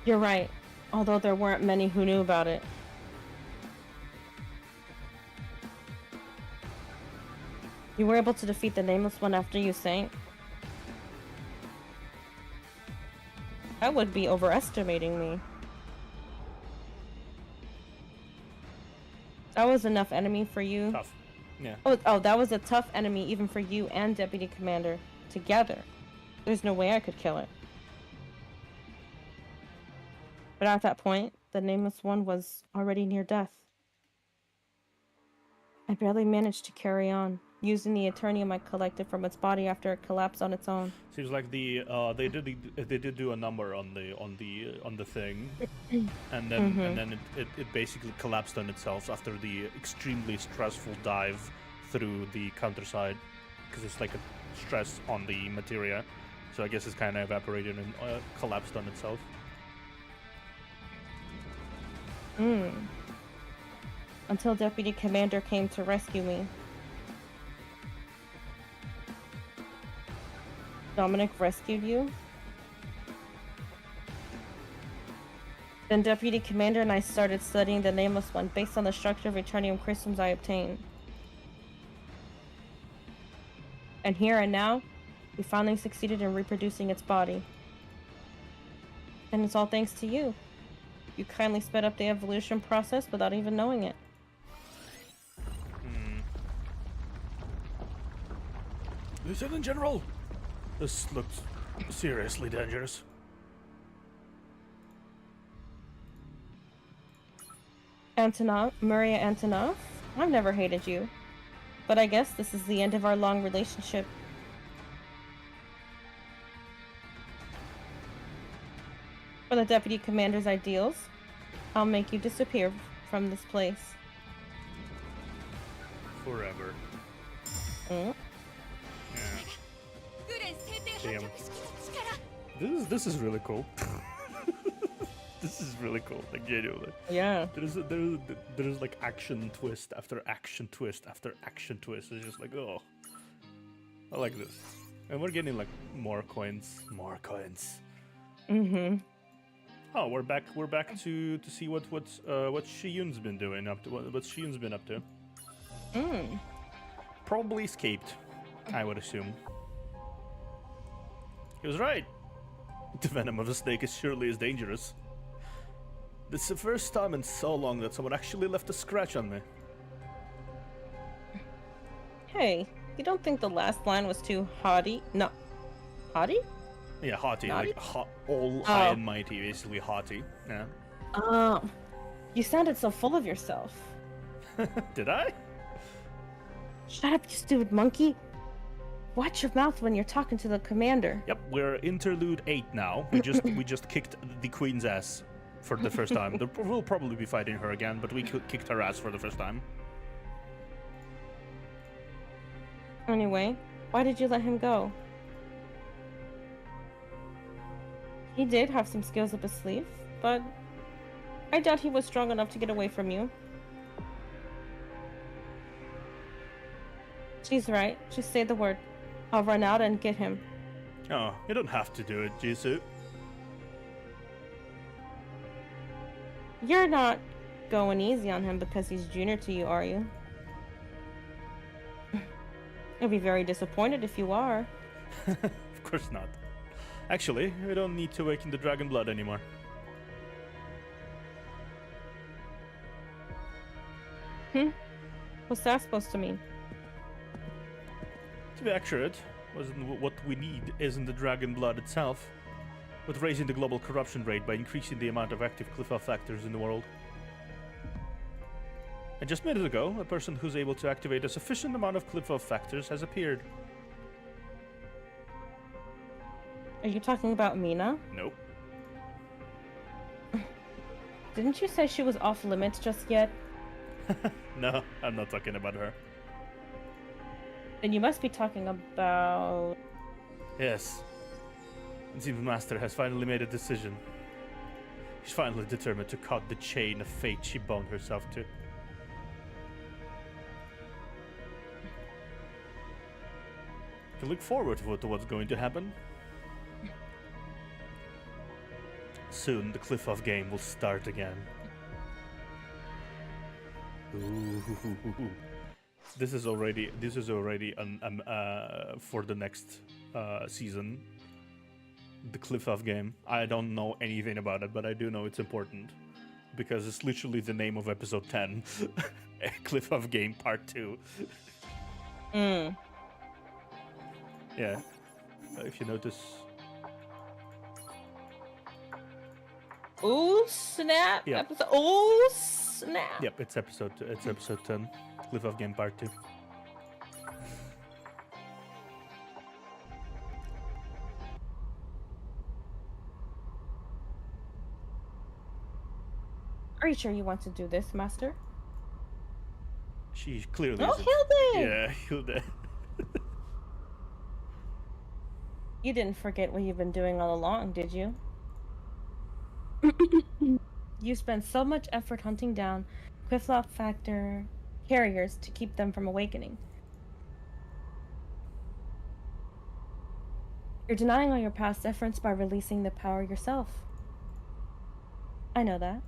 You're right, although there weren't many who knew about it. You were able to defeat the Nameless One after you sank? That would be overestimating me. That was enough enemy for you. Tough. Yeah. Oh, that was a tough enemy even for you and Deputy Commander together. There's no way I could kill it. But at that point, the Nameless One was already near death. I barely managed to carry on, using the Eternium I collected from its body after it collapsed on its own. Seems like they did do a number on the thing, and then it basically collapsed on itself after the extremely stressful dive through the Counterside, because it's like a stress on the materia, so I guess it's kind of evaporated and collapsed on itself. Until Deputy Commander came to rescue me. Dominic rescued you? Then Deputy Commander and I started studying the Nameless One based on the structure of Eternium crystals I obtained. And here and now, we finally succeeded in reproducing its body. And it's all thanks to you. You kindly sped up the evolution process without even knowing it. Lieutenant General! This looks seriously dangerous. Maria Antonov? I've never hated you. But I guess this is the end of our long relationship. For the Deputy Commander's ideals, I'll make you disappear from this place. Forever. Mm? Damn. This is really cool. This is really cool, like genuinely. Yeah. There's like action twist after action twist after action twist. It's just like, oh, I like this. And we're getting like more coins. More coins. Mm-hmm. Oh, we're back to see what Shiyun's been doing up to what Shiyun's been up to. Probably escaped, I would assume. He was right. The venom of a snake is surely as dangerous. This is the first time in so long that someone actually left a scratch on me. Hey, you don't think the last line was too haughty? No. Haughty? Yeah, haughty, Naughty? like all high and mighty, basically haughty. Yeah. You sounded so full of yourself. Did I? Shut up, you stupid monkey. Watch your mouth when you're talking to the commander. Yep, we're interlude 8 now. We just kicked the queen's ass for the first time. We'll probably be fighting her again, but we kicked her ass for the first time. Anyway, why did you let him go? He did have some skills up his sleeve, but I doubt he was strong enough to get away from you. She's right. Just say the word. I'll run out and get him. Oh, you don't have to do it, Jisoo. You're not going easy on him because he's junior to you, are you? I'll be very disappointed if you are. Of course not. Actually, we don't need to awaken the dragon blood anymore. What's that supposed to mean? To be accurate, what we need isn't the dragon blood itself, but raising the global corruption rate by increasing the amount of active cliff-off factors in the world. And just minutes ago, a person who's able to activate a sufficient amount of cliff-off factors has appeared. Are you talking about Mina? Nope. Didn't you say she was off limits just yet? No, I'm not talking about her. Then you must be talking about... Yes. It seems the Master has finally made a decision. She's finally determined to cut the chain of fate she bound herself to. You can look forward to what's going to happen. Soon the cliff-off game will start again. Ooh. This is already for the next season. The cliff-off game. I don't know anything about it, but I do know it's important because it's literally the name of episode 10. Cliff-off game part 2. Yeah. If you notice. Ooh, snap! Yep. Ooh, snap! Yep, it's episode 10. Cliff-off game part 2. Are you sure you want to do this, Master? She clearly Oh, isn't. Hilde! Yeah, Hilde. You didn't forget what you've been doing all along, did you? You spent so much effort hunting down Quifflock factor carriers to keep them from awakening. You're denying all your past efforts by releasing the power yourself. I know that.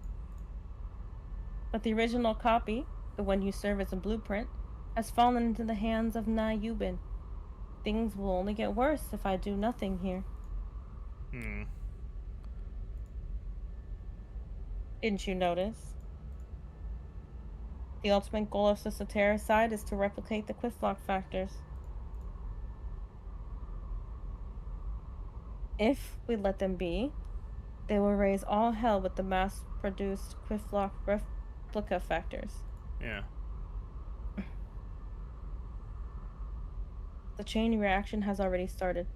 But the original copy, the one you serve as a blueprint, has fallen into the hands of Na Yubin. Things will only get worse if I do nothing here. Didn't you notice? The ultimate goal of Counterside is to replicate the Quifflock factors. If we let them be, they will raise all hell with the mass-produced Quifflock replica factors. Yeah. The chain reaction has already started.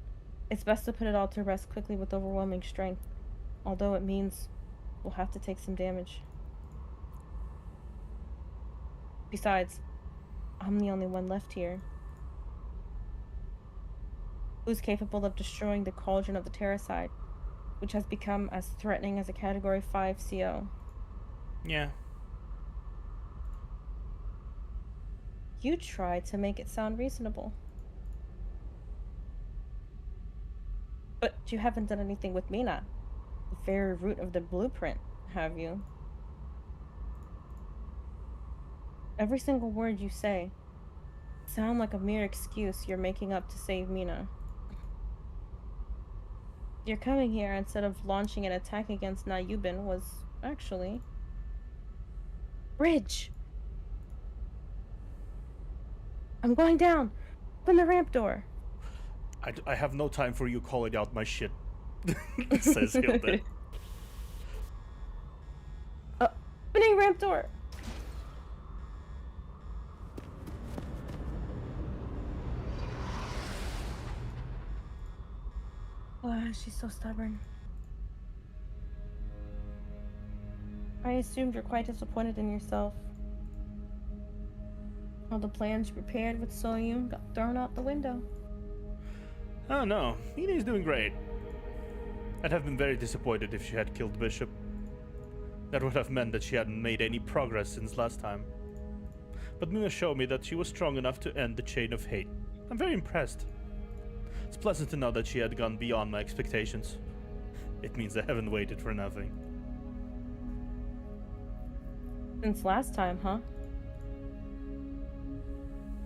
It's best to put it all to rest quickly with overwhelming strength, although it means we'll have to take some damage. Besides, I'm the only one left here. Who's capable of destroying the cauldron of the Counterside, which has become as threatening as a Category 5 CO? Yeah. You tried to make it sound reasonable. But you haven't done anything with Mina, the very root of the blueprint, have you? Every single word you say sound like a mere excuse you're making up to save Mina. You're coming here instead of launching an attack against Nayubin was actually Bridge. I'm going down. Open the ramp door. I have no time for you calling out my shit, says Hilda. Opening ramp door. Oh, she's so stubborn. I assumed you're quite disappointed in yourself. All the plans you prepared with Soyun got thrown out the window. Oh no, Mina's doing great. I'd have been very disappointed if she had killed Bishop. That would have meant that she hadn't made any progress since last time. But Mina showed me that she was strong enough to end the chain of hate. I'm very impressed. It's pleasant to know that she had gone beyond my expectations. It means I haven't waited for nothing. Since last time, huh?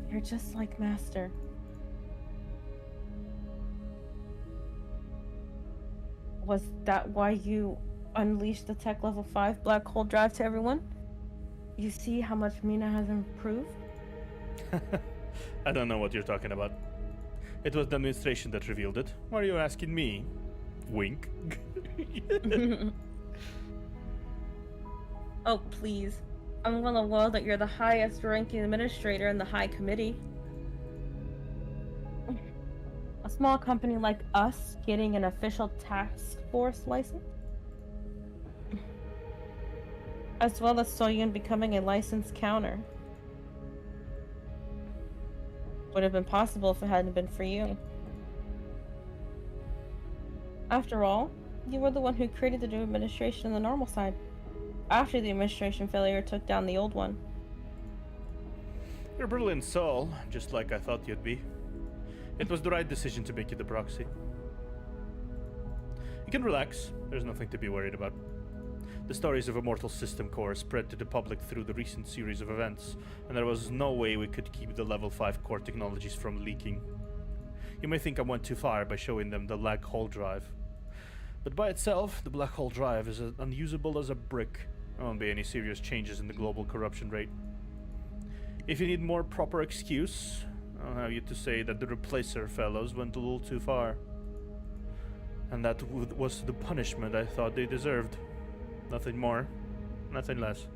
You're just like Master. Was that why you unleashed the tech level 5 black hole drive to everyone? You see how much Mina has improved? I don't know what you're talking about. It was the administration that revealed it. Why are you asking me? Wink. Oh, please. I'm well aware that you're the highest ranking administrator in the High Committee. A small company like us getting an official task force license? As well as Soyun becoming a licensed counter. Would have been possible if it hadn't been for you. After all, you were the one who created the new administration on the normal side, after the administration failure took down the old one. You're a brilliant soul, just like I thought you'd be. It was the right decision to make you the proxy. You can relax, there's nothing to be worried about. The stories of Immortal System Core spread to the public through the recent series of events, and there was no way we could keep the level 5 core technologies from leaking. You may think I went too far by showing them the black hole drive. But by itself, the black hole drive is as unusable as a brick. There won't be any serious changes in the global corruption rate. If you need more proper excuse, I'll have you to say that the Replacer fellows went a little too far. And that was the punishment I thought they deserved. Nothing more, nothing less.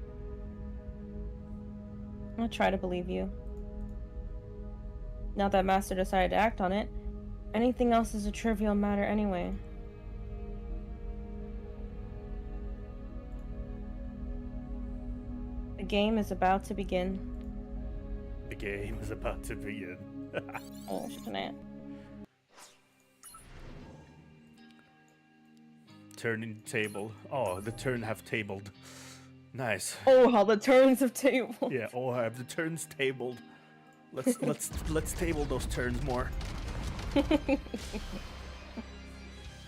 I'll try to believe you. Now that Master decided to act on it, anything else is a trivial matter anyway. The game is about to begin. The game is about to begin. Oh, shit. Turning table. Oh, the turn have tabled. Nice. Oh, how the turns have tabled. Yeah. Oh, I have the turns tabled. Let's table those turns more.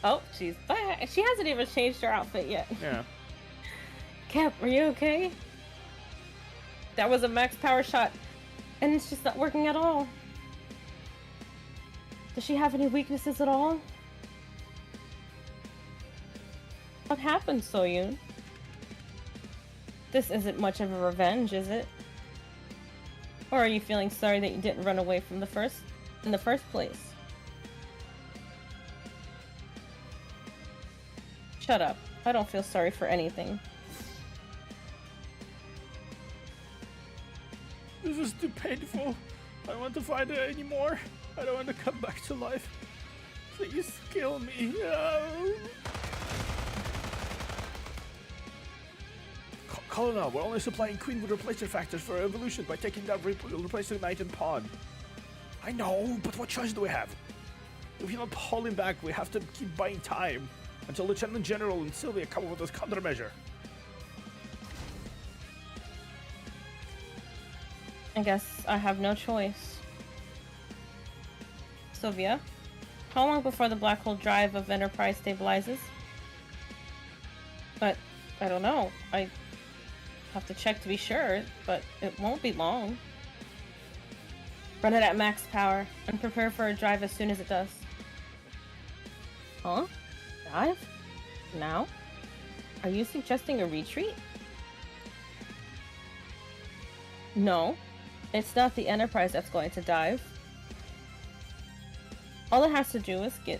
Oh, she hasn't even changed her outfit yet. Yeah. Cap, are you okay? That was a max power shot, and it's just not working at all. Does she have any weaknesses at all? What happened, Soyun? This isn't much of a revenge, is it? Or are you feeling sorry that you didn't run away from in the first place? Shut up. I don't feel sorry for anything. This is too painful. I don't want to fight it anymore. I don't want to come back to life. Please kill me. Colonel, we're only supplying QueenVeee replacer factors for evolution by taking down replacer Knight and Pawn. I know, but what choice do we have? If you're not pulling back, we have to keep buying time until Lieutenant General and Sylvia come up with a countermeasure. I guess I have no choice. Sylvia, How long before the black hole drive of Enterprise stabilizes? But I don't know. I have to check to be sure, but it won't be long. Run it at max power and prepare for a drive as soon as it does. Huh? Dive? Now? Are you suggesting a retreat? No. It's not the Enterprise that's going to dive. All it has to do is get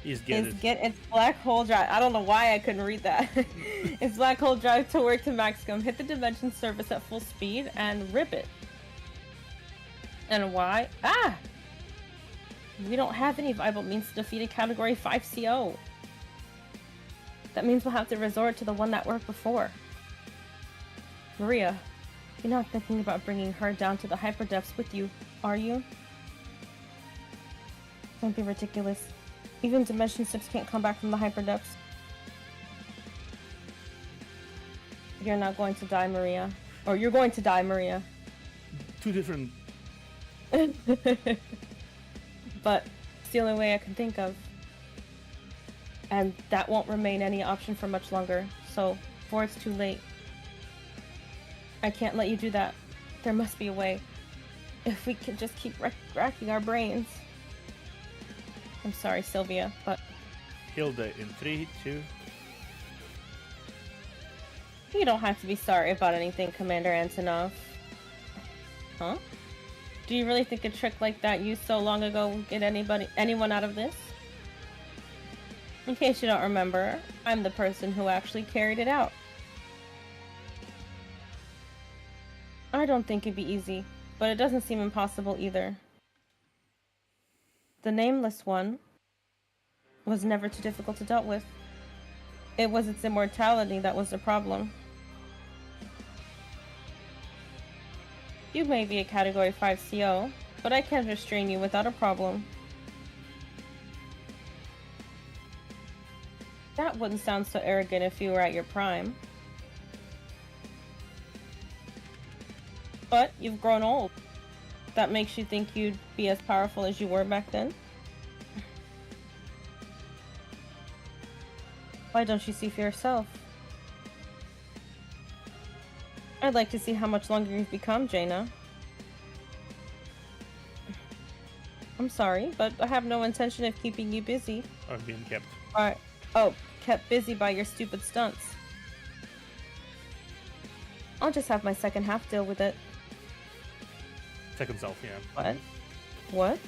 its black hole drive. I don't know why I couldn't read that. Its black hole drive to work to maximum, hit the dimension surface at full speed, and rip it. And why? Ah! We don't have any viable means to defeat a Category 5 CO. That means we'll have to resort to the one that worked before. Maria, you're not thinking about bringing her down to the hyperdepths with you, are you? Don't be ridiculous. Even Dimension 6 can't come back from the hyperdepths. You're not going to die, Maria. Or you're going to die, Maria. Two different... But it's the only way I can think of. And that won't remain any option for much longer, so before it's too late. I can't let you do that. There must be a way. If we could just keep racking our brains. I'm sorry, Sylvia, but... Hilda in 3, 2... You don't have to be sorry about anything, Commander Antonov. Huh? Do you really think a trick like that used so long ago will get anyone out of this? In case you don't remember, I'm the person who actually carried it out. I don't think it'd be easy, but it doesn't seem impossible either. The Nameless One was never too difficult to deal with. It was its immortality that was the problem. You may be a Category 5 CO, but I can restrain you without a problem. That wouldn't sound so arrogant if you were at your prime. But you've grown old. That makes you think you'd be as powerful as you were back then? Why don't you see for yourself? I'd like to see how much longer you've become, Jaina. I'm sorry, but I have no intention of keeping you busy. Or being kept. Kept busy by your stupid stunts. I'll just have my second half deal with it. Second self, yeah. What? What?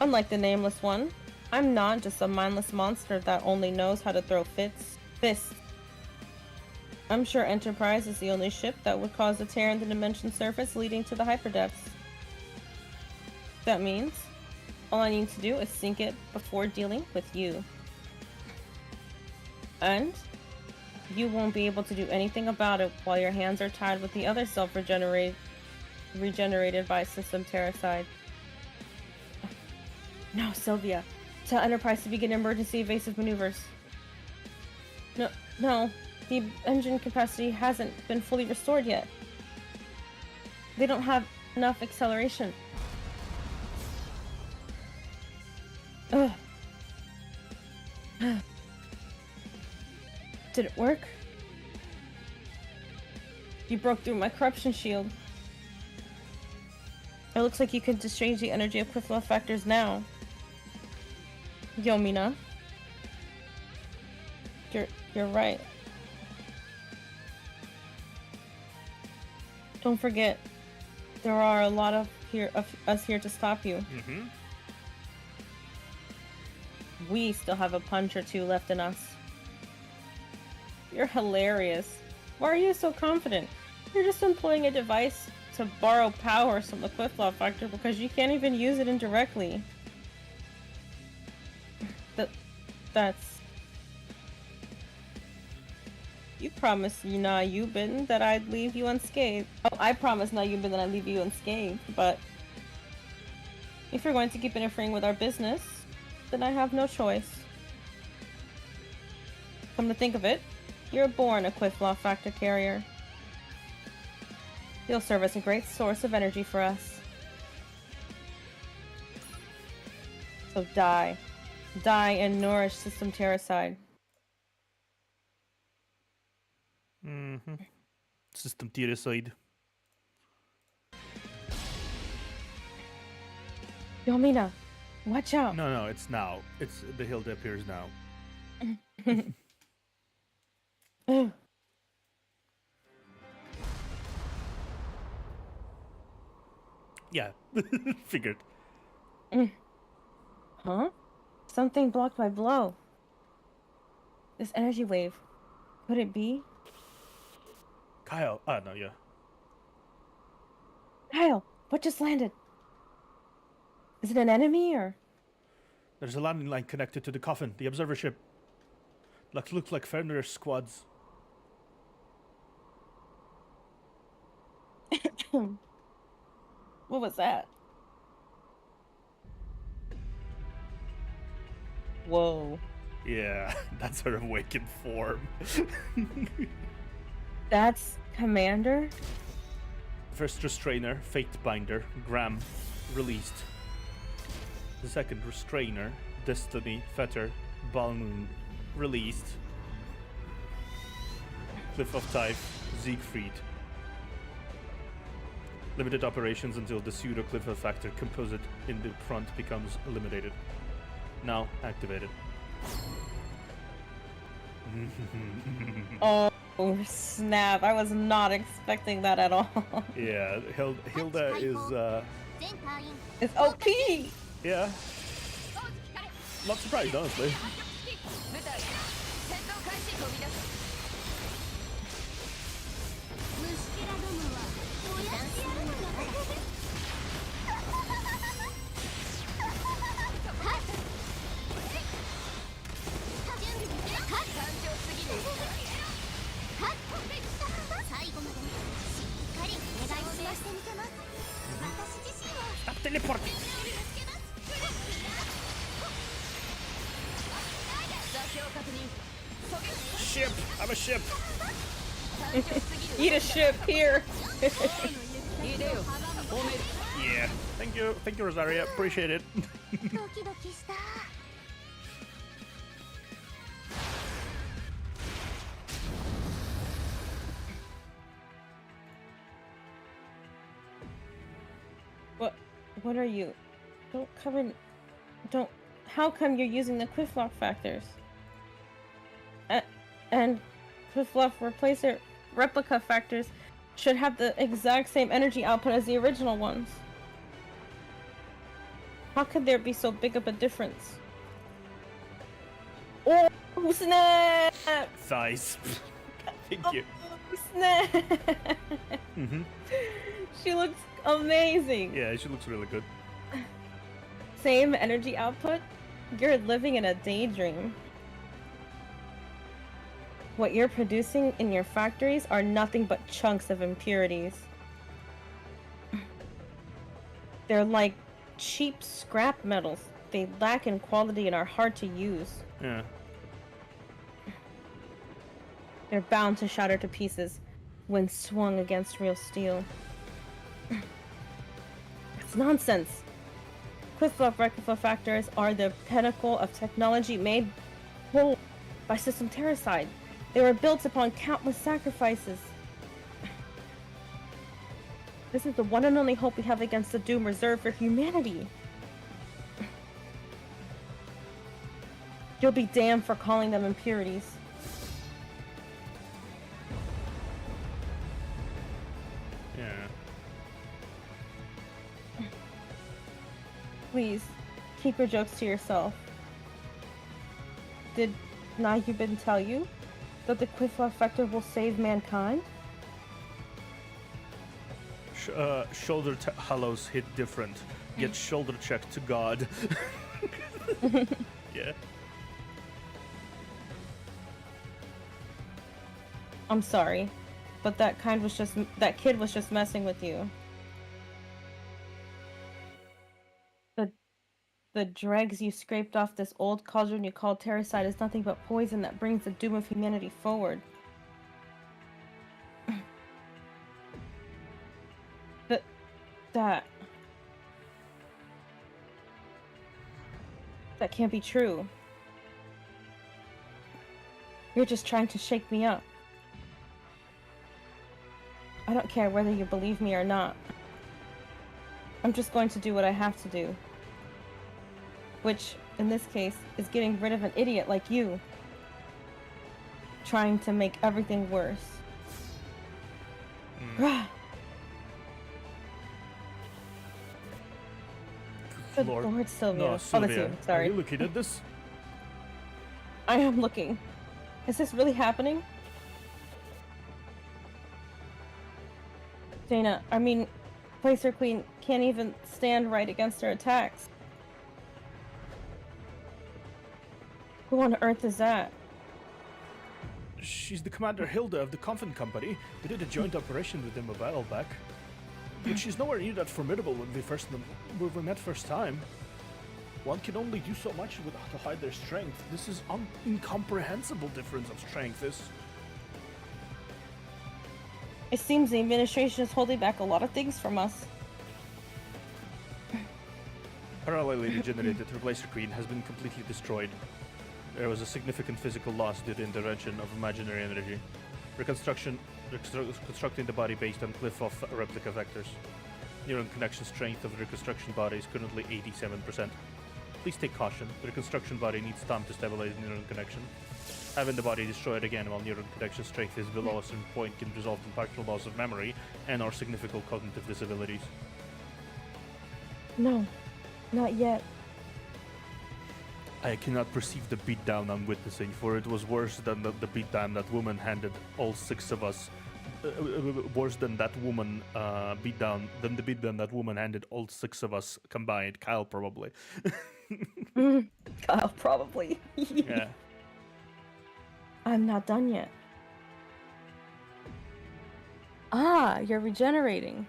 Unlike the Nameless One, I'm not just a mindless monster that only knows how to throw fists. I'm sure Enterprise is the only ship that would cause a tear in the dimension surface leading to the hyperdepths. That means all I need to do is sink it before dealing with you. And you won't be able to do anything about it while your hands are tied with the other regenerated by system Terracide. No, Sylvia. Tell Enterprise to begin emergency evasive maneuvers. No. The engine capacity hasn't been fully restored yet. They don't have enough acceleration. Ugh. Did it work? You broke through my corruption shield. It looks like you can discharge the energy of Quifflow factors now. Yomina. You're right. Don't forget, there are a lot of us here to stop you. Mm-hmm. We still have a punch or two left in us. You're hilarious. Why are you so confident? You're just employing a device to borrow power from the Quifflow factor because you can't even use it indirectly. That's... You promised Na Yubin that I'd leave you unscathed. Oh, I promised Na Yubin that I'd leave you unscathed, but... If you're going to keep interfering with our business, then I have no choice. Come to think of it, you're born a Quifflow factor carrier. You'll serve as a great source of energy for us. So die. Die and nourish System Terracide. Mm-hmm. System Terracide. Yomina, watch out. No, it's now. It's the hill that appears now. Ugh. Yeah, figured. Huh? Something blocked my blow. This energy wave. Could it be? Kyle. No, yeah. Kyle, what just landed? Is it an enemy or? There's a landing line connected to the coffin, the observer ship. Looks like Fenrir squads. What was that? Whoa. Yeah, that's her awakened form. That's Commander? First restrainer, Fate Binder, Graham, released. The second restrainer, Destiny, Fetter, Balmoon, released. Cliff of Type, Siegfried. Limited operations until the pseudo Cliff of Factor composite in the front becomes eliminated. Now activated. Oh snap! I was not expecting that at all. Yeah, Hilda is 全隊員 It's OP. yeah. Not surprised, honestly. 部隊戦闘開始飛び出す虫けらどもは燃やしてやるのだ準備できるか単調すぎる最後までしっかりお願いしますしてみてます私自身は Stop teleporting! 座標確認 Ship! I'm a ship! Eat a ship here. いでよ褒める Yeah. Thank you, Rosaria. Appreciate it. ドキドキした What are you? Don't come in. Don't. How come you're using the Quifflock factors? And Quifflock replacer replica factors should have the exact same energy output as the original ones. How could there be so big of a difference? Oh snap! Thighs. Thank you. Oh, snap! Mm-hmm. She looks amazing. Yeah, she looks really good. Same energy output? You're living in a daydream. What you're producing in your factories are nothing but chunks of impurities. They're like cheap scrap metals. They lack in quality and are hard to use. Yeah. They're bound to shatter to pieces when swung against real steel. It's nonsense. Quifflock Rectifier factors are the pinnacle of technology made whole by System Terracide. They were built upon countless sacrifices. This is the one and only hope we have against the doom reserved for humanity. You'll be damned for calling them impurities. Yeah. Please, keep your jokes to yourself. Did Nayubin tell you that the Quifflock factor will save mankind? Shoulder hollows hit different. Get shoulder check to God. Yeah. I'm sorry, but that kid was just messing with you. The dregs you scraped off this old cauldron you call Terracide is nothing but poison that brings the doom of humanity forward. That can't be true. You're just trying to shake me up. I don't care whether you believe me or not. I'm just going to do what I have to do. Which, in this case, is getting rid of an idiot like you. Trying to make everything worse. Good Lord, Sylvia. No, Oh, Sylvia, that's you. Sorry. Are you looking at this? I am looking. Is this really happening? Dana, I mean, Placer Queen can't even stand right against her attacks. Who on earth is that? She's the Commander Hilda of the Confronting Company. We did a joint operation with them a while back. But she's nowhere near that formidable when we met first time. One can only do so much to hide their strength. This is incomprehensible difference of strength. It seems the administration is holding back a lot of things from us. Parallelly regenerated, Replacer Queen has been completely destroyed. There was a significant physical loss due to intervention of imaginary energy. Constructing the body based on cliff of replica vectors. Neuron connection strength of the reconstruction body is currently 87%. Please take caution. The reconstruction body needs time to stabilize neuron connection. Having the body destroyed again while neuron connection strength is below a certain point can result in partial loss of memory and/or significant cognitive disabilities. No, not yet. I cannot perceive the beatdown I'm witnessing, for it was worse than the beatdown that woman handed all six of us. Worse than that woman beatdown than the beatdown that woman handed all six of us combined. Kyle probably. Kyle probably. Yeah. I'm not done yet. Ah, you're regenerating.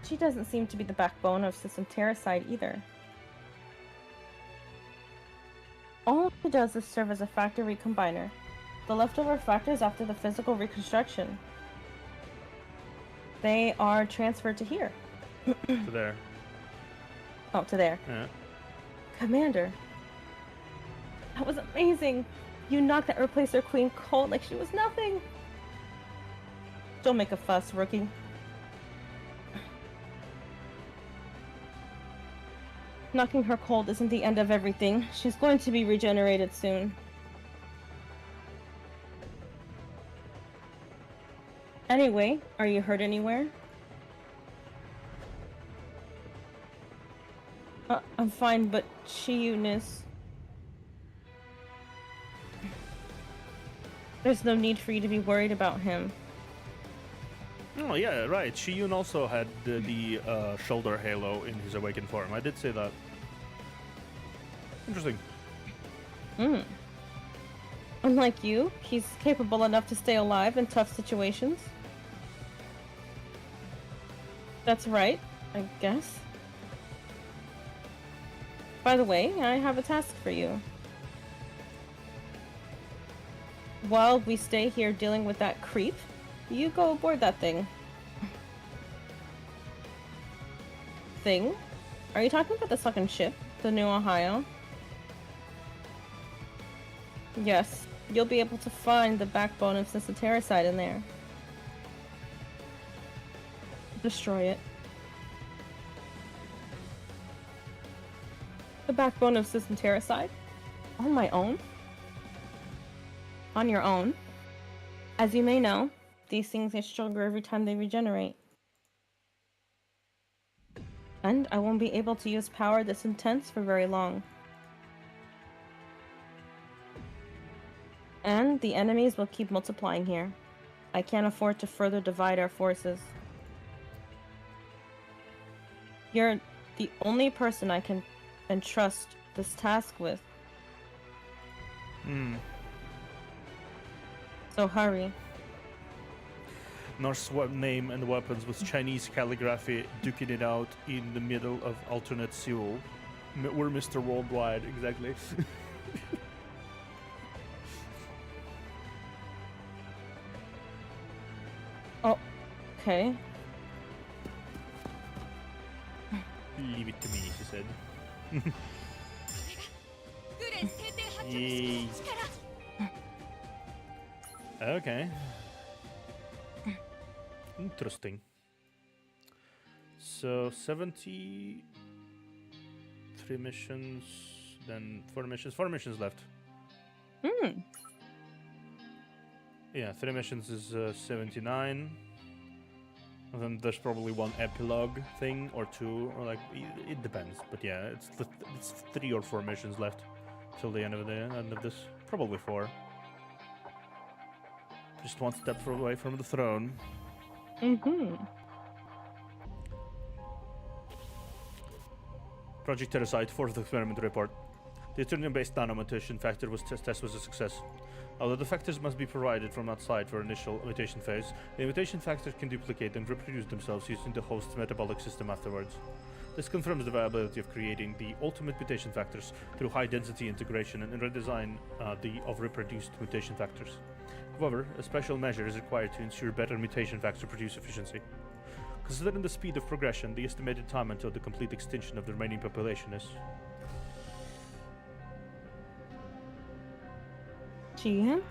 She doesn't seem to be the backbone of System Terracide either. All she does is serve as a factor recombiner. The leftover factors after the physical reconstruction. They are transferred to here. To there. Oh, to there. Yeah. Commander. That was amazing. You knocked that Replacer Queen cold like she was nothing. Don't make a fuss, rookie. Knocking her cold isn't the end of everything. She's going to be regenerated soon. Anyway, are you hurt anywhere? I'm fine, but Chi-Eunice... There's no need for you to be worried about him. Oh yeah, right. Shiyun also had the shoulder halo in his awakened form. I did say that. Interesting. Unlike you, he's capable enough to stay alive in tough situations. That's right, I guess. By the way, I have a task for you. While we stay here dealing with that creep, you go aboard that thing. Thing? Are you talking about the fucking ship? The New Ohio? Yes. You'll be able to find the backbone of System Terracide in there. Destroy it. The backbone of System Terracide? On my own? On your own. As you may know, these things get stronger every time they regenerate. And I won't be able to use power this intense for very long. And the enemies will keep multiplying here. I can't afford to further divide our forces. You're the only person I can entrust this task with. So hurry. Norse name and weapons with Chinese calligraphy duking it out in the middle of alternate Seoul. We're Mr. Worldwide, exactly. Oh, okay. Leave it to me, she said. Yay. Okay. Interesting. So 73 missions, then 4 missions. 4 missions left. Hmm. Yeah, 3 missions is 79. And then there's probably one epilogue thing or 2, or like it depends. But yeah, it's 3 or 4 missions left till the end of this. Probably 4. Just one step away from the throne. Mm-hmm. Project Counterside, 4th experiment report. The Eternium-based nano-mutation factor test was a success. Although the factors must be provided from outside for initial mutation phase, the mutation factors can duplicate and reproduce themselves using the host's metabolic system afterwards. This confirms the viability of creating the ultimate mutation factors through high-density integration and redesign of reproduced mutation factors. However, a special measure is required to ensure better mutation factor produce efficiency. Considering the speed of progression, the estimated time until the complete extinction of the remaining population is... GM?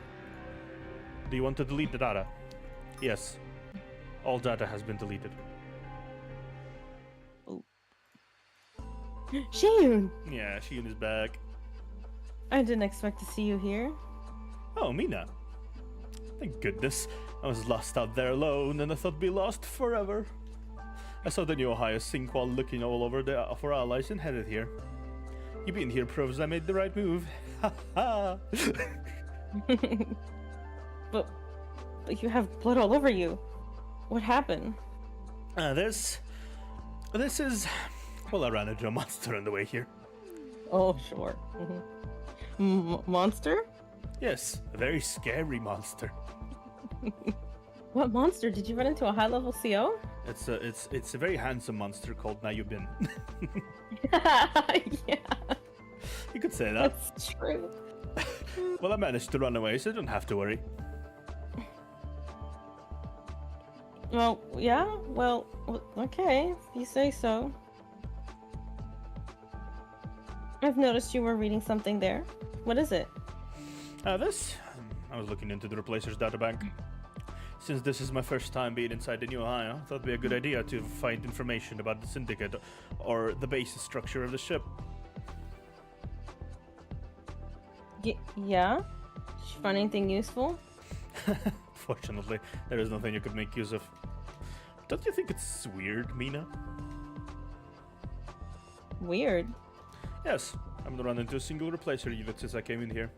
Do you want to delete the data? Yes. All data has been deleted. Shiyun! Yeah, Shion is back. I didn't expect to see you here. Oh, Mina. Thank goodness. I was lost out there alone, and I thought be lost forever. I saw the new Ohio sink while looking all over for allies and headed here. You being here proves I made the right move. Ha ha! But you have blood all over you. What happened? This is... Well, I ran into a monster on the way here. Oh, sure. Monster? Yes, a very scary monster. What monster? Did you run into a high-level CO? It's a very handsome monster called Nayubin. Yeah. You could say that. That's true. Well, I managed to run away, so you don't have to worry. Well, yeah. Well, okay. If you say so. I've noticed you were reading something there. What is it? This? I was looking into the Replacers databank. Since this is my first time being inside the New Ohio, I thought it'd be a good idea to find information about the Syndicate or the base structure of the ship. Yeah? Did you find anything useful? Fortunately, there is nothing you could make use of. Don't you think it's weird, Mina? Weird. Yes, I haven't run into a single Replacer unit since I came in here.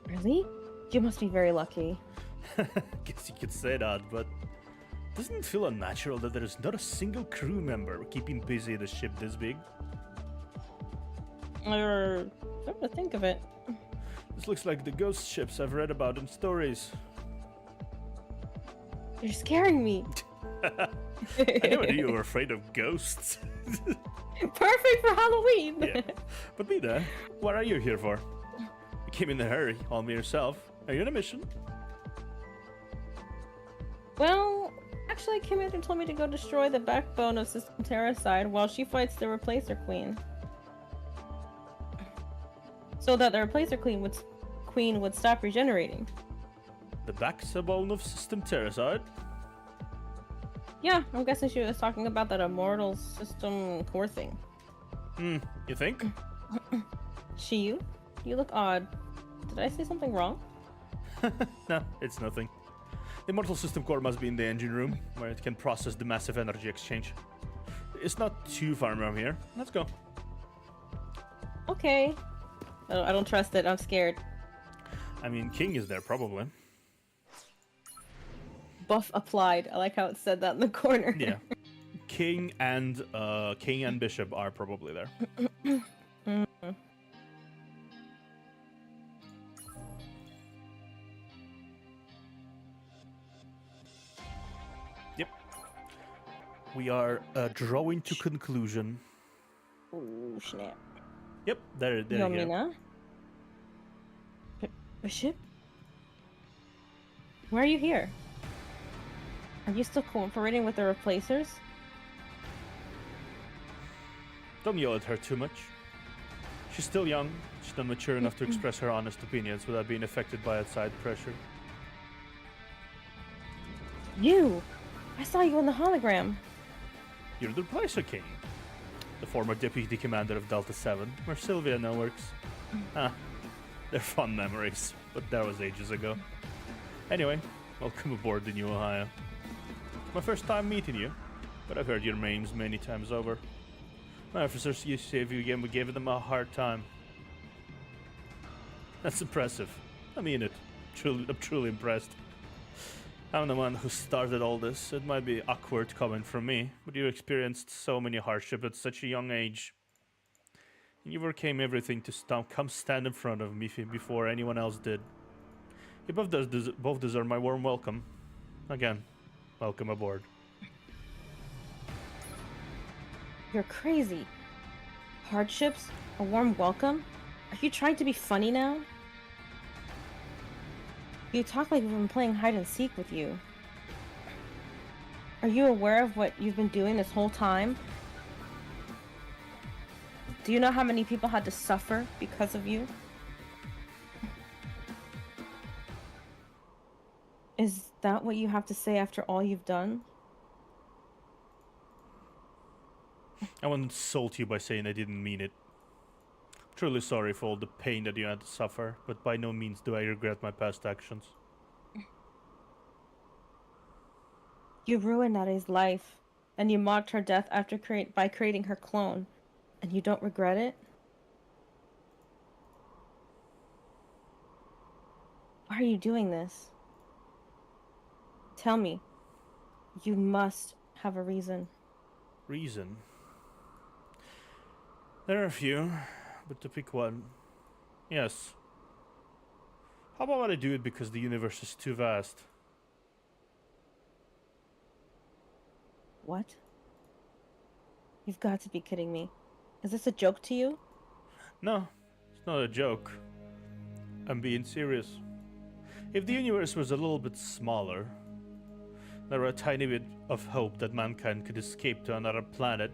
Really? You must be very lucky. Guess you could say that, but doesn't it feel unnatural that there is not a single crew member keeping busy the ship this big? Come to think of it. This looks like the ghost ships I've read about in stories. You're scaring me. I never knew you were afraid of ghosts. Perfect for Halloween. Yeah. But Mina, what are you here for? You came in a hurry, all by yourself. Are you on a mission? Well, actually, Commander told me to go destroy the backbone of System Terracide while she fights the Replacer Queen. So that the Replacer Queen would stop regenerating. The backbone of System Terracide? Yeah, I'm guessing she was talking about that immortal system core thing. You think? You look odd. Did I say something wrong? No, it's nothing. The immortal system core must be in the engine room, where it can process the massive energy exchange. It's not too far from here. Let's go. Okay. I don't trust it. I'm scared. I mean, King is there, probably. Buff applied. I like how it said that in the corner. Yeah. King and Bishop are probably there. Yep. We are drawing to conclusion. Ooh, snap. Yep, they're here. Yomina? Bishop? Why are you here? Are you still cooperating with the Replacers? Don't yell at her too much. She's still young. She's not mature enough to express her honest opinions without being affected by outside pressure. You! I saw you in the hologram. You're the Replacer King. The former deputy commander of Delta 7, where Sylvia now works. They're fun memories, but that was ages ago. Anyway, welcome aboard the New Ohio. It's my first time meeting you, but I've heard your names many times over. My officers used to say if you again, we gave them a hard time. That's impressive. I mean it. I'm truly impressed. I'm the one who started all this. It might be awkward coming from me, but you experienced so many hardships at such a young age. You overcame everything to come stand in front of me before anyone else did. You both deserve my warm welcome. Again, welcome aboard. You're crazy. Hardships? A warm welcome? Are you trying to be funny now? You talk like we've been playing hide and seek with you. Are you aware of what you've been doing this whole time? Do you know how many people had to suffer because of you? Is that what you have to say after all you've done? I won't insult you by saying I didn't mean it. Truly sorry for all the pain that you had to suffer, but by no means do I regret my past actions. You ruined Nade's life, and you mocked her death after by creating her clone, and you don't regret it? Why are you doing this? Tell me. You must have a reason. Reason? There are a few, but to pick one, yes. How about I do it because the universe is too vast? What? You've got to be kidding me. Is this a joke to you? No, it's not a joke. I'm being serious. If the universe was a little bit smaller, there were a tiny bit of hope that mankind could escape to another planet,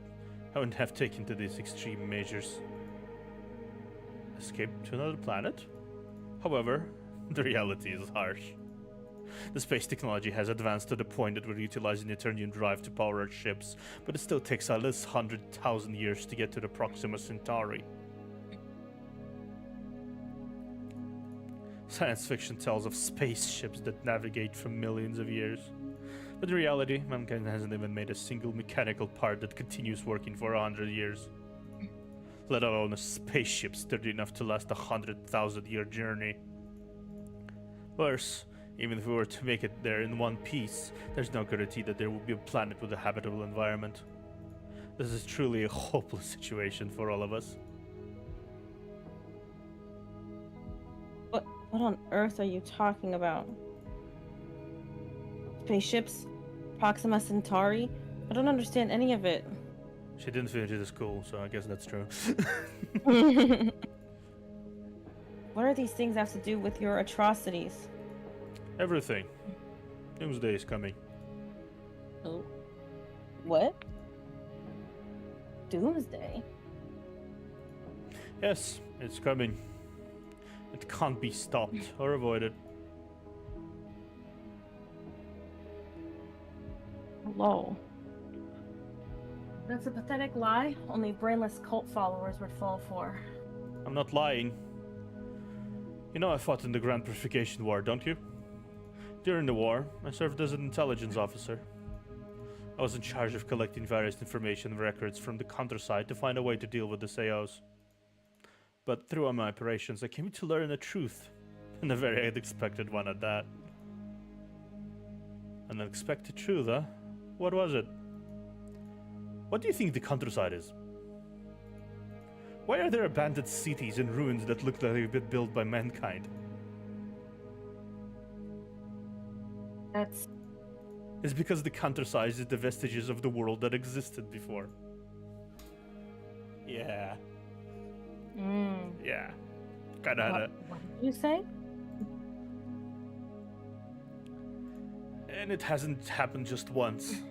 I wouldn't have taken to these extreme measures. Escape to another planet? However, the reality is harsh. The space technology has advanced to the point that we're utilizing Eternian drive to power our ships, but it still takes at least 100,000 years to get to the Proxima Centauri. Science fiction tells of spaceships that navigate for millions of years. But in reality, mankind hasn't even made a single mechanical part that continues working for 100 years. Let alone a spaceship sturdy enough to last a 100,000-year journey. Worse, even if we were to make it there in one piece, there's no guarantee that there will be a planet with a habitable environment. This is truly a hopeless situation for all of us. What on earth are you talking about? Spaceships? Proxima Centauri? I don't understand any of it. She didn't finish the school, so I guess that's true. What are these things have to do with your atrocities? Everything. Doomsday is coming. Oh. What? Doomsday? Yes, it's coming. It can't be stopped or avoided. Hello. That's a pathetic lie only brainless cult followers would fall for. I'm not lying. You know I fought in the Grand Purification War, don't you? During the war, I served as an intelligence officer. I was in charge of collecting various information and records from the Counterside to find a way to deal with the SAOs. But through my operations, I came to learn the truth, and a very unexpected one at that. An unexpected truth, huh? What was it? What do you think the Counterside is? Why are there abandoned cities and ruins that look like they've been built by mankind? It's because the Counterside is the vestiges of the world that existed before. Yeah. Yeah. Kinda had a... What did you say? And it hasn't happened just once.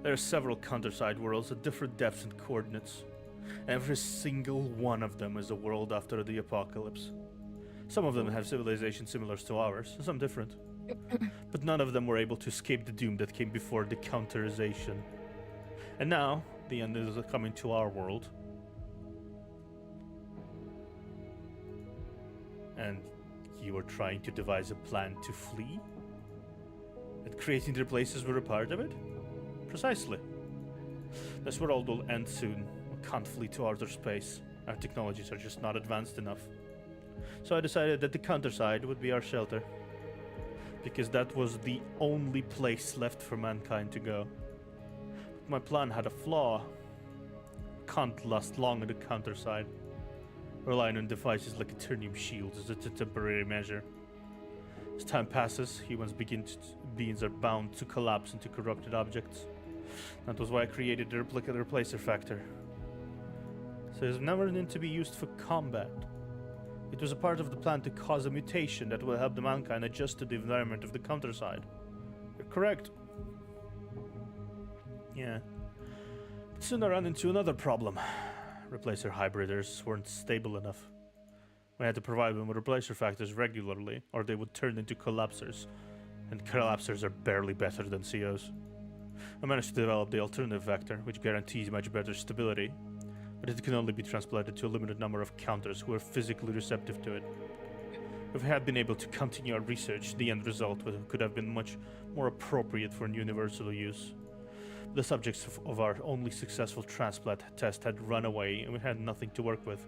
There are several Counterside worlds at different depths and coordinates. Every single one of them is a world after the apocalypse. Some of them have civilizations similar to ours, some different. But none of them were able to escape the doom that came before the counterization. And now, the end is coming to our world. And you were trying to devise a plan to flee? And creating their places were a part of it? Precisely. This world will end soon. We can't flee to outer space. Our technologies are just not advanced enough. So I decided that the Counterside would be our shelter. Because that was the only place left for mankind to go. But my plan had a flaw. Can't last long in the Counterside. Relying on devices like Eternium shields is a temporary measure. As time passes, humans beings are bound to collapse into corrupted objects. That was why I created the replacer factor. So it's never meant to be used for combat. It was a part of the plan to cause a mutation that will help the mankind adjust to the environment of the Counterside. You're correct. Yeah. But soon I ran into another problem. Replacer hybriders weren't stable enough. We had to provide them with replacer factors regularly, or they would turn into collapsers. And collapsers are barely better than COs. I managed to develop the alternative vector, which guarantees much better stability, but it can only be transplanted to a limited number of counters who are physically receptive to it. If we had been able to continue our research, the end result could have been much more appropriate for universal use. The subjects of our only successful transplant test had run away, and we had nothing to work with.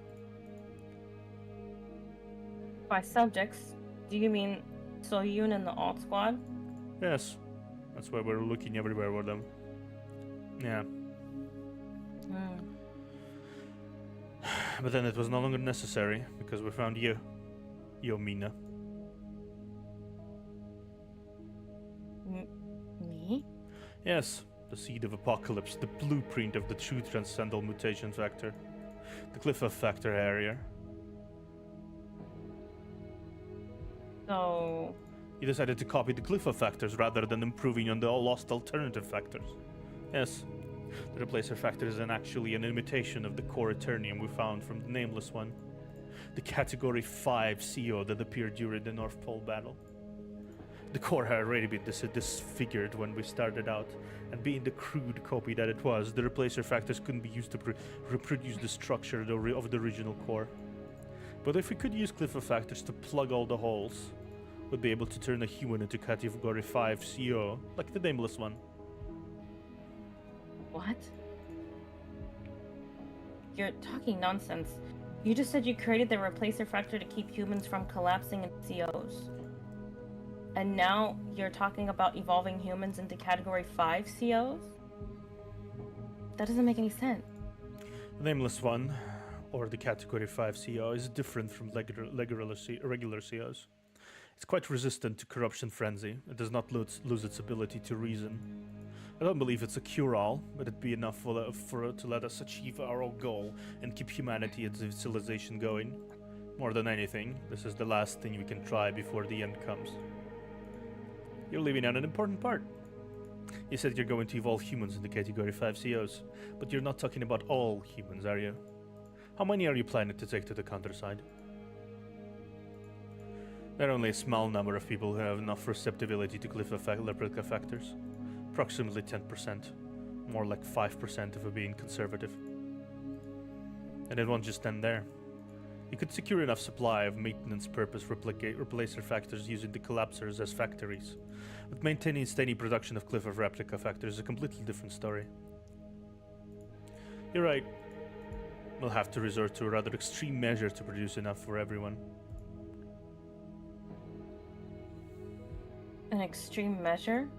By subjects, do you mean Soyun and the alt squad? Yes, that's why we're looking everywhere for them. Yeah. But then it was no longer necessary, because we found you, Mina. Me? Yes, the seed of apocalypse, the blueprint of the true transcendental mutation factor, the Cliff of Factor area. So... You decided to copy the Cliff of Factors rather than improving on the lost alternative factors. Yes, the replacer factor is actually an imitation of the core Eternium we found from the Nameless One, the Category 5 CO that appeared during the North Pole battle. The core had already been disfigured when we started out, and being the crude copy that it was, the replacer factors couldn't be used to reproduce the structure of the original core. But if we could use Cliff of Factors to plug all the holes, we'd be able to turn a human into Category 5 CO, like the Nameless One. What? You're talking nonsense. You just said you created the replacer factor to keep humans from collapsing into COs. And now you're talking about evolving humans into Category 5 COs? That doesn't make any sense. The Nameless One, or the Category 5 CO, is different from regular COs. It's quite resistant to corruption frenzy. It does not lose its ability to reason. I don't believe it's a cure-all, but it'd be enough to let us achieve our own goal and keep humanity and civilization going. More than anything, this is the last thing we can try before the end comes. You're leaving out an important part. You said you're going to evolve humans into Category 5 COs, but you're not talking about all humans, are you? How many are you planning to take to the Counterside? There are only a small number of people who have enough receptivity to replica factors. Approximately 10%. More like 5% if we're being conservative. And it won't just end there. You could secure enough supply of maintenance purpose replacer factors using the collapsers as factories. But maintaining steady production of Cliff of replica factors is a completely different story. You're right. We'll have to resort to a rather extreme measure to produce enough for everyone. An extreme measure?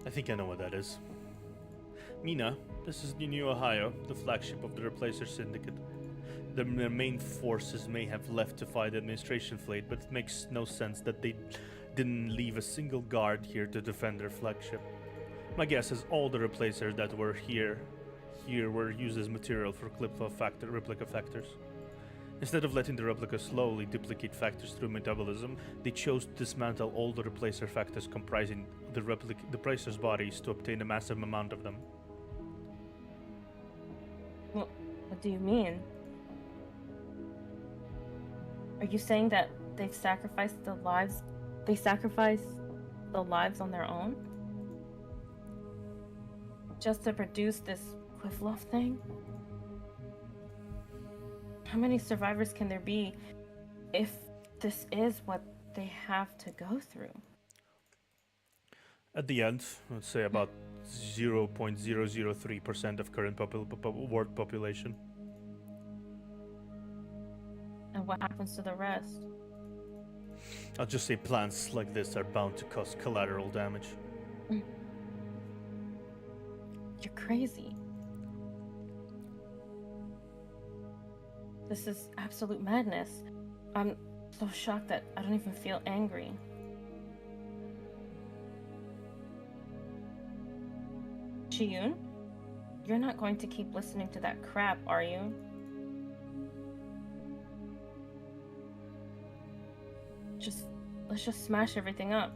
I think I know what that is. Mina, this is New Ohio, the flagship of the Replacer Syndicate. Their main forces may have left to fight the administration fleet, but it makes no sense that they didn't leave a single guard here to defend their flagship. My guess is all the replacers that were here were used as material for replica factors. Instead of letting the replica slowly duplicate factors through metabolism, they chose to dismantle all the replacer factors comprising the replacer's bodies to obtain a massive amount of them. Well, What do you mean? Are you saying that they've sacrificed the lives? They sacrificed the lives on their own? Just to produce this QueenVeee thing? How many survivors can there be if this is what they have to go through? At the end, let's say about 0.003% of current world population. And what happens to the rest? I'll just say plans like this are bound to cause collateral damage. You're crazy. This is absolute madness. I'm so shocked that I don't even feel angry. Chiyun, you're not going to keep listening to that crap, are you? Let's just smash everything up.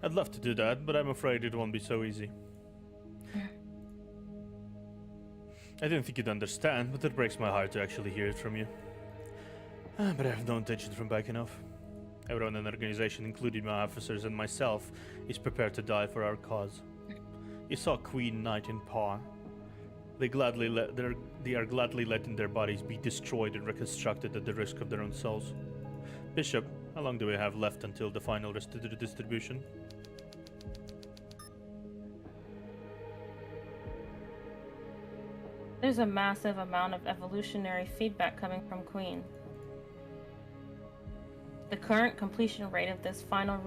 I'd love to do that, but I'm afraid it won't be so easy. I didn't think you'd understand, but it breaks my heart to actually hear it from you. But I have no intention from backing off. Everyone in the organization, including my officers and myself, is prepared to die for our cause. You saw Queen Knight in power. They are gladly letting their bodies be destroyed and reconstructed at the risk of their own souls. Bishop, how long do we have left until the final distribution? There's a massive amount of evolutionary feedback coming from Queen. The current completion rate of this final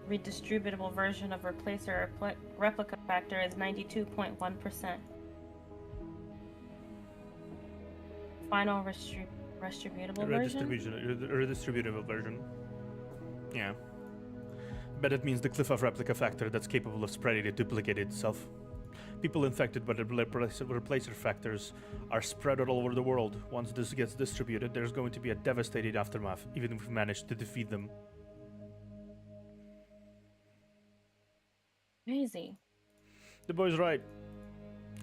redistributable version of replacer replica factor is 92.1%. Final redistributable version? Redistributable version. Yeah. But it means the cliff of replica factor that's capable of spreading and duplicating itself. People infected by the replacer factors are spread all over the world. Once this gets distributed, there's going to be a devastating aftermath, even if we manage to defeat them. Crazy. The boy's right.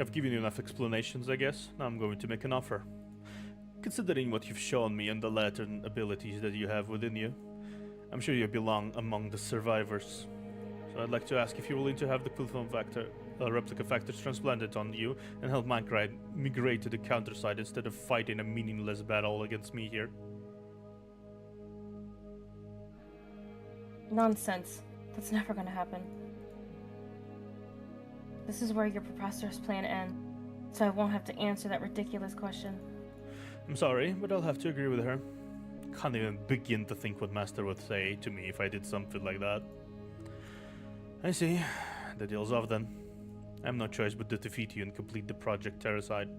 I've given you enough explanations, I guess. Now I'm going to make an offer. Considering what you've shown me and the latent abilities that you have within you, I'm sure you belong among the survivors. So I'd like to ask if you're willing to have the replica factors transplanted on you and help migrate to the Counterside instead of fighting a meaningless battle against me here. Nonsense. That's never gonna happen. This is where your preposterous plan ends, so I won't have to answer that ridiculous question. I'm sorry, but I'll have to agree with her. Can't even begin to think what Master would say to me if I did something like that. I see. The deal's off then. I have no choice but to defeat you and complete the Project Counterside.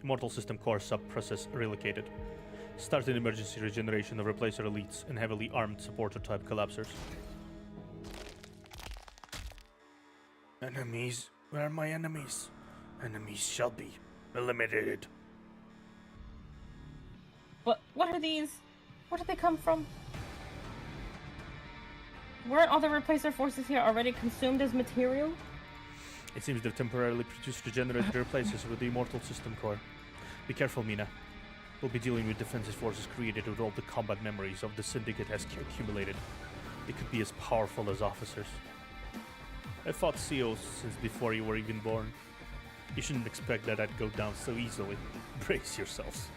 Immortal System Core sub-process relocated. Start an emergency regeneration of replacer elites and heavily armed supporter-type collapsers. Enemies? Where are my enemies? Enemies shall be eliminated. What are these? Where did they come from? Weren't all the replacer forces here already consumed as material? It seems they've temporarily produced regenerated replacers with the Immortal System Core. Be careful, Mina. We'll be dealing with defensive forces created with all the combat memories of the Syndicate has accumulated. They could be as powerful as officers. I fought COs since before you were even born. You shouldn't expect that I'd go down so easily. Brace yourselves.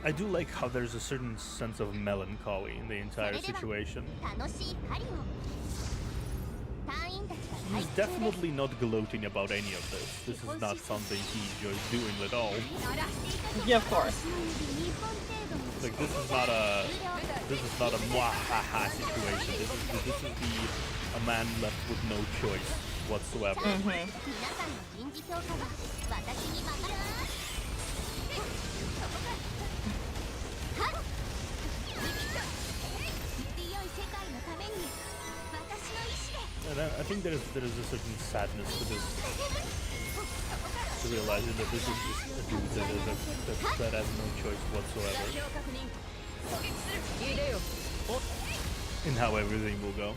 I do like how there's a certain sense of melancholy in the entire situation. He's definitely not gloating about any of this. This is not something he enjoys doing at all. Yeah, of course. Like, this is not a mwahaha situation. This is a man left with no choice whatsoever. And I think there is a certain sadness to this, to realizing that this is just a dude that has no choice whatsoever in how everything will go.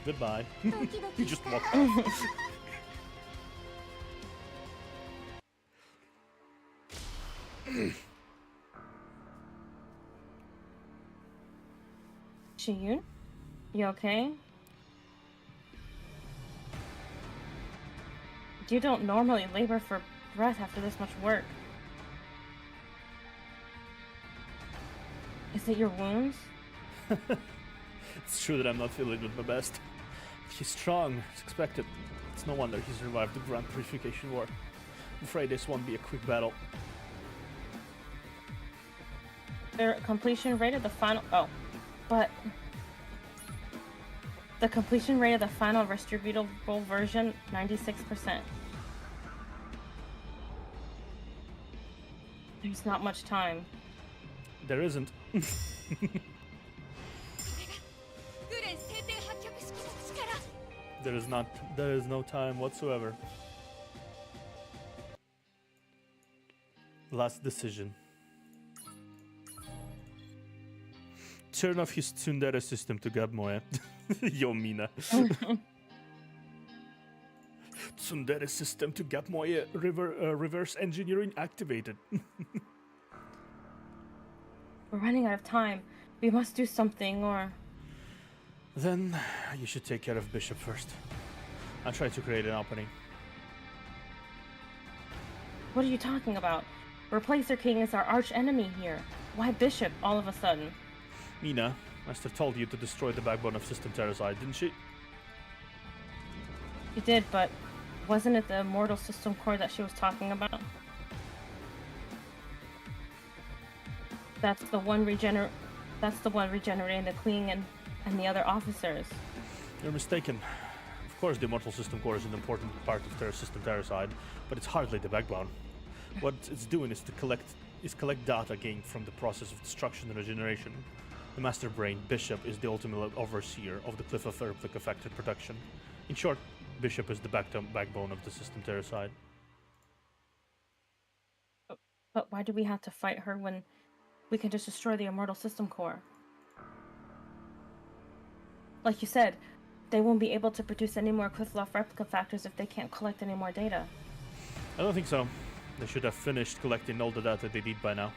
Goodbye. ドキド You キし just た walked out. Shiyun? You okay? You don't normally labor for breath after this much work. Is it your wounds? It's true that I'm not feeling at my best. He's strong, it's expected. It's no wonder he survived the Grand Purification War. I'm afraid this won't be a quick battle. Their completion rate of the final... Oh, but... The completion rate of the final distributable version, 96%. There's not much time. There isn't. これがグレン聖典破局式の力 There is no time whatsoever. Last decision. Turn off his tsundere system to Gabmoe. Yo, Mina. Tsundere system to Gabmoe reverse engineering activated. We're running out of time. We must do something, or... Then you should take care of Bishop first. I'll try to create an opening. What are you talking about? Replacer King is our arch enemy here. Why Bishop, all of a sudden? Mina, Master told you to destroy the backbone of System Terracide, didn't she? She did, but wasn't it the immortal system core that she was talking about? That's the one regenerating the Queen and the other officers. You're mistaken. Of course, the immortal system core is an important part of their System Terracide, but it's hardly the backbone. What it's doing is to collect data gained from the process of destruction and regeneration. The master brain, Bishop, is the ultimate overseer of the Cliff of Replica Factor production. In short, Bishop is the backbone of the System Terracide. But why do we have to fight her when we can just destroy the immortal system core? Like you said, they won't be able to produce any more Cliff of Replica Factors if they can't collect any more data. I don't think so. They should have finished collecting all the data they need by now.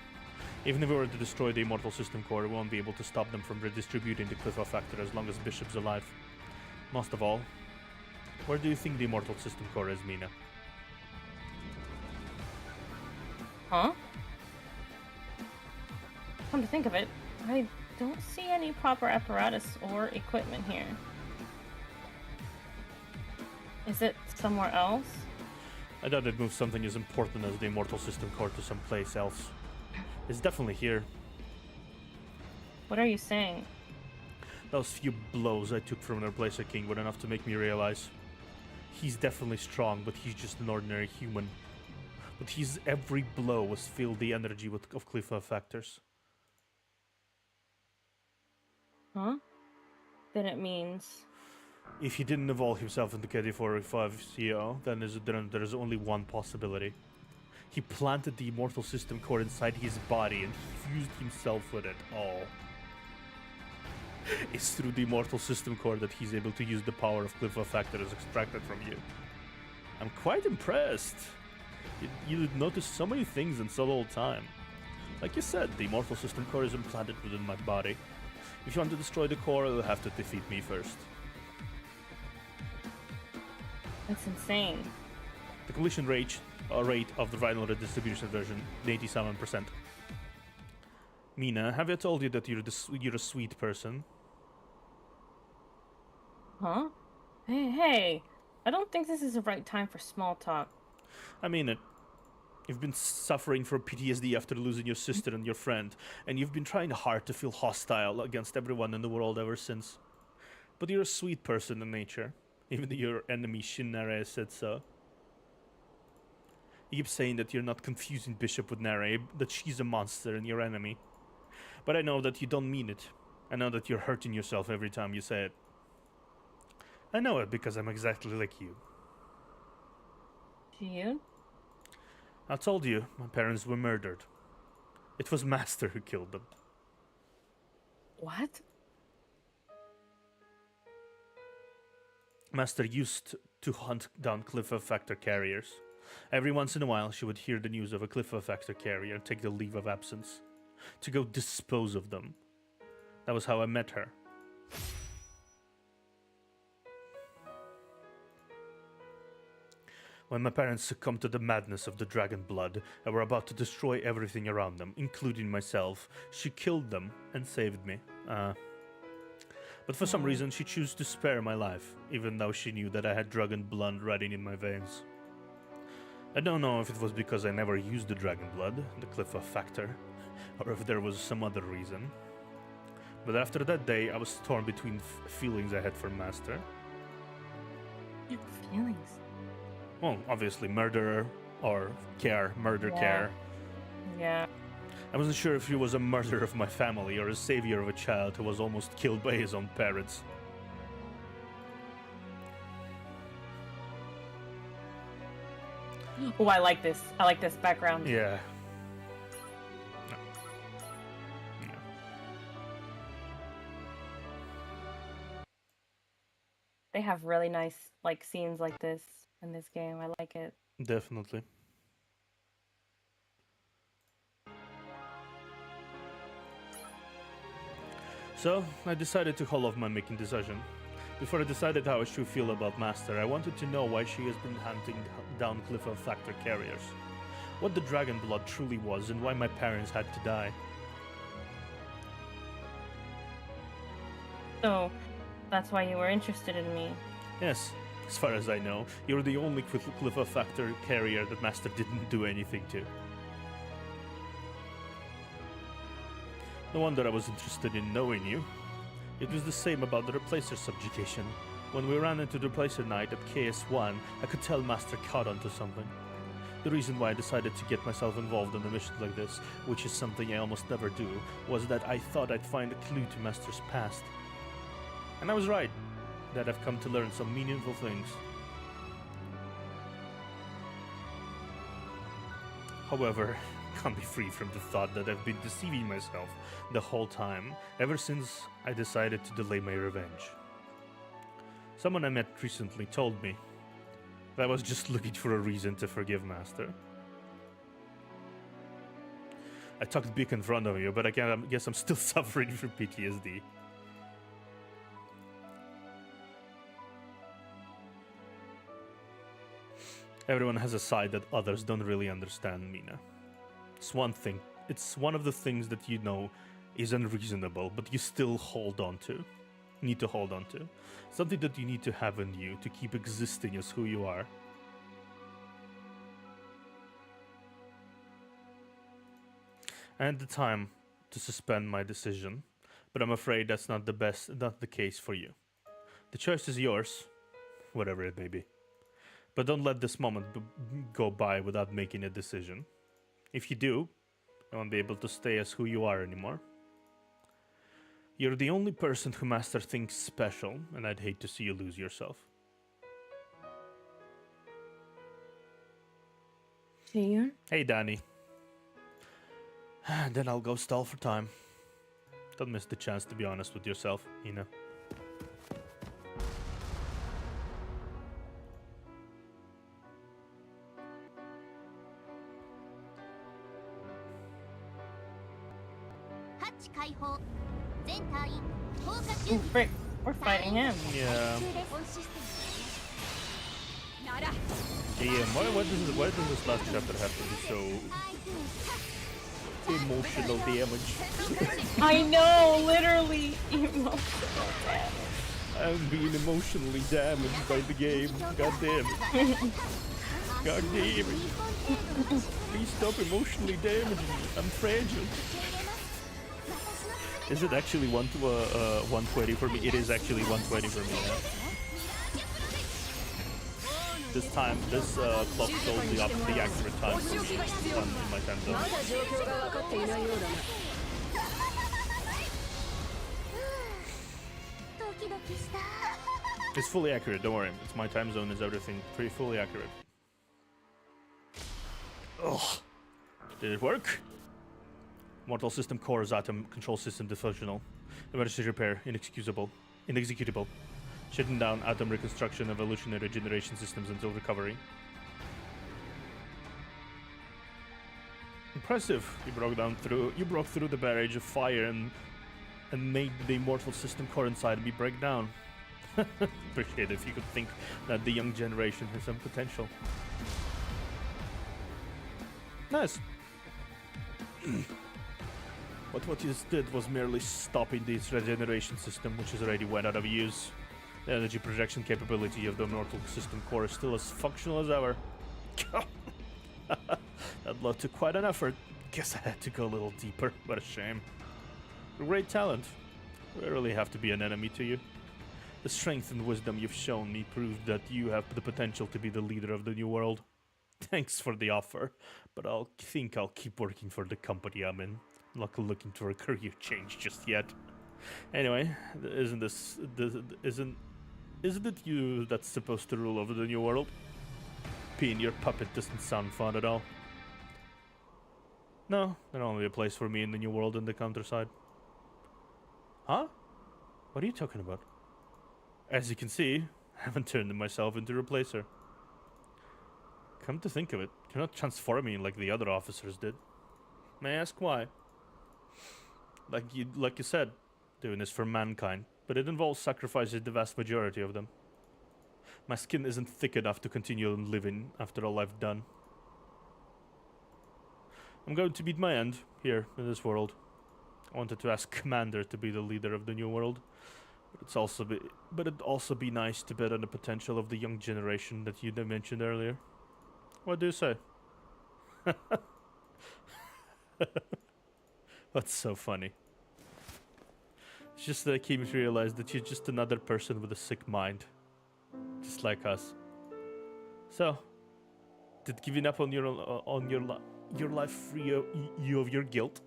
Even if we were to destroy the immortal system core, we won't be able to stop them from redistributing the Cliff of Factor as long as Bishop's alive. Most of all, where do you think the immortal system core is, Mina? Huh? Come to think of it, I don't see any proper apparatus or equipment here. Is it somewhere else? I doubt they'd move something as important as the immortal system core to someplace else. It's definitely here. What are you saying? Those few blows I took from an Replacer King were enough to make me realize he's definitely strong, but he's just an ordinary human. But his every blow was filled the energy of Cliff of Factors. Huh? Then it means... If he didn't evolve himself into KD405 CEO, then there's only one possibility. He planted the immortal system core inside his body and he fused himself with it all. It's through the immortal system core that he's able to use the power of Cliff of Factors extracted from you. I'm quite impressed. You notice so many things in so little time. Like you said, the immortal system core is implanted within my body. If you want to destroy the core, you'll have to defeat me first. That's insane. The completion rate of the final redistribution version, 87%. Mina, have I told you that you're a sweet person? Huh? Hey, I don't think this is the right time for small talk. I mean it. You've been suffering from PTSD after losing your sister and your friend, and you've been trying hard to feel hostile against everyone in the world ever since. But you're a sweet person in nature, even though your enemy Shin-Nare said so. You keep saying that you're not confusing Bishop with Nare, that she's a monster and your enemy. But I know that you don't mean it. I know that you're hurting yourself every time you say it. I know it because I'm exactly like you. You? I told you, my parents were murdered. It was Master who killed them. What? Master used to hunt down cliff effector carriers. Every once in a while, she would hear the news of a cliff effector carrier and take the leave of absence to go dispose of them. That was how I met her. When my parents succumbed to the madness of the dragon blood and were about to destroy everything around them, including myself, she killed them and saved me. But for some reason, she chose to spare my life, even though she knew that I had dragon blood running in my veins. I don't know if it was because I never used the dragon blood, the cliff effector, or if there was some other reason. But after that day, I was torn between feelings I had for Master. Feelings? Well, obviously murderer or care, care. Yeah. I wasn't sure if he was a murderer of my family or a savior of a child who was almost killed by his own parents. Oh, I like this. I like this background. Yeah. They have really nice like scenes like this in this game. I like it. Definitely. So, I decided to hold off my making decision. Before I decided how I should feel about Master, I wanted to know why she has been hunting down cliff effector carriers, what the dragon blood truly was, and why my parents had to die. So, that's why you were interested in me. Yes, as far as I know, you're the only cliff effector carrier that Master didn't do anything to. No wonder I was interested in knowing you. It was the same about the Replacer subjugation. When we ran into the Replacer night at KS1, I could tell Master caught onto something. The reason why I decided to get myself involved in a mission like this, which is something I almost never do, was that I thought I'd find a clue to Master's past. And I was right, that I've come to learn some meaningful things. However, can't be free from the thought that I've been deceiving myself the whole time, ever since I decided to delay my revenge. Someone I met recently told me that I was just looking for a reason to forgive Master. I talked big in front of you, but I guess I'm still suffering from PTSD. Everyone has a side that others don't really understand, Mina. It's one of the things that you know is unreasonable, but you still need to hold on to. Something that you need to have in you to keep existing as who you are. I had the time to suspend my decision, but I'm afraid that's not the case for you. The choice is yours, whatever it may be. But don't let this moment go by without making a decision. If you do, you won't be able to stay as who you are anymore. You're the only person who Master thinks special, and I'd hate to see you lose yourself. See you. Hey, Danny. Then I'll go stall for time. Don't miss the chance to be honest with yourself, Ina. Ooh, frick. We're fighting him. Yeah. Yeah, why does this last chapter have to be so emotional damage? I know, literally emotional damage. I'm being emotionally damaged by the game. God damn it. God damn it. Please stop emotionally damaging me. I'm fragile. Is it actually 120 for me? It is actually 120 for me, yeah. This clock shows the accurate time for me in my time zone. It's fully accurate, don't worry. It's my time zone, is everything pretty fully accurate. Ugh. Did it work? Mortal system cores, atom control system dysfunctional. Emergency repair, inexcusable. Inexecutable. Shutting down atom reconstruction, evolutionary regeneration systems until recovery. Impressive. You broke through the barrage of fire and made the immortal system coincide and be break down. Appreciate it if you could think that the young generation has some potential. Nice. But what you did was merely stopping this regeneration system, which is already went out of use. The energy projection capability of the immortal system core is still as functional as ever. That led to quite an effort. Guess I had to go a little deeper. What a shame. Great talent. I really have to be an enemy to you. The strength and wisdom you've shown me proved that you have the potential to be the leader of the new world. Thanks for the offer, but I'll keep working for the company I'm in. Not looking for a career change just yet. Anyway, isn't it you that's supposed to rule over the new world? Being your puppet doesn't sound fun at all. No, there'll only be a place for me in the new world and the Counterside. Huh? What are you talking about? As you can see, I haven't turned myself into a replacer. Come to think of it, you're not transforming like the other officers did. May I ask why? Like you said, doing this for mankind, but it involves sacrificing the vast majority of them. My skin isn't thick enough to continue living after all I've done. I'm going to meet my end here in this world. I wanted to ask Commander to be the leader of the new world, but it'd also be nice to bet on the potential of the young generation that you mentioned earlier. What do you say? That's so funny. It's just that I came to realize that you're just another person with a sick mind. Just like us. So, did giving up on your life free you of your guilt?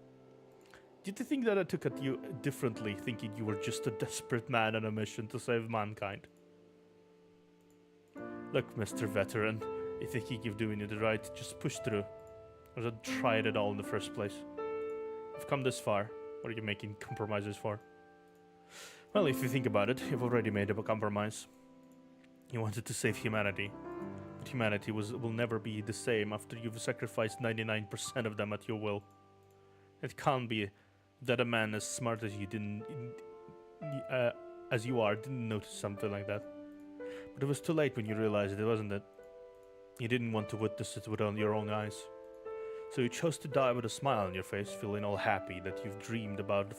Did you think that I took at you differently, thinking you were just a desperate man on a mission to save mankind? Look, Mr. Veteran, if you think you're doing it right, just push through. I should try it at all in the first place. I've come this far. What are you making compromises for? Well, if you think about it, you've already made a compromise. You wanted to save humanity. But humanity will never be the same after you've sacrificed 99% of them at your will. It can't be that a man as smart as you didn't notice something like that. But it was too late when you realized it, wasn't it? You didn't want to witness it with your own eyes. So you chose to die with a smile on your face, feeling all happy that you've dreamed about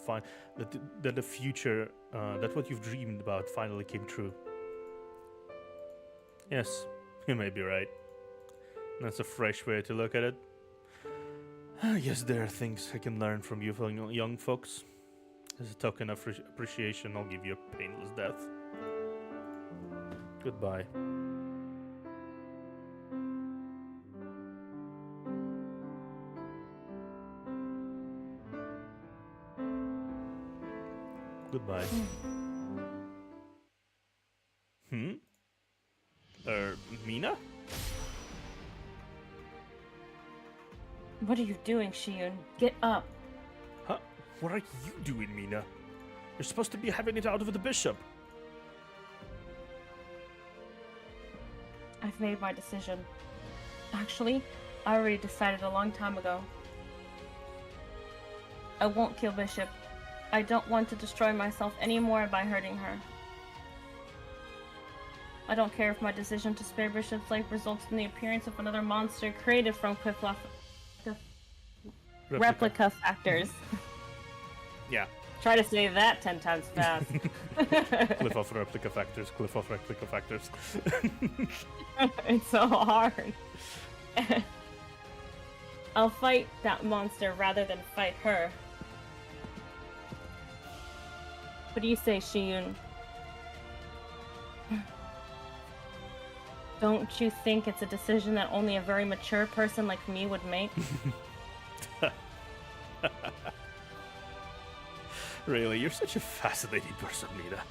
that the future, that what you've dreamed about finally came true. Yes, you may be right. That's a fresh way to look at it. Yes, there are things I can learn from you young folks. As a token of appreciation, I'll give you a painless death. Goodbye. Goodbye. Mina? What are you doing, Shiyun? Get up. Huh? What are you doing, Mina? You're supposed to be having it out with the bishop. I've made my decision. Actually, I already decided a long time ago. I won't kill Bishop. I don't want to destroy myself anymore by hurting her. I don't care if my decision to spare Bishop's life results in the appearance of another monster created from replica factors. Yeah. Try to say that 10 times fast. Cliff off replica factors, cliff off replica factors. It's so hard. I'll fight that monster rather than fight her. What do you say, Shiyun? Don't you think it's a decision that only a very mature person like me would make? Really, you're such a fascinating person, Mina.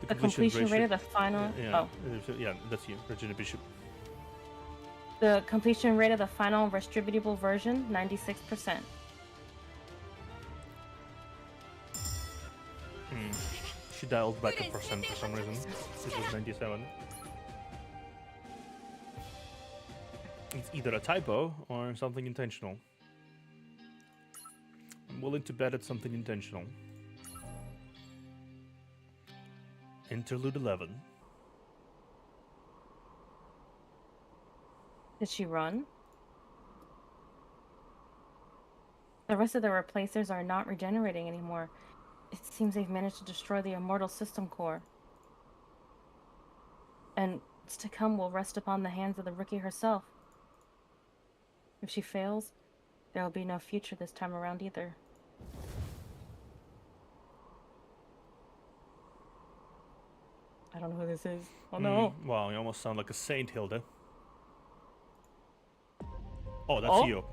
The completion rate of the final... Yeah, that's you, Regeneration Bishop. The completion rate of the final distributable version, 96%. She dialed back a percent for some reason. It was 97. It's either a typo or something intentional. I'm willing to bet it's something intentional. Interlude 11. Did she run? The rest of the replacers are not regenerating anymore. It seems they've managed to destroy the immortal system core. And what's to come will rest upon the hands of the rookie herself. If she fails, there will be no future this time around either. I don't know who this is. Oh no. Wow, you almost sound like a saint, Hilda. Oh, that's you.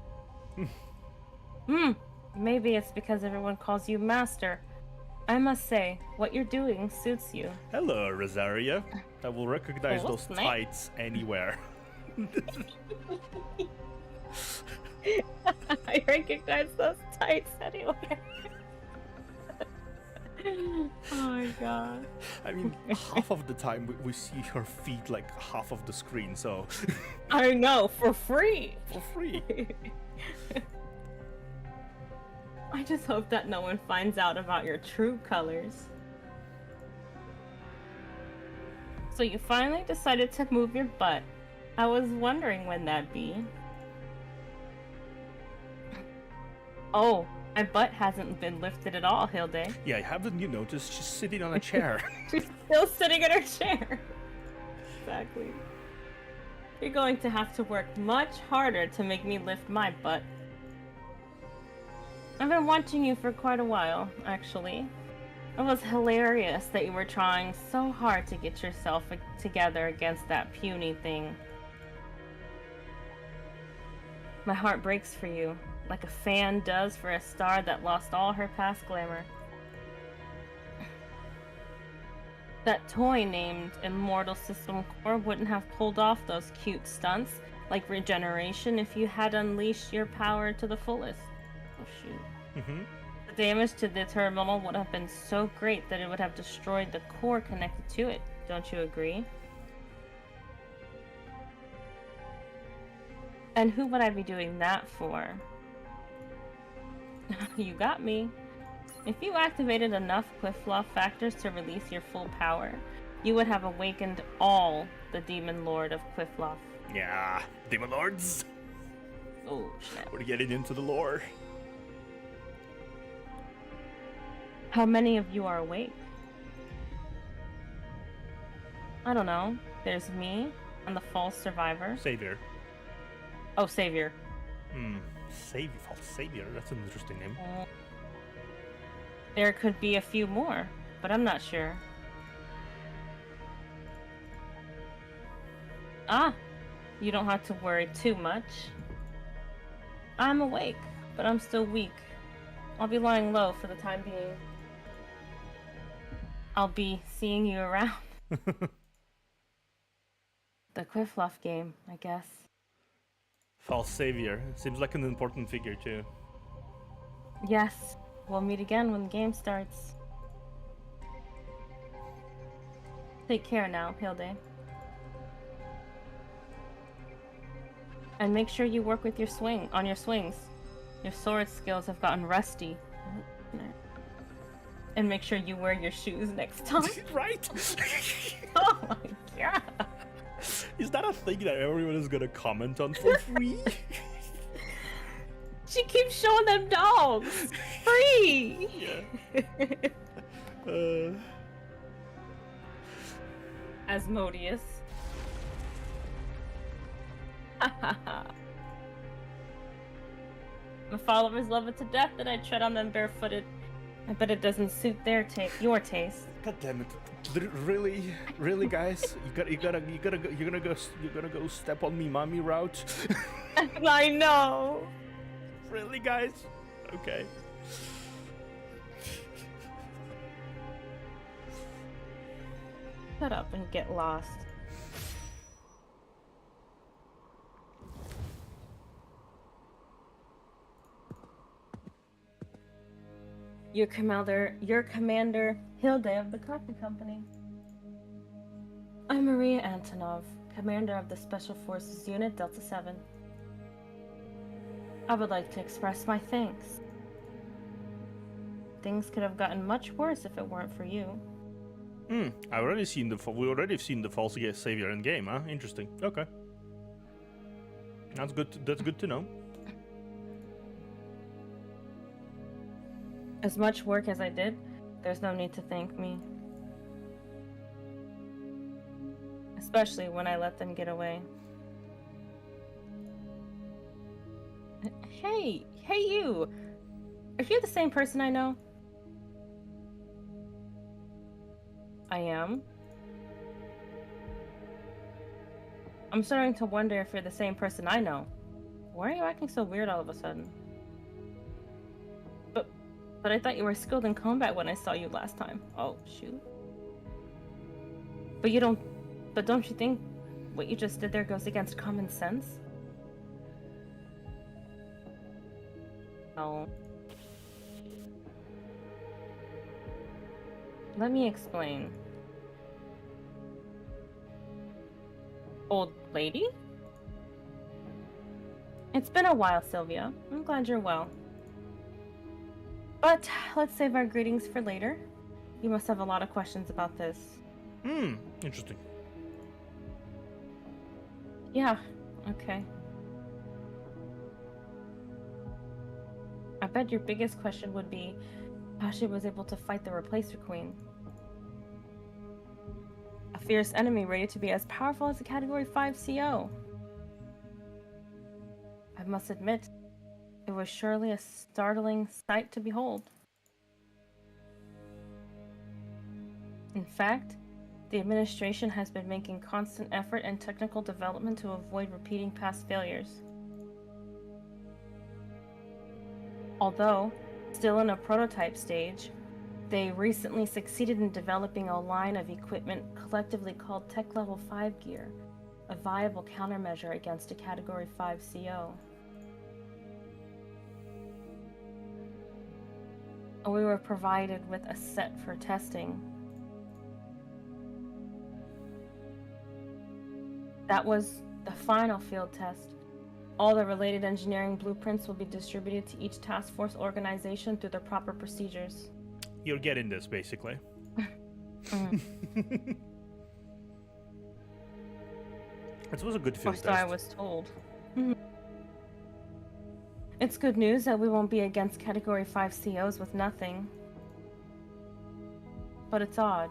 Maybe it's because everyone calls you Master. I must say, what you're doing suits you. Hello, Rosaria. I will recognize those snake. tights anywhere. I recognize those tights anywhere. Oh my god. I mean, half of the time we see her feet like half of the screen, so... I know, for free. For free. I just hope that no one finds out about your true colors. So you finally decided to move your butt. I was wondering when that'd be. Oh, my butt hasn't been lifted at all, Hilde. Yeah, haven't you noticed? She's sitting on a chair. She's still sitting in her chair. Exactly. You're going to have to work much harder to make me lift my butt. I've been watching you for quite a while, actually. It was hilarious that you were trying so hard to get yourself together against that puny thing. My heart breaks for you, like a fan does for a star that lost all her past glamour. That toy named Immortal System Core wouldn't have pulled off those cute stunts, like Regeneration, if you had unleashed your power to the fullest. Oh shoot. The damage to the terminal would have been so great that it would have destroyed the core connected to it. Don't you agree? And who would I be doing that for? You got me. If you activated enough QueenVeee factors to release your full power, you would have awakened all the Demon Lord of QueenVeee. Yeah, Demon Lords. Oh, snap. We're getting into the lore. How many of you are awake? I don't know. There's me and the false survivor. Savior. Oh, Savior. Savior, false Savior. That's an interesting name. There could be a few more, but I'm not sure. Ah, you don't have to worry too much. I'm awake, but I'm still weak. I'll be lying low for the time being. I'll be seeing you around. The QueenVeee game, I guess. False Savior. Seems like an important figure, too. Yes, we'll meet again when the game starts. Take care now, Hilde. And make sure you work with your swings. Your sword skills have gotten rusty. And make sure you wear your shoes next time. Right? Oh my god. Is that a thing that everyone is gonna comment on for free? She keeps showing them dogs. Free. Yeah. Asmodeus. My followers love it to death that I tread on them barefooted. I bet it doesn't suit your taste. God damn it! Really, guys, you're gonna go step on me, mommy route. I know. Really, guys? Okay. Shut up and get lost. Your commander, Hilde of the Coffee Company. I'm Maria Antonov, commander of the Special Forces Unit Delta 7. I would like to express my thanks. Things could have gotten much worse if it weren't for you. We already seen the false savior in game, huh? Interesting. Okay. That's good to know. As much work as I did, there's no need to thank me. Especially when I let them get away. Hey you! Are you the same person I know? I am. I'm starting to wonder if you're the same person I know. Why are you acting so weird all of a sudden? But I thought you were skilled in combat when I saw you last time. Oh, shoot. But don't you think what you just did there goes against common sense? No. Let me explain. Old lady? It's been a while, Sylvia. I'm glad you're well. But let's save our greetings for later. You must have a lot of questions about this. Interesting. Yeah, okay. I bet your biggest question would be how she was able to fight the Replacer Queen. A fierce enemy rated to be as powerful as a Category 5 CO. I must admit, it was surely a startling sight to behold. In fact, the administration has been making constant effort and technical development to avoid repeating past failures. Although still in a prototype stage, they recently succeeded in developing a line of equipment collectively called Tech Level 5 gear, a viable countermeasure against a Category 5 CO. We were provided with a set for testing. That was the final field test. All the related engineering blueprints will be distributed to each task force organization through their proper procedures. You're getting this, basically. It was a good field test. Or so I was told. It's good news that we won't be against Category 5 COs with nothing. But it's odd.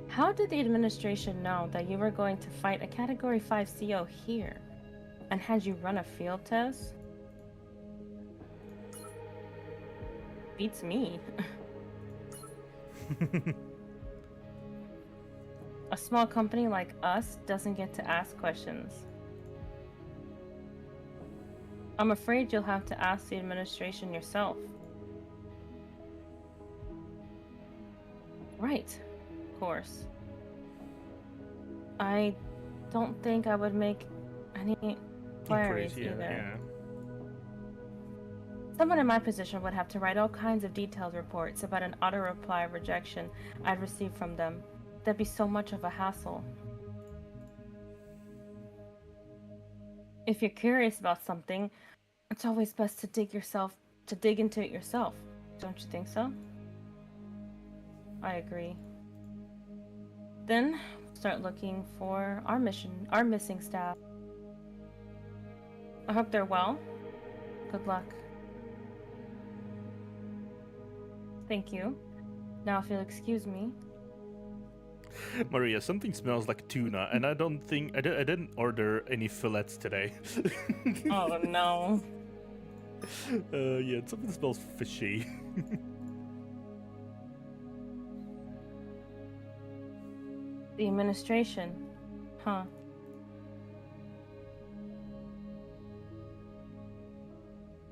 How did the administration know that you were going to fight a Category 5 CO here? And had you run a field test? Beats me. A small company like us doesn't get to ask questions. I'm afraid you'll have to ask the administration yourself. Right, of course. I don't think I would make any inquiries either. Yeah. Someone in my position would have to write all kinds of detailed reports about an auto-reply rejection I'd received from them. That'd be so much of a hassle. If you're curious about something, it's always best to dig into it yourself. Don't you think so? I agree. Then start looking for our missing staff. I hope they're well. Good luck. Thank you. Now if you'll excuse me. Maria, something smells like tuna, and I didn't order any fillets today. Oh no. Yeah, something smells fishy. The administration, huh?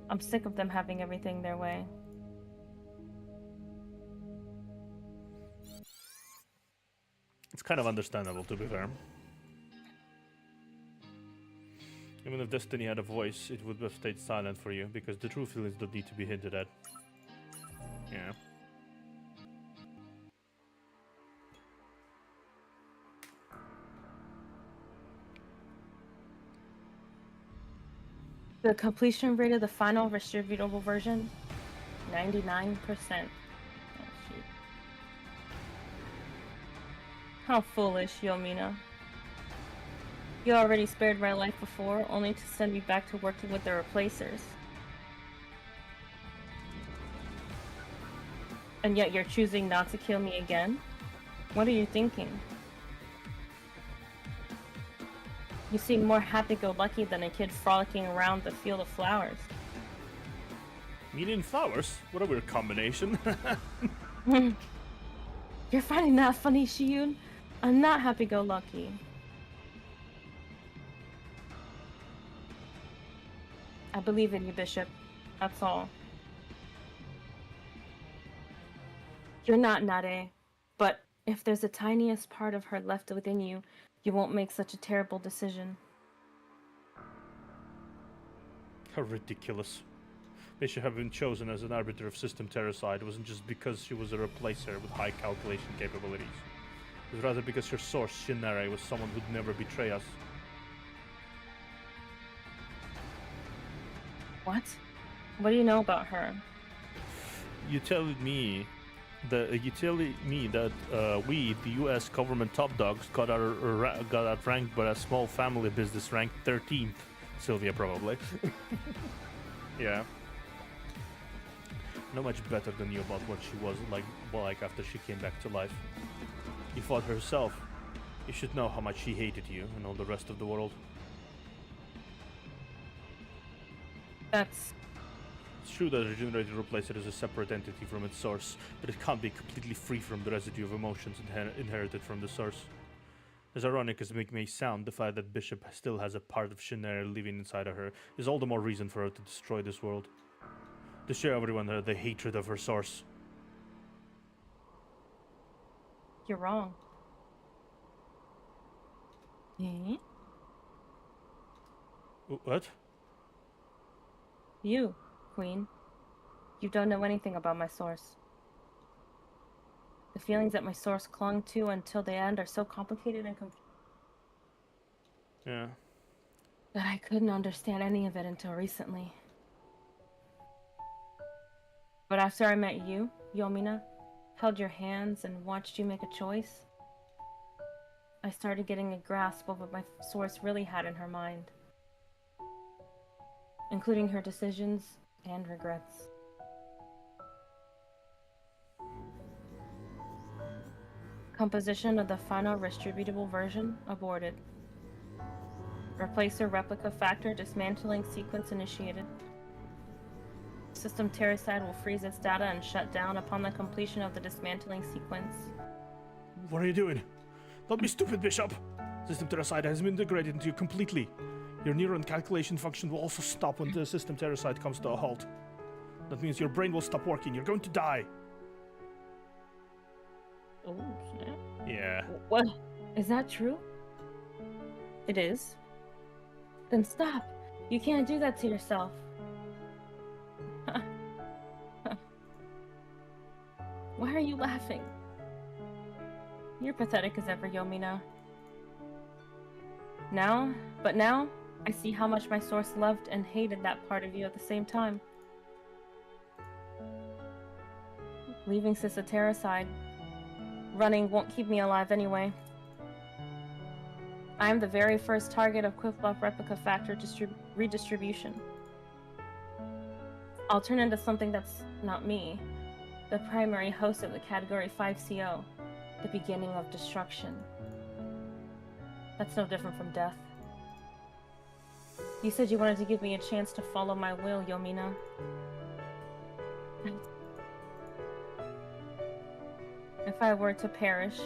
I'm sick of them having everything their way. It's kind of understandable, to be fair. Even if Destiny had a voice, it would have stayed silent for you, because the true feelings don't need to be hinted at. Yeah. The completion rate of the final distributable version, 99%. Oh, shoot. How foolish, Yomina. You already spared my life before, only to send me back to working with the replacers. And yet you're choosing not to kill me again? What are you thinking? You seem more happy-go-lucky than a kid frolicking around the field of flowers. Meat and flowers? What a weird combination. You're finding that funny, Shiyun? I'm not happy-go-lucky. I believe in you, Bishop. That's all. You're not Nare, but if there's the tiniest part of her left within you, you won't make such a terrible decision. How ridiculous. Bishop having been chosen as an arbiter of system Terracide wasn't just because she was a replacer with high calculation capabilities. It was rather because her source, Shinare, was someone who'd never betray us. What? What do you know about her? You telling me that we, the U.S. government top dogs, got outranked by a small family business ranked 13th. Sylvia, probably. Yeah. Not much better than you about what she was like after she came back to life. You fought her herself. You should know how much she hated you and all the rest of the world. That's... It's true that a regenerated replacer is a separate entity from its source, but it can't be completely free from the residue of emotions inherited from the source. As ironic as it may sound, the fact that Bishop still has a part of Shinare living inside of her is all the more reason for her to destroy this world. To show everyone the hatred of her source. You're wrong. Eh? What? You, Queen. You don't know anything about my source. The feelings that my source clung to until the end are so complicated and Yeah. that I couldn't understand any of it until recently. But after I met you, Yomina, held your hands and watched you make a choice, I started getting a grasp of what my source really had in her mind, including her decisions and regrets. Composition of the final distributable version aborted. Replacer replica factor dismantling sequence initiated. System Terracide will freeze its data and shut down upon the completion of the dismantling sequence. What are you doing? Don't be stupid, Bishop! System Terracide has been integrated into you completely. Your neuron calculation function will also stop when the System Terracide comes to a halt. That means your brain will stop working. You're going to die. Oh, snap. Yeah. What? Is that true? It is? Then stop! You can't do that to yourself. Why are you laughing? You're pathetic as ever, Yomina. Now, I see how much my source loved and hated that part of you at the same time. Leaving Sister Terracide, running won't keep me alive anyway. I am the very first target of Quiffblock replica factor redistribution. I'll turn into something that's not me, the primary host of the Category 5 CO, the beginning of destruction. That's no different from death. You said you wanted to give me a chance to follow my will, Yomina. If I were to perish,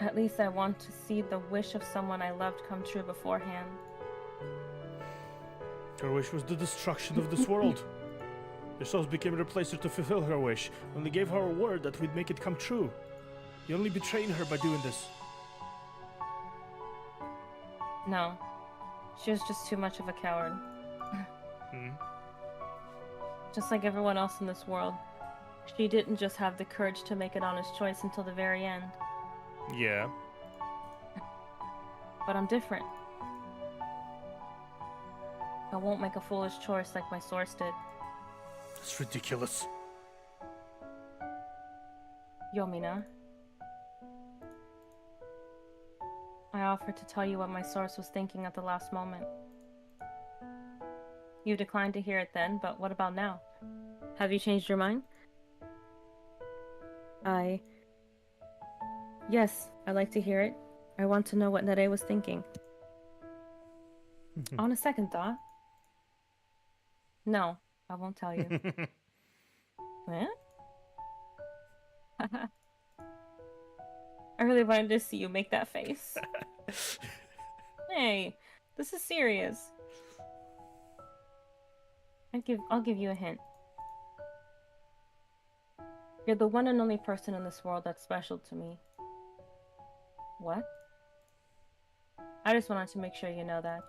at least I want to see the wish of someone I loved come true beforehand. Her wish was the destruction of this world. Your souls became a replacer to fulfill her wish, and they gave her a word that we'd make it come true. You're only betraying her by doing this. No, She was just too much of a coward. Hmm. Just like everyone else in this world. She didn't just have the courage to make an honest choice until the very end. Yeah. But I'm different. I won't make a foolish choice like my source did. It's ridiculous. Yomina. I offered to tell you what my source was thinking at the last moment. You declined to hear it then, but what about now? Have you changed your mind? Yes, I'd like to hear it. I want to know what Nere was thinking. On a second thought. No, I won't tell you. Eh? I really wanted to see you make that face. Hey, this is serious. I'll give you a hint. You're the one and only person in this world that's special to me. What? I just wanted to make sure you know that.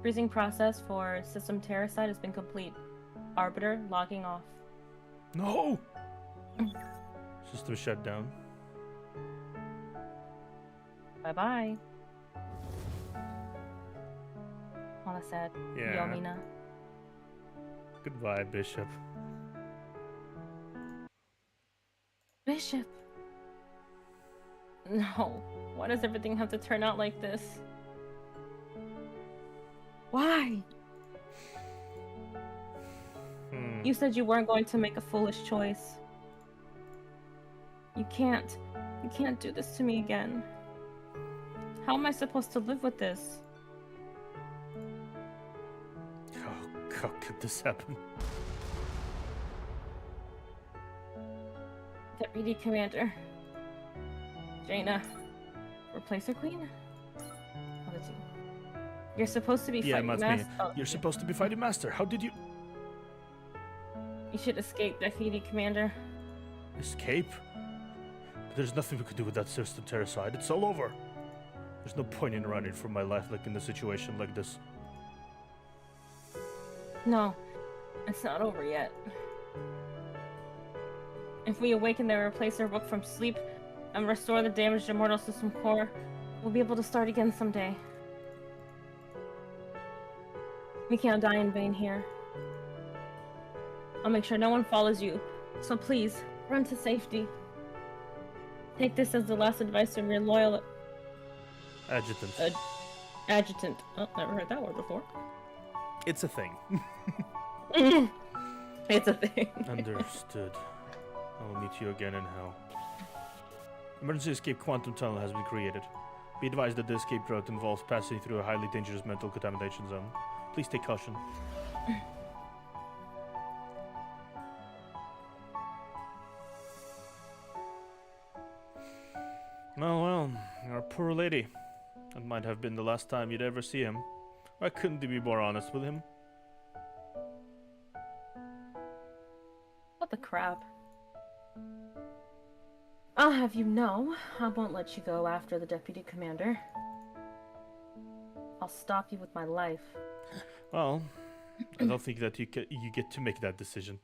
Freezing process for system Counterside has been complete. Arbiter logging off. No! System shut down. Bye-bye. Mala said. Yeah. Yomina. Goodbye, Bishop. Bishop! No. Why does everything have to turn out like this? Why? You said you weren't going to make a foolish choice. You can't do this to me again. How am I supposed to live with this? How could this happen? Deputy Commander. Jaina. Replacer Queen? What is he? You're supposed to be fighting that's Master. me. Oh, You're supposed to be fighting Master. How did you you should escape, Deputy Commander. escape? But there's nothing we could do with that system Counterside. It's all over. There's no point in running for my life like in a situation like this. No, it's not over yet. If we awaken the Replacer book from sleep and restore the damaged Immortal System core, we'll be able to start again someday. We can't die in vain here. I'll make sure no one follows you, so please, run to safety. Take this as the last advice from your loyal... Adjutant. Adjutant. Oh, never heard that word before. It's a thing. It's a thing. Understood. I will meet you again in hell. Emergency escape quantum tunnel has been created. Be advised that the escape route involves passing through a highly dangerous mental contamination zone. Please take caution. Well, our poor lady. That might have been the last time you'd ever see him. Why couldn't you be more honest with him? What the crap? I'll have you know, I won't let you go after the Deputy Commander. I'll stop you with my life. Well, I don't think that you get to make that decision.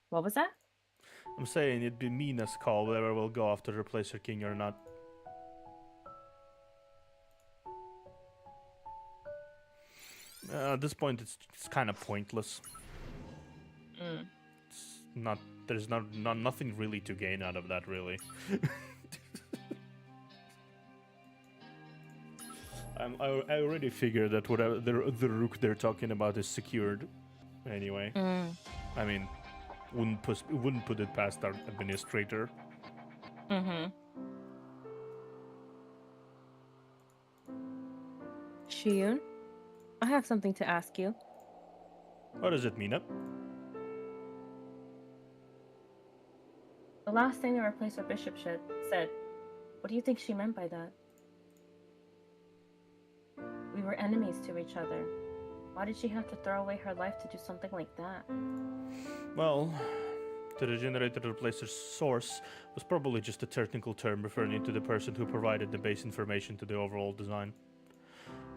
What was that? I'm saying it'd be Mina's call whether we'll go after Replacer King or not. At this point, it's kind of pointless. It's not. There's nothing really to gain out of that, really. I already figured that whatever the rook they're talking about is secured. Anyway, I mean, wouldn't put it past our administrator. Shiyun, I have something to ask you. What does it mean? The last thing the Replacer Bishop said, what do you think she meant by that? We were enemies to each other. Why did she have to throw away her life to do something like that? Well, The regenerated replacer's source was probably just a technical term referring to the person who provided the base information to the overall design.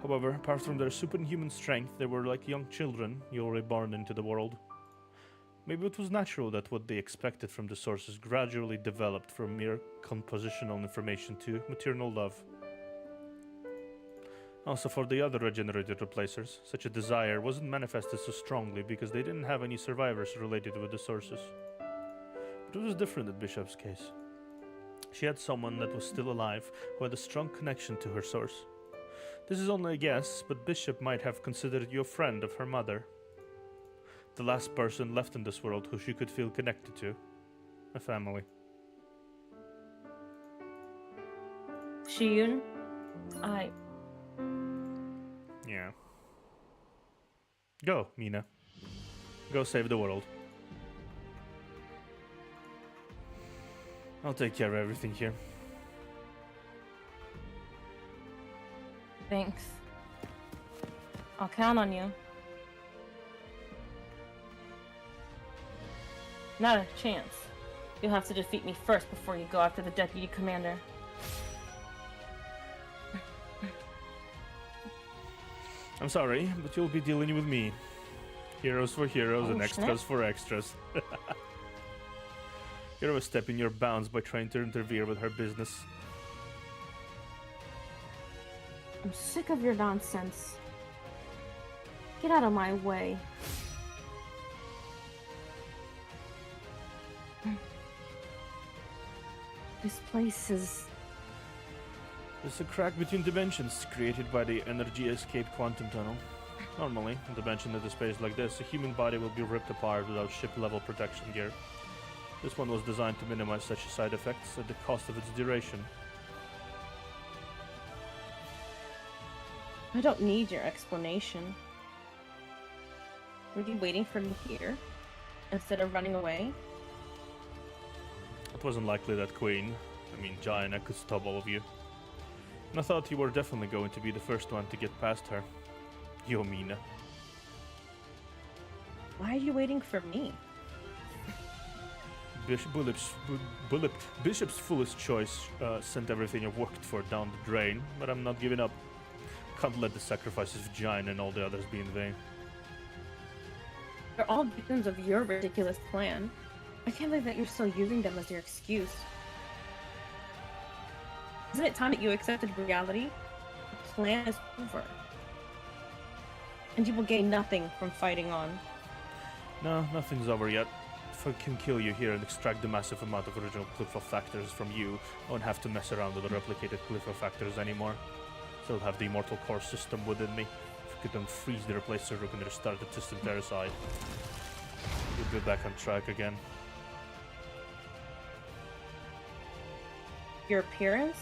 However, apart from their superhuman strength, they were like young children newly born into the world. Maybe it was natural that what they expected from the sources gradually developed from mere compositional information to maternal love. Also, for the other regenerated replacers, such a desire wasn't manifested so strongly because they didn't have any survivors related with the sources. But it was different in Bishop's case. She had someone that was still alive who had a strong connection to her source. This is only a guess, but Bishop might have considered you a friend of her mother. The last person left in this world who she could feel connected to. A family. Shiyun, Yeah. Go, Mina. Go save the world. I'll take care of everything here. Thanks. I'll count on you. Not a chance. You'll have to defeat me first before you go after the deputy commander. I'm sorry, but you'll be dealing with me. Heroes for heroes and extras for extras. You're overstepping your bounds by trying to interfere with her business. I'm sick of your nonsense. Get out of my way. This place is... It's a crack between dimensions created by the energy escape quantum tunnel. Normally, in a dimension that is space like this, a human body will be ripped apart without ship-level protection gear. This one was designed to minimize such side effects at the cost of its duration. I don't need your explanation. Were you waiting for me here instead of running away? It wasn't likely that Jaina could stop all of you. And I thought you were definitely going to be the first one to get past her. Yomina. Why are you waiting for me? Bishop's foolish choice sent everything I've worked for down the drain, but I'm not giving up. Can't let the sacrifices of Jaina and all the others be in vain. They're all victims of your ridiculous plan. I can't believe that you're still using them as your excuse. Isn't it time that you accepted reality? The plan is over. And you will gain nothing from fighting on. No, nothing's over yet. If I can kill you here and extract the massive amount of original Cliffo factors from you, I won't have to mess around with the replicated Cliffo factors anymore. Still have the immortal core system within me. If you could unfreeze the replacer, we can restart the system Counterside. We'll be back on track again. Your appearance?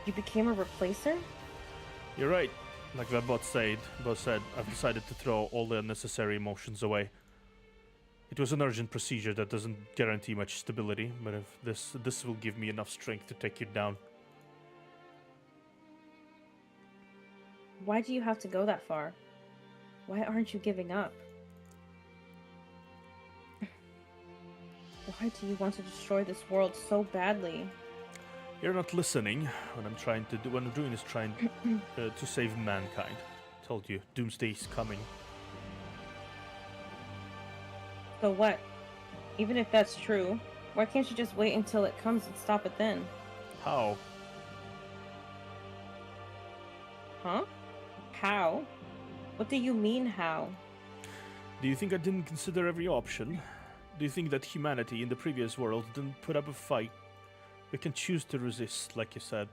You became a replacer? You're right. Like that bot said, I've decided to throw all the unnecessary emotions away. It was an urgent procedure that doesn't guarantee much stability, but if this will give me enough strength to take you down. Why do you have to go that far? Why aren't you giving up? Why do you want to destroy this world so badly? You're not listening. What I'm doing is trying to save mankind. Told you, doomsday's coming. So what? Even if that's true, why can't you just wait until it comes and stop it then? How? Huh? How? What do you mean, how? Do you think I didn't consider every option? Do you think that humanity in the previous world didn't put up a fight? We can choose to resist, like you said.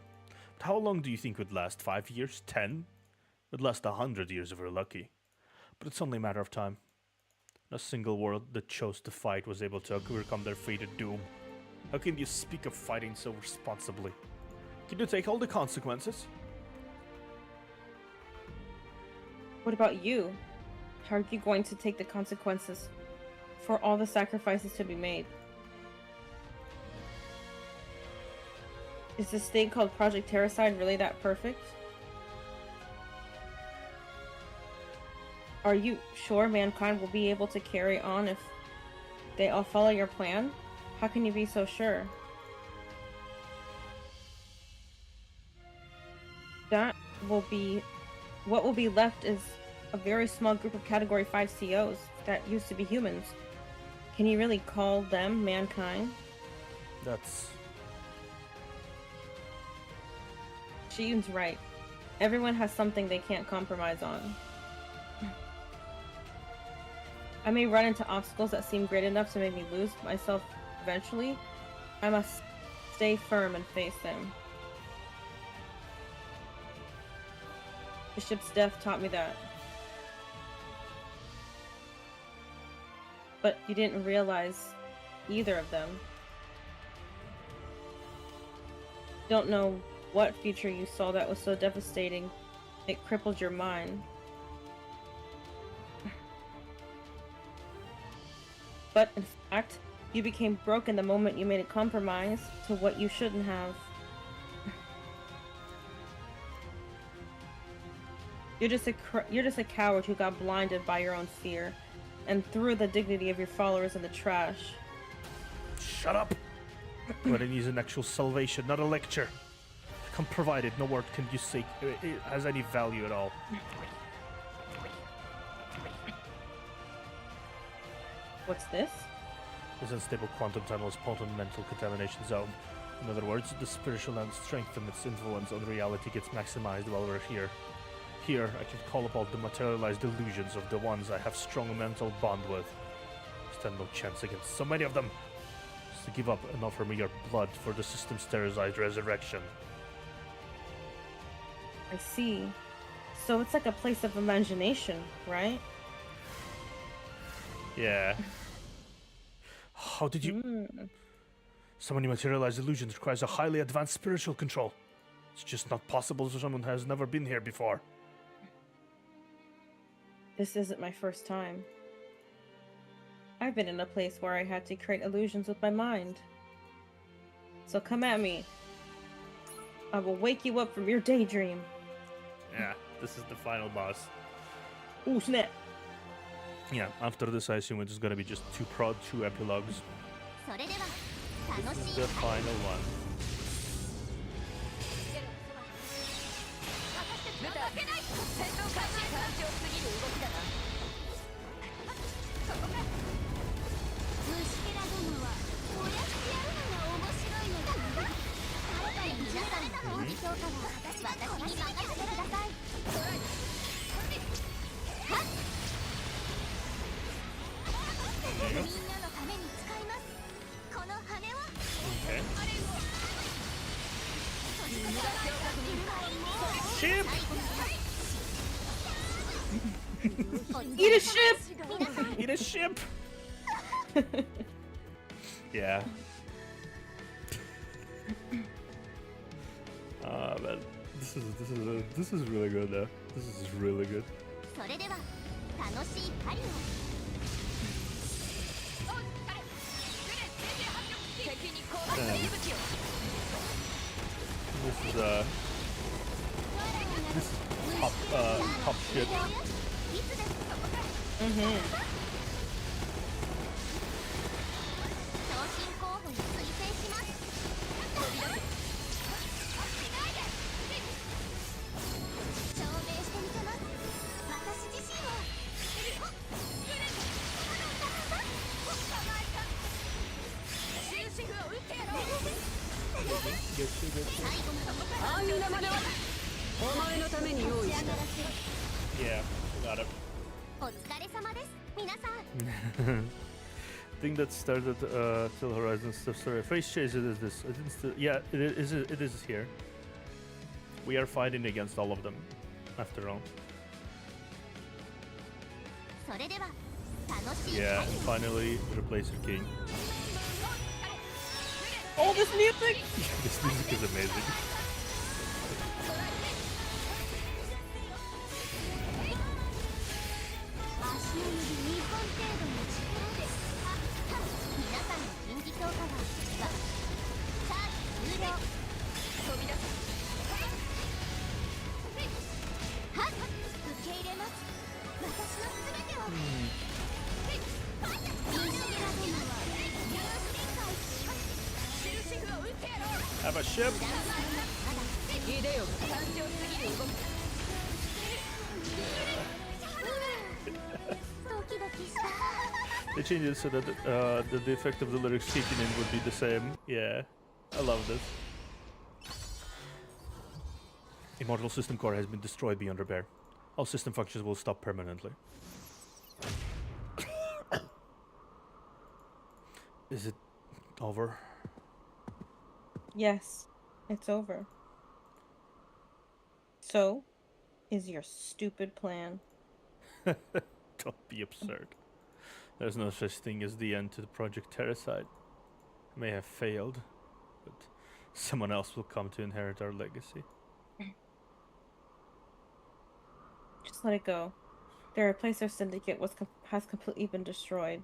But how long do you think would last? 5 years? 10? It would last 100 years if we're lucky. But it's only a matter of time. No single world that chose to fight was able to overcome their fated doom. How can you speak of fighting so responsibly? Can you take all the consequences? What about you? How are you going to take the consequences for all the sacrifices to be made? Is this thing called Project Counterside really that perfect? Are you sure mankind will be able to carry on if They all follow your plan? How can you be so sure? That will be... What will be left is a very small group of Category 5 COs that used to be humans. Can you really call them mankind? That's... Shiyun's right. Everyone has something they can't compromise on. I may run into obstacles that seem great enough to make me lose myself eventually. I must stay firm and face them. Bishop's death taught me that. But you didn't realize either of them. Don't know what future you saw that was so devastating. It crippled your mind. But in fact, you became broken the moment you made a compromise to what you shouldn't have. You're just a coward who got blinded by your own fear and threw the dignity of your followers in the trash. Shut up! What I need is an actual salvation, not a lecture. Come provided, no word can you say it has any value at all. What's this? This unstable quantum tunnel is potent mental contamination zone. In other words, the spiritual land strengthens its influence on reality gets maximized while we're here. Here, I can call upon the materialized illusions of the ones I have strong mental bond with. Stand no chance against so many of them. Just to give up and offer me your blood for the system's terrorized resurrection. I see. So it's like a place of imagination, right? Yeah. How did you... So many materialized illusions requires a highly advanced spiritual control. It's just not possible for someone who has never been here before. This isn't my first time. I've been in a place where I had to create illusions with my mind. So come at me. I will wake you up from your daydream. Yeah, this is the final boss. Ooh, snap! Yeah, after this I assume it's gonna be just two epilogues. それでは楽 This し is い the final one. 無駄けない戦闘開始単調すぎる動きだな虫けらどもはこうやってやるのが面白いのだ皆さんの演技評価は私に任せてくださいみんなのために使いますこの羽は Okay. 無駄強確認 Ship! Eat a ship! Eat a ship! Yeah. Man, this is really good though. This is really good. それでは楽しいパリを This is top shit. いつですか 昇進候補に推薦します証明してみせます私自身を終止符を打ってやろう安易な真似はお前のために用意した Yeah, got it. お疲れ様です皆さん Thing that started till Horizon stuff. Sorry, face chase. It is this. I didn't still. Yeah, it is here. We are fighting against all of them, after all. それでは楽しい Yeah, finally replace your king. Oh, this music! This music is amazing. 足の指2本程度の力です皆さんの近畿強化はさあ終了飛び出すはっ受け入れます私の全てを民主ゲラドンは have a ship. いでよ単調すぎる動き They changed it so that the effect of the lyrics kicking in would be the same. Yeah, I love this. Immortal system core has been destroyed beyond repair. All system functions will stop permanently. Is it over? Yes, it's over. So, is your stupid plan. Don't be absurd. There's no such thing as the end to the Project Terracide. It may have failed, but someone else will come to inherit our legacy. Just let it go. The replacer syndicate has completely been destroyed.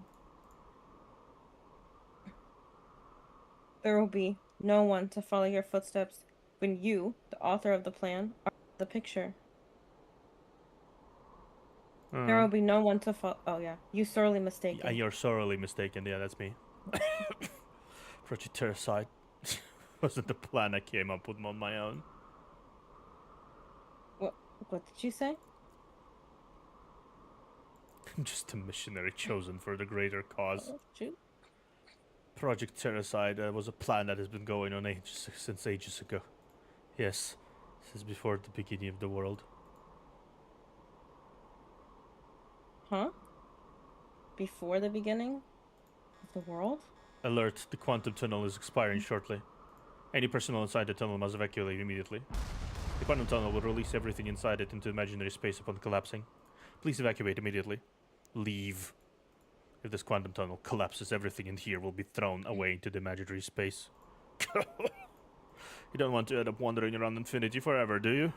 There will be no one to follow your footsteps when you, the author of the plan, are the picture. There will be no one to follow. Oh yeah, you sorely mistaken. Yeah, you're sorely mistaken. Yeah, that's me. Project Terracide wasn't the plan I came up with on my own. What did you say? I'm just a missionary chosen for the greater cause. Oh, shoot. Project Terracide was a plan that has been going on since ages ago. Yes, since before the beginning of the world. Huh? Before the beginning of the world? Alert, the quantum tunnel is expiring shortly. Any personnel inside the tunnel must evacuate immediately. The quantum tunnel will release everything inside it into imaginary space upon collapsing. Please evacuate immediately. Leave. If this quantum tunnel collapses, everything in here will be thrown away into the imaginary space. You don't want to end up wandering around infinity forever, do you?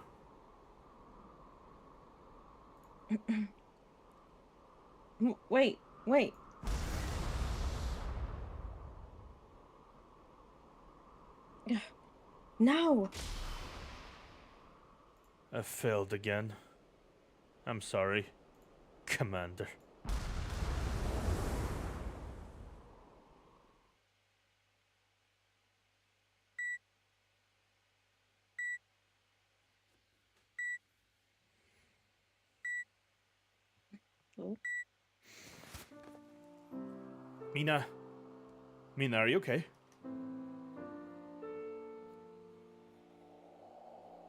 Wait. No! I failed again. I'm sorry, Commander. Oh. Mina, are you okay?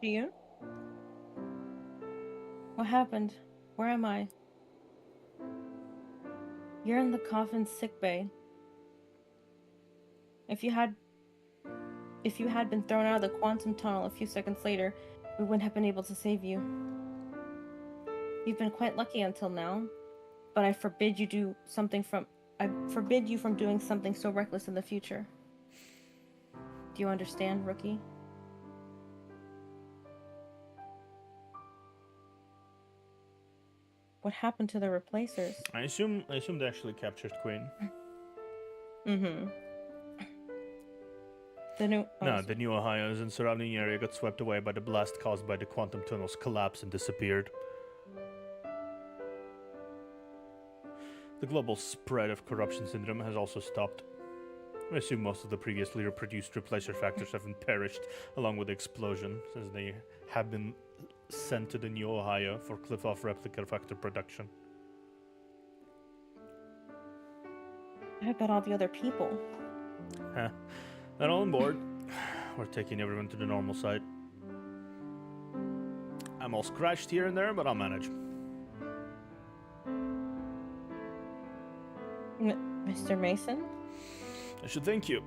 Do you? What happened? Where am I? You're in the coffin sickbay. If you had been thrown out of the quantum tunnel a few seconds later, we wouldn't have been able to save you. You've been quite lucky until now, but I forbid you from doing something so reckless in the future. Do you understand, rookie? What happened to the replacers? I assume they actually captured Queen. Mm-hmm. The New Ohio's and surrounding area got swept away by the blast caused by the quantum tunnel's collapse and disappeared. The global spread of corruption syndrome has also stopped. I assume most of the previously reproduced replacer factors have perished along with the explosion, since they have been sent to the New Ohio for cliff-off replica factor production. What about all the other people? Huh. They're all on board. We're taking everyone to the normal site. I'm all scratched here and there, but I'll manage. Mr. Mason? I should thank you.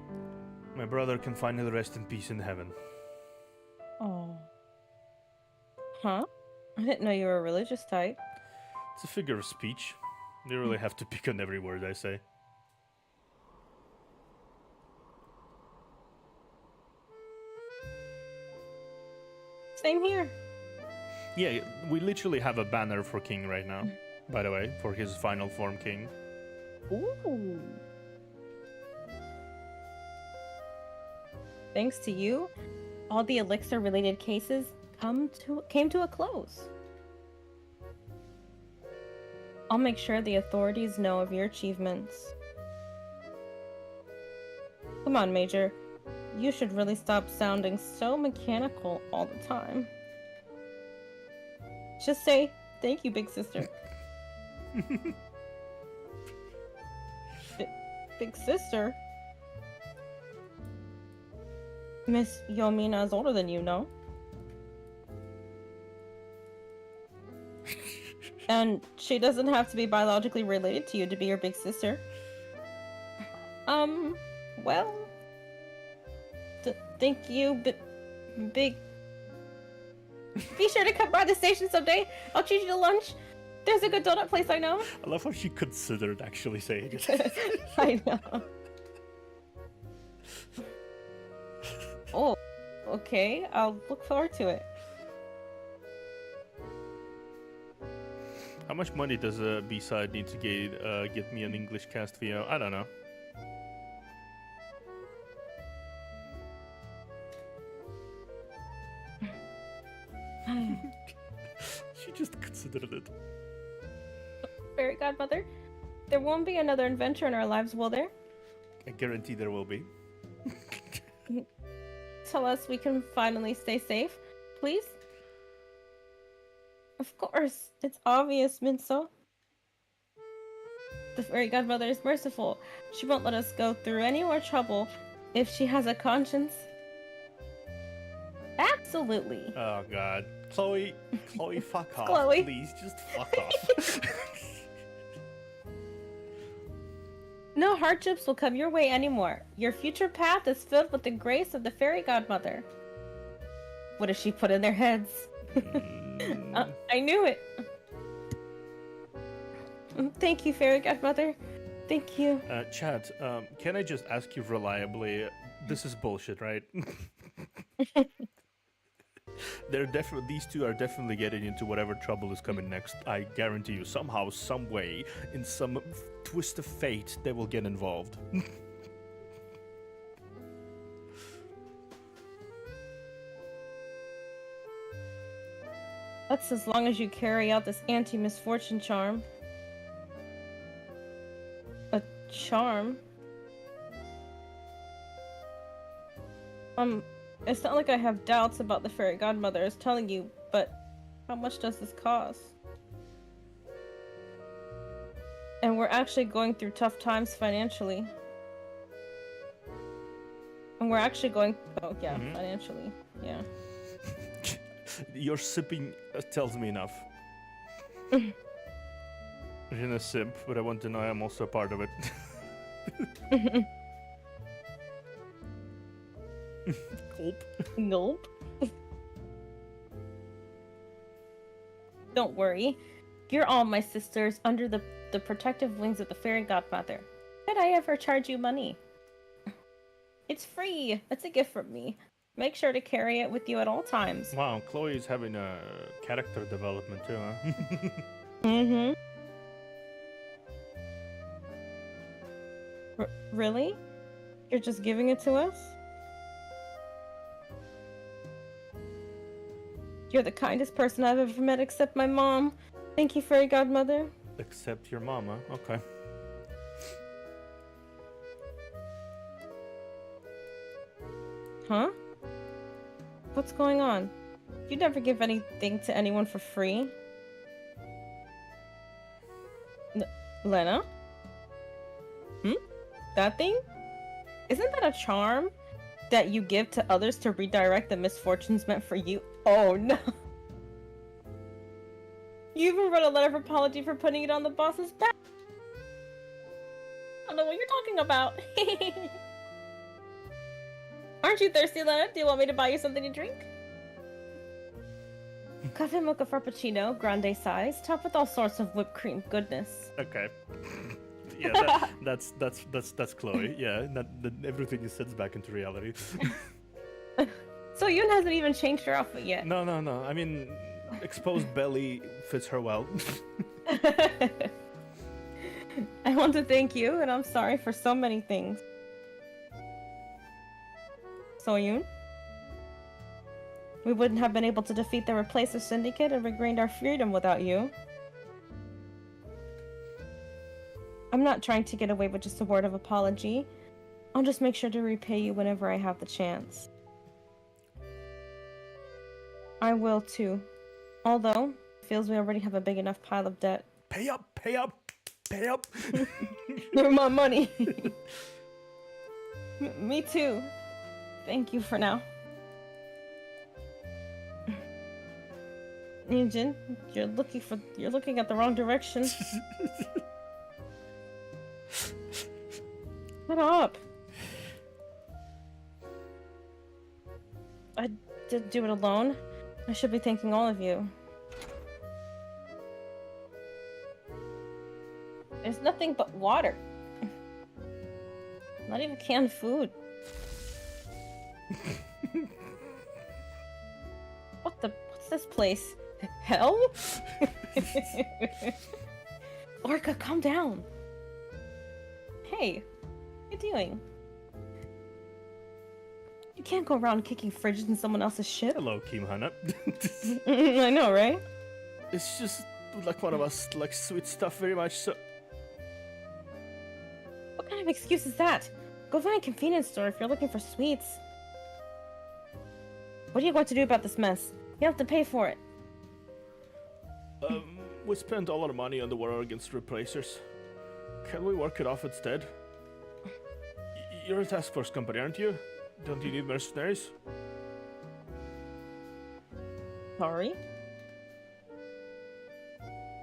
My brother can finally rest in peace in heaven. Oh. Huh? I didn't know you were a religious type. It's a figure of speech. You really have to pick on every word I say. Same here. Yeah, we literally have a banner for King right now, by the way, for his final form King. Ooh. Thanks to you, all the elixir-related cases came to a close. I'll make sure the authorities know of your achievements. Come on, Major. you should really stop sounding so mechanical all the time. Just say, thank you, big sister. Big sister? Miss Yomina is older than you, no? And she doesn't have to be biologically related to you to be your big sister. Well... thank you, big... Be sure to come by the station someday. I'll treat you to lunch. There's a good donut place I know. I love how she considered actually saying it. I know. Oh, okay. I'll look forward to it. How much money does a B-side need to get me an English cast VO? I don't know. She just considered it. Fairy godmother, there won't be another adventure in our lives, will there? I guarantee there will be. Tell us we can finally stay safe, please? Of course, it's obvious, Minso. The fairy godmother is merciful. She won't let us go through any more trouble if she has a conscience. Absolutely. Oh god. Chloe, fuck off. Chloe. Please, just fuck off. No hardships will come your way anymore. Your future path is filled with the grace of the fairy godmother. What does she put in their heads? I knew it. Thank you, fairy godmother. Thank you. Chad, can I just ask you reliably? This is bullshit, right? These two are definitely getting into whatever trouble is coming next. I guarantee you, somehow, some way, in some twist of fate, they will get involved. That's as long as you carry out this anti-misfortune charm. A charm? It's not like I have doubts about the fairy godmother is telling you, but how much does this cost? And we're actually going through tough times financially. And we're actually going... Oh, yeah, financially. Yeah. Your sipping tells me enough. I'm in a simp, but I want to know I'm also a part of it. Gulp. Nope. Don't worry. You're all my sisters under the protective wings of the fairy godmother. Did I ever charge you money? It's free. It's a gift from me. Make sure to carry it with you at all times. Wow, Chloe's having a character development too, huh? Mm-hmm. Really? You're just giving it to us? You're the kindest person I've ever met except my mom. Thank you, fairy godmother. Except your mama, okay. Huh? What's going on? You never give anything to anyone for free. Lena? That thing? Isn't that a charm that you give to others to redirect the misfortunes meant for you? Oh no. You even wrote a letter of apology for putting it on the boss's back. I don't know what you're talking about. Aren't you thirsty, Lena? Do you want me to buy you something to drink? Cafe mocha frappuccino, grande size, topped with all sorts of whipped cream goodness. Okay. Yeah, that's Chloe. Yeah, everything is sets back into reality. So Yoon hasn't even changed her outfit yet. No. I mean, exposed belly fits her well. I want to thank you, and I'm sorry for so many things. So-yoon? We wouldn't have been able to defeat the Replacer Syndicate and regained our freedom without you. I'm not trying to get away with just a word of apology. I'll just make sure to repay you whenever I have the chance. I will too. Although, it feels we already have a big enough pile of debt. Pay up, pay up, pay up. You're my money. Me too. Thank you for now. Yujin, you're looking at the wrong direction. Shut up. I didn't do it alone. I should be thanking all of you. There's nothing but water. Not even canned food. What's this place? Hell? Orca, calm down. Hey, what are you doing? You can't go around kicking fridges in someone else's shit. Hello, Kim Hana. I know, right? It's just like one of us likes sweet stuff very much, so... What kind of excuse is that? Go find a convenience store if you're looking for sweets. What are you going to do about this mess? You have to pay for it. We spent all our money on the war against replacers. Can we work it off instead? You're a task force company, aren't you? Don't you need mercenaries? Sorry?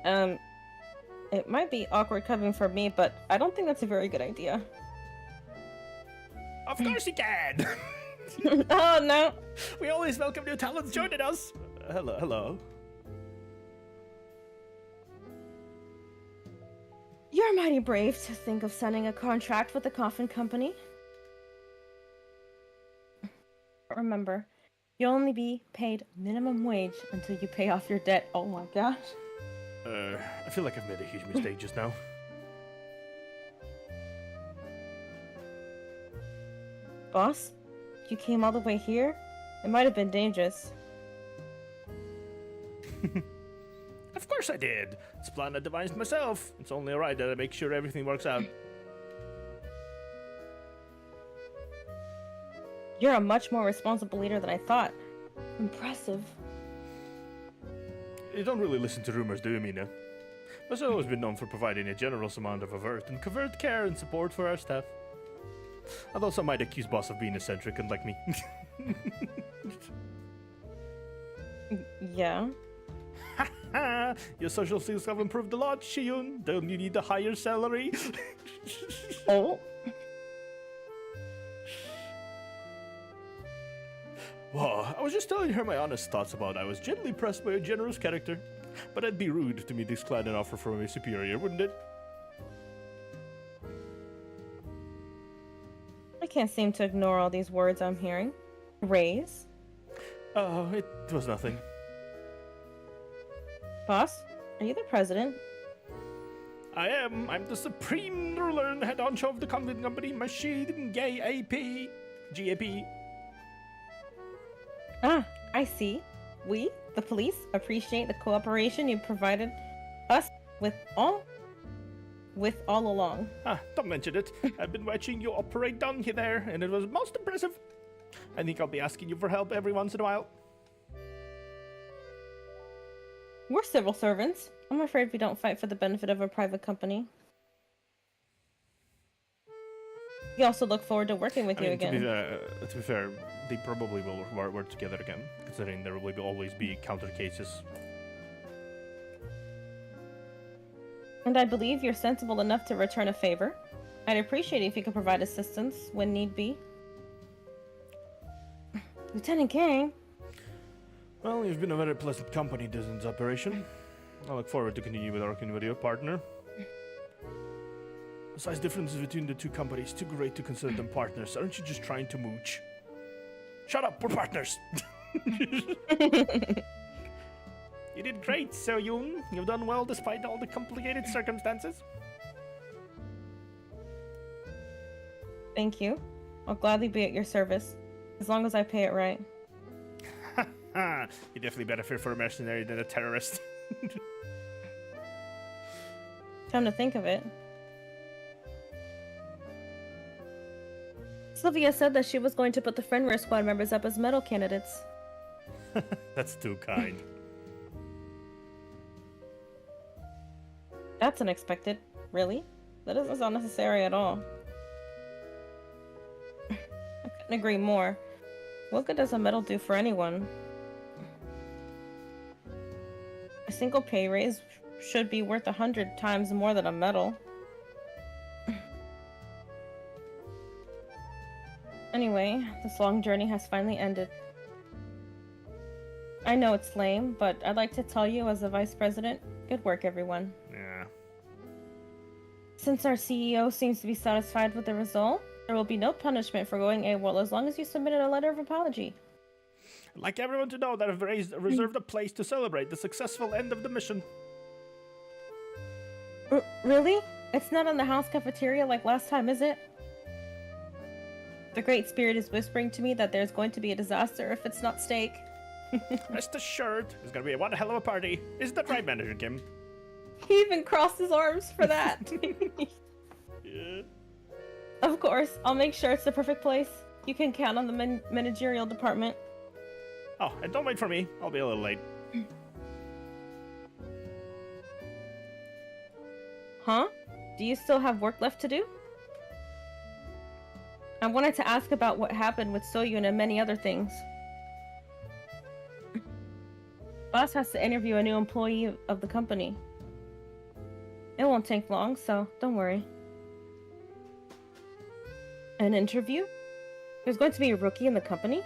It might be awkward coming from me, but I don't think that's a very good idea. Of course you can! Oh, no! We always welcome new talents joining us! Hello. You're mighty brave to think of signing a contract with the coffin company. Remember, you'll only be paid minimum wage until you pay off your debt. Oh my gosh. I feel like I've made a huge mistake just now. Boss, you came all the way here? It might have been dangerous. Of course I did! It's a plan I devised myself. It's only right that I make sure everything works out. You're a much more responsible leader than I thought. Impressive. You don't really listen to rumors, do you, Mina? But I've always been known for providing a generous amount of overt and covert care and support for our staff. Although some might accuse Boss of being eccentric and like me. Yeah? Your social skills have improved a lot, Shiyun. Don't you need a higher salary? Oh? Whoa, I was just telling her my honest thoughts about I was genuinely impressed by a generous character. But it'd be rude to me to decline an offer from a superior, wouldn't it? I can't seem to ignore all these words I'm hearing. Raise? Oh, it was nothing. Boss, are you the president? I am. I'm the supreme ruler and head honcho of the convent company, Machine Gay AP. GAP. Ah, I see. We, the police, appreciate the cooperation you provided us with all along. Ah, don't mention it. I've been watching you operate down here there, and it was most impressive. I think I'll be asking you for help every once in a while. We're civil servants. I'm afraid we don't fight for the benefit of a private company. We also look forward to working with you again. To be fair, they probably will work together again, considering there will always be counter cases. And I believe you're sensible enough to return a favor. I'd appreciate it if you could provide assistance when need be. Lieutenant King! Well, you've been a very pleasant company during this operation. I look forward to continue with working with your partner. Besides differences between the two companies, too great to consider them partners. Aren't you just trying to mooch? Shut up, we're partners! You did great, So-Yoon. You've done well despite all the complicated circumstances. Thank you. I'll gladly be at your service, as long as I pay it right. You're definitely better fit for a mercenary than a terrorist. Come to think of it. Sylvia said that she was going to put the Friendwear squad members up as medal candidates. That's too kind. That's unexpected. Really? That doesn't sound necessary at all. I couldn't agree more. What good does a medal do for anyone? A single pay raise should be worth 100 times more than a medal. Anyway, this long journey has finally ended. I know it's lame, but I'd like to tell you as the vice president, good work everyone. Yeah. Since our CEO seems to be satisfied with the result, there will be no punishment for going AWOL as long as you submitted a letter of apology. I'd like everyone to know that I've reserved a place to celebrate the successful end of the mission. Really? It's not in the house cafeteria like last time, is it? The Great Spirit is whispering to me that there's going to be a disaster if it's not steak. Rest assured, it's gonna be one hell of a party. Isn't that right, Manager Kim? He even crossed his arms for that. Yeah. Of course, I'll make sure it's the perfect place. You can count on the managerial department. Oh, and don't wait for me. I'll be a little late. Huh? Do you still have work left to do? I wanted to ask about what happened with Soyun and many other things. Boss has to interview a new employee of the company. It won't take long, so don't worry. An interview? There's going to be a rookie in the company?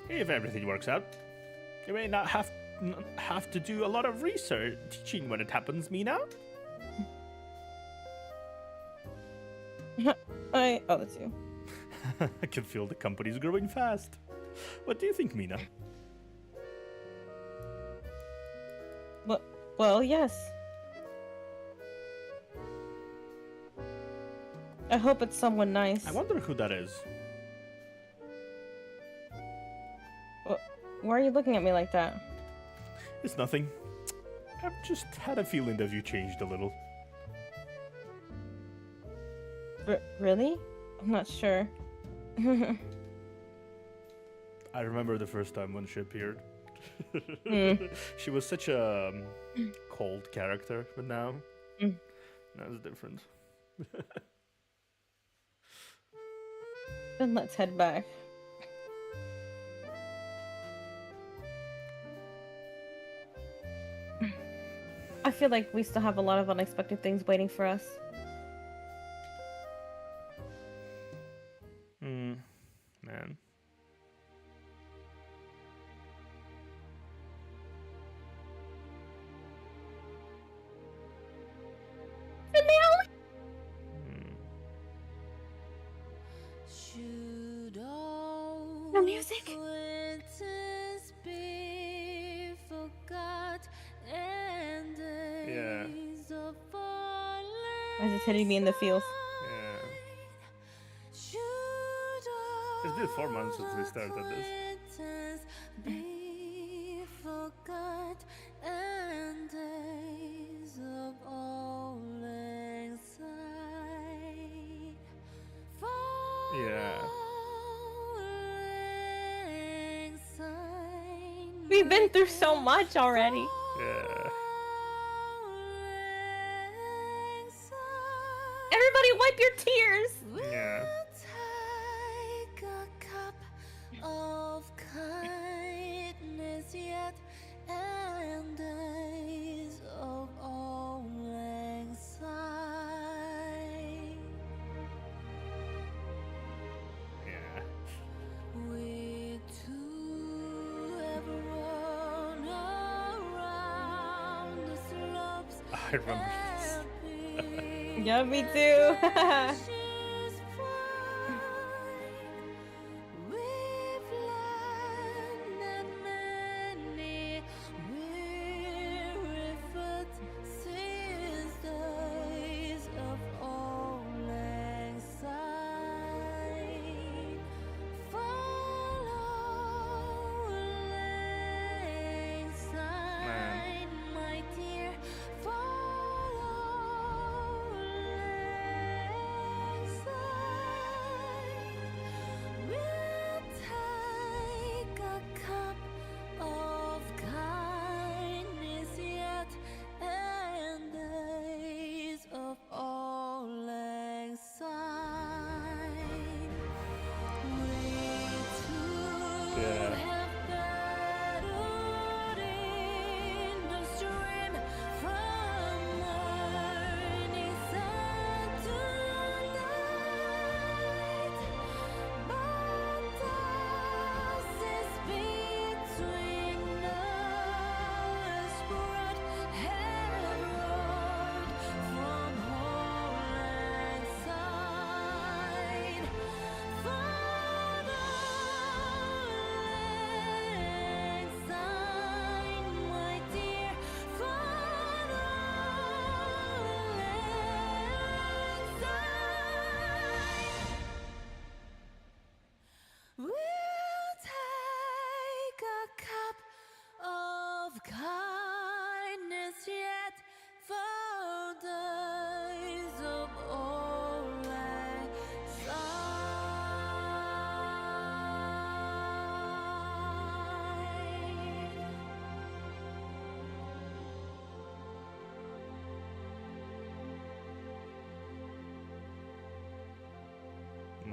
If everything works out. You may not have to do a lot of research teaching when it happens, Mina. Oh, that's you. I can feel the company's growing fast. What do you think, Mina? Well, yes. I hope it's someone nice. I wonder who that is. Why are you looking at me like that? It's nothing. I've just had a feeling that you changed a little. Really? I'm not sure. I remember the first time when she appeared. Mm. She was such a cold character, but now it's different. Then let's head back. I feel like we still have a lot of unexpected things waiting for us. Man. No music. Yeah. Why is it hitting me in the feels? Yeah. It's been 4 months since we started this. Yeah. We've been through so much already. Yeah. Everybody wipe your tears. Yeah. Take a cup of kindness yet, and days of all anxiety. Yeah. We two have run around the slopes. I remember this. Yeah, me too.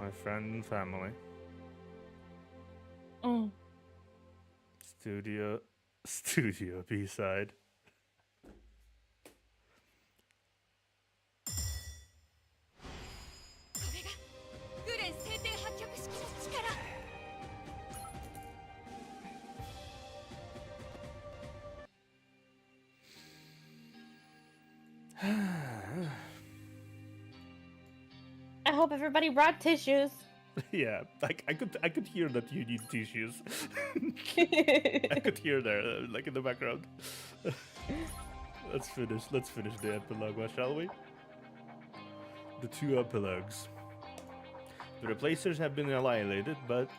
My friend and family. Mm. Studio B-side. I hope everybody brought tissues. Yeah, I could hear that you need tissues. I could hear there, like in the background. Let's finish the epilogue, shall we? The two epilogues. The replacers have been annihilated, but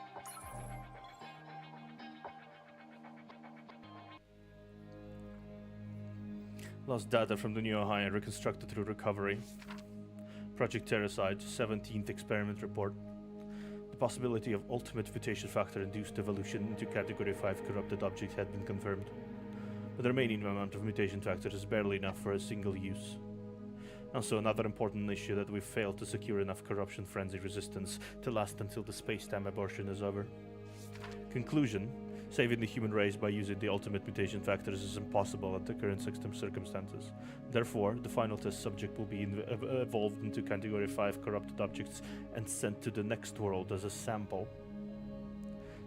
lost data from the new Ohio and reconstructed through recovery. Project Terracide, 17th experiment report. The possibility of ultimate mutation factor-induced evolution into Category 5 corrupted objects had been confirmed, but the remaining amount of mutation factors is barely enough for a single use. Also, another important issue that we've failed to secure enough corruption frenzy resistance to last until the space-time abortion is over. Conclusion: saving the human race by using the ultimate mutation factors is impossible at the current circumstances. Therefore, the final test subject will be evolved into Category 5 corrupted objects and sent to the next world as a sample.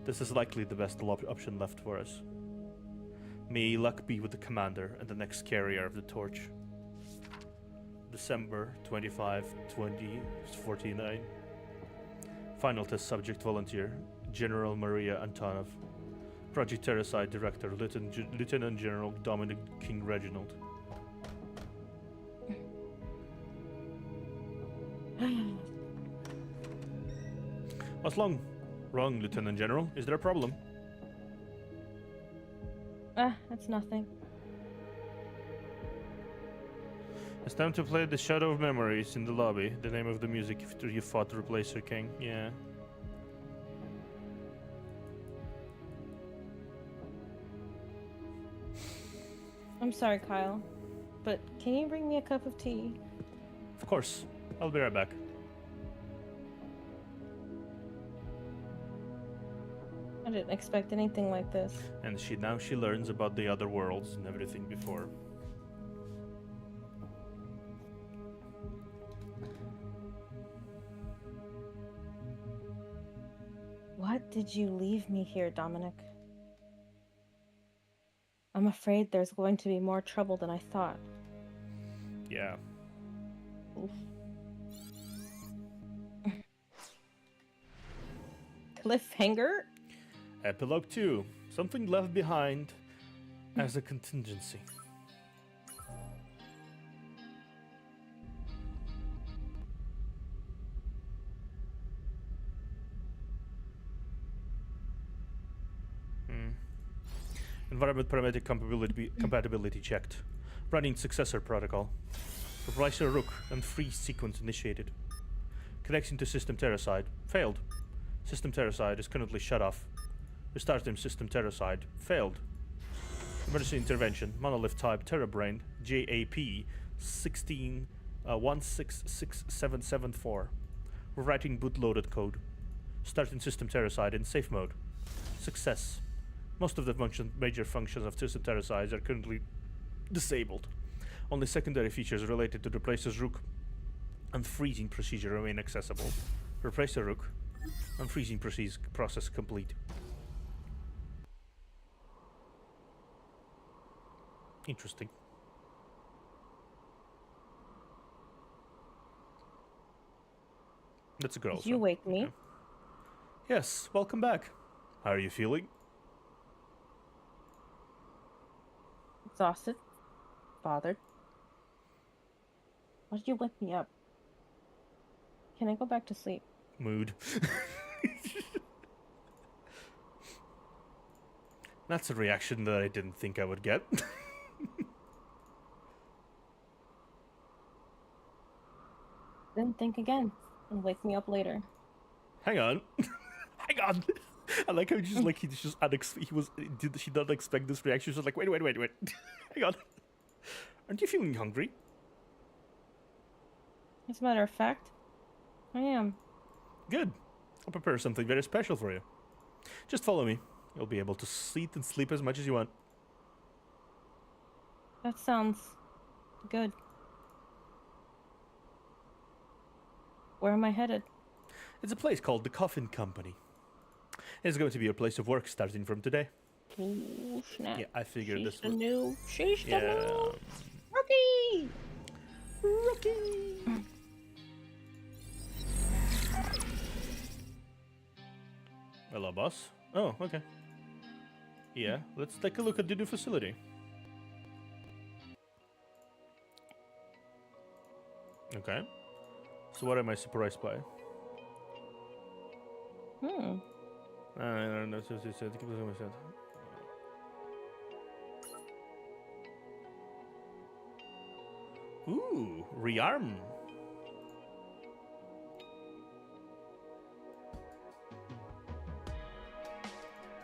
This is likely the best option left for us. May luck be with the commander and the next carrier of the torch. December 25, 2049. Final test subject volunteer, General Maria Antonov. Project Terracide Director, Lieutenant General Dominic King Reginald. What's wrong, Lieutenant General? Is there a problem? It's nothing. It's time to play The Shadow of Memories in the lobby. The name of the music after you fought the Replacer King. Yeah. I'm sorry, Kyle, but can you bring me a cup of tea? Of course. I'll be right back. I didn't expect anything like this. And now she learns about the other worlds and everything before. What did you leave me here, Dominic? I'm afraid there's going to be more trouble than I thought. Yeah. Oof. Cliffhanger? Epilogue 2. Something left behind as a contingency. Environment parametric compatibility checked. Running successor protocol. Replacer Rook and freeze sequence initiated. Connection to system Terracide. Failed. System Terracide is currently shut off. Restarting system Terracide. Failed. Emergency intervention. Monolith type Terrabrain JAP 16166774. Rewriting bootloaded code. Starting system Terracide in safe mode. Success. Most of the major functions of system Terracide are currently disabled. Only secondary features related to the Replacer's Rook and freezing procedure remain accessible. Replacer Rook and freezing process complete. Interesting. That's a girl. Did you wake me? Okay. Yes, welcome back. How are you feeling? Exhausted. Bothered. Why did you wake me up? Can I go back to sleep? Mood. That's a reaction that I didn't think I would get. Then think again and wake me up later. Hang on. Hang on. I like how he did not expect this reaction. She was like, wait. Hang on. Aren't you feeling hungry? As a matter of fact, I am. Good. I'll prepare something very special for you. Just follow me. You'll be able to eat and sleep as much as you want. That sounds good. Where am I headed? It's a place called the Coffin Company. It's going to be your place of work starting from today. Ooh, snap. Yeah, I figured She's this the would... new. She's the Yeah. new. Rookie! Rookie! Hello, boss. Oh, okay. Yeah, let's take a look at the new facility. Okay. So what am I surprised by? I don't know. Ooh, rearm.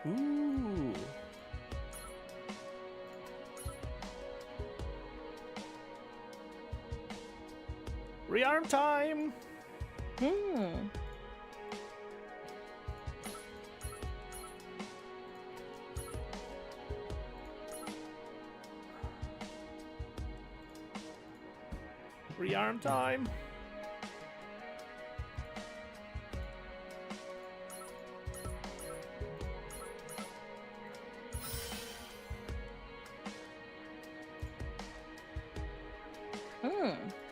Ooh. Rearm time. Rearm time.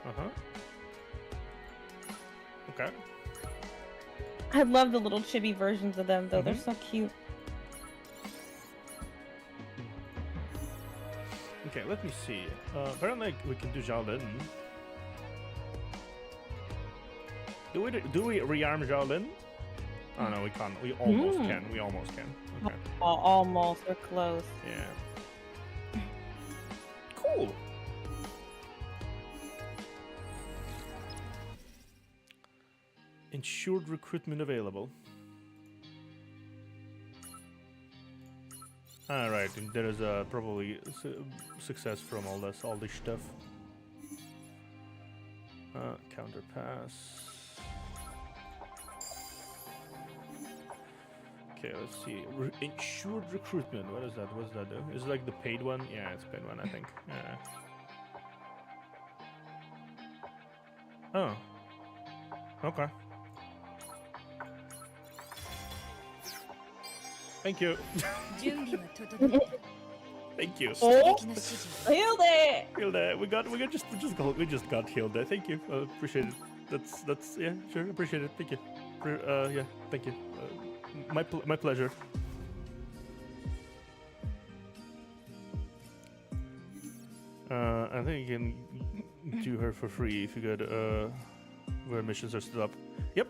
Uh-huh. Okay. I love the little chibi versions of them, though. They're so cute. Okay, let me see. Apparently we can do Shaolin. Do we rearm Shaolin? Oh no, we can't. We almost can. We almost can. Okay. Almost. We're close. Yeah. Cool. Ensured recruitment available. Alright, there is probably success from all this stuff. Counter pass. Okay, let's see. Ensured recruitment. What is that? What does that do? Is it like the paid one? Yeah, it's paid one, I think. Yeah. Oh. Okay. Thank you. Thank you. Oh, healed it. Hilda, we just got Hilda. Thank you. Appreciate it. That's yeah, sure. Appreciate it. Thank you. Yeah, thank you. My pleasure. I think you can do her for free if you got where missions are still up. Yep.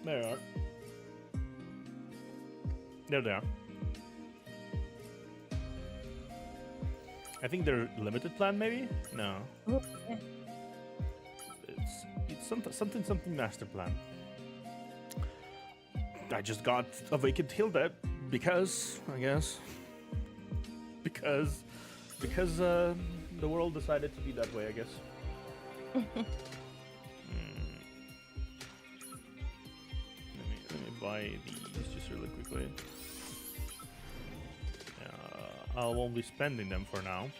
There they are. There they are. I think they're limited plan, maybe? No. It's something master plan. I just got a vacant Hilda because, I guess, because the world decided to be that way, I guess. Let me buy these just really quickly. I won't be spending them for now.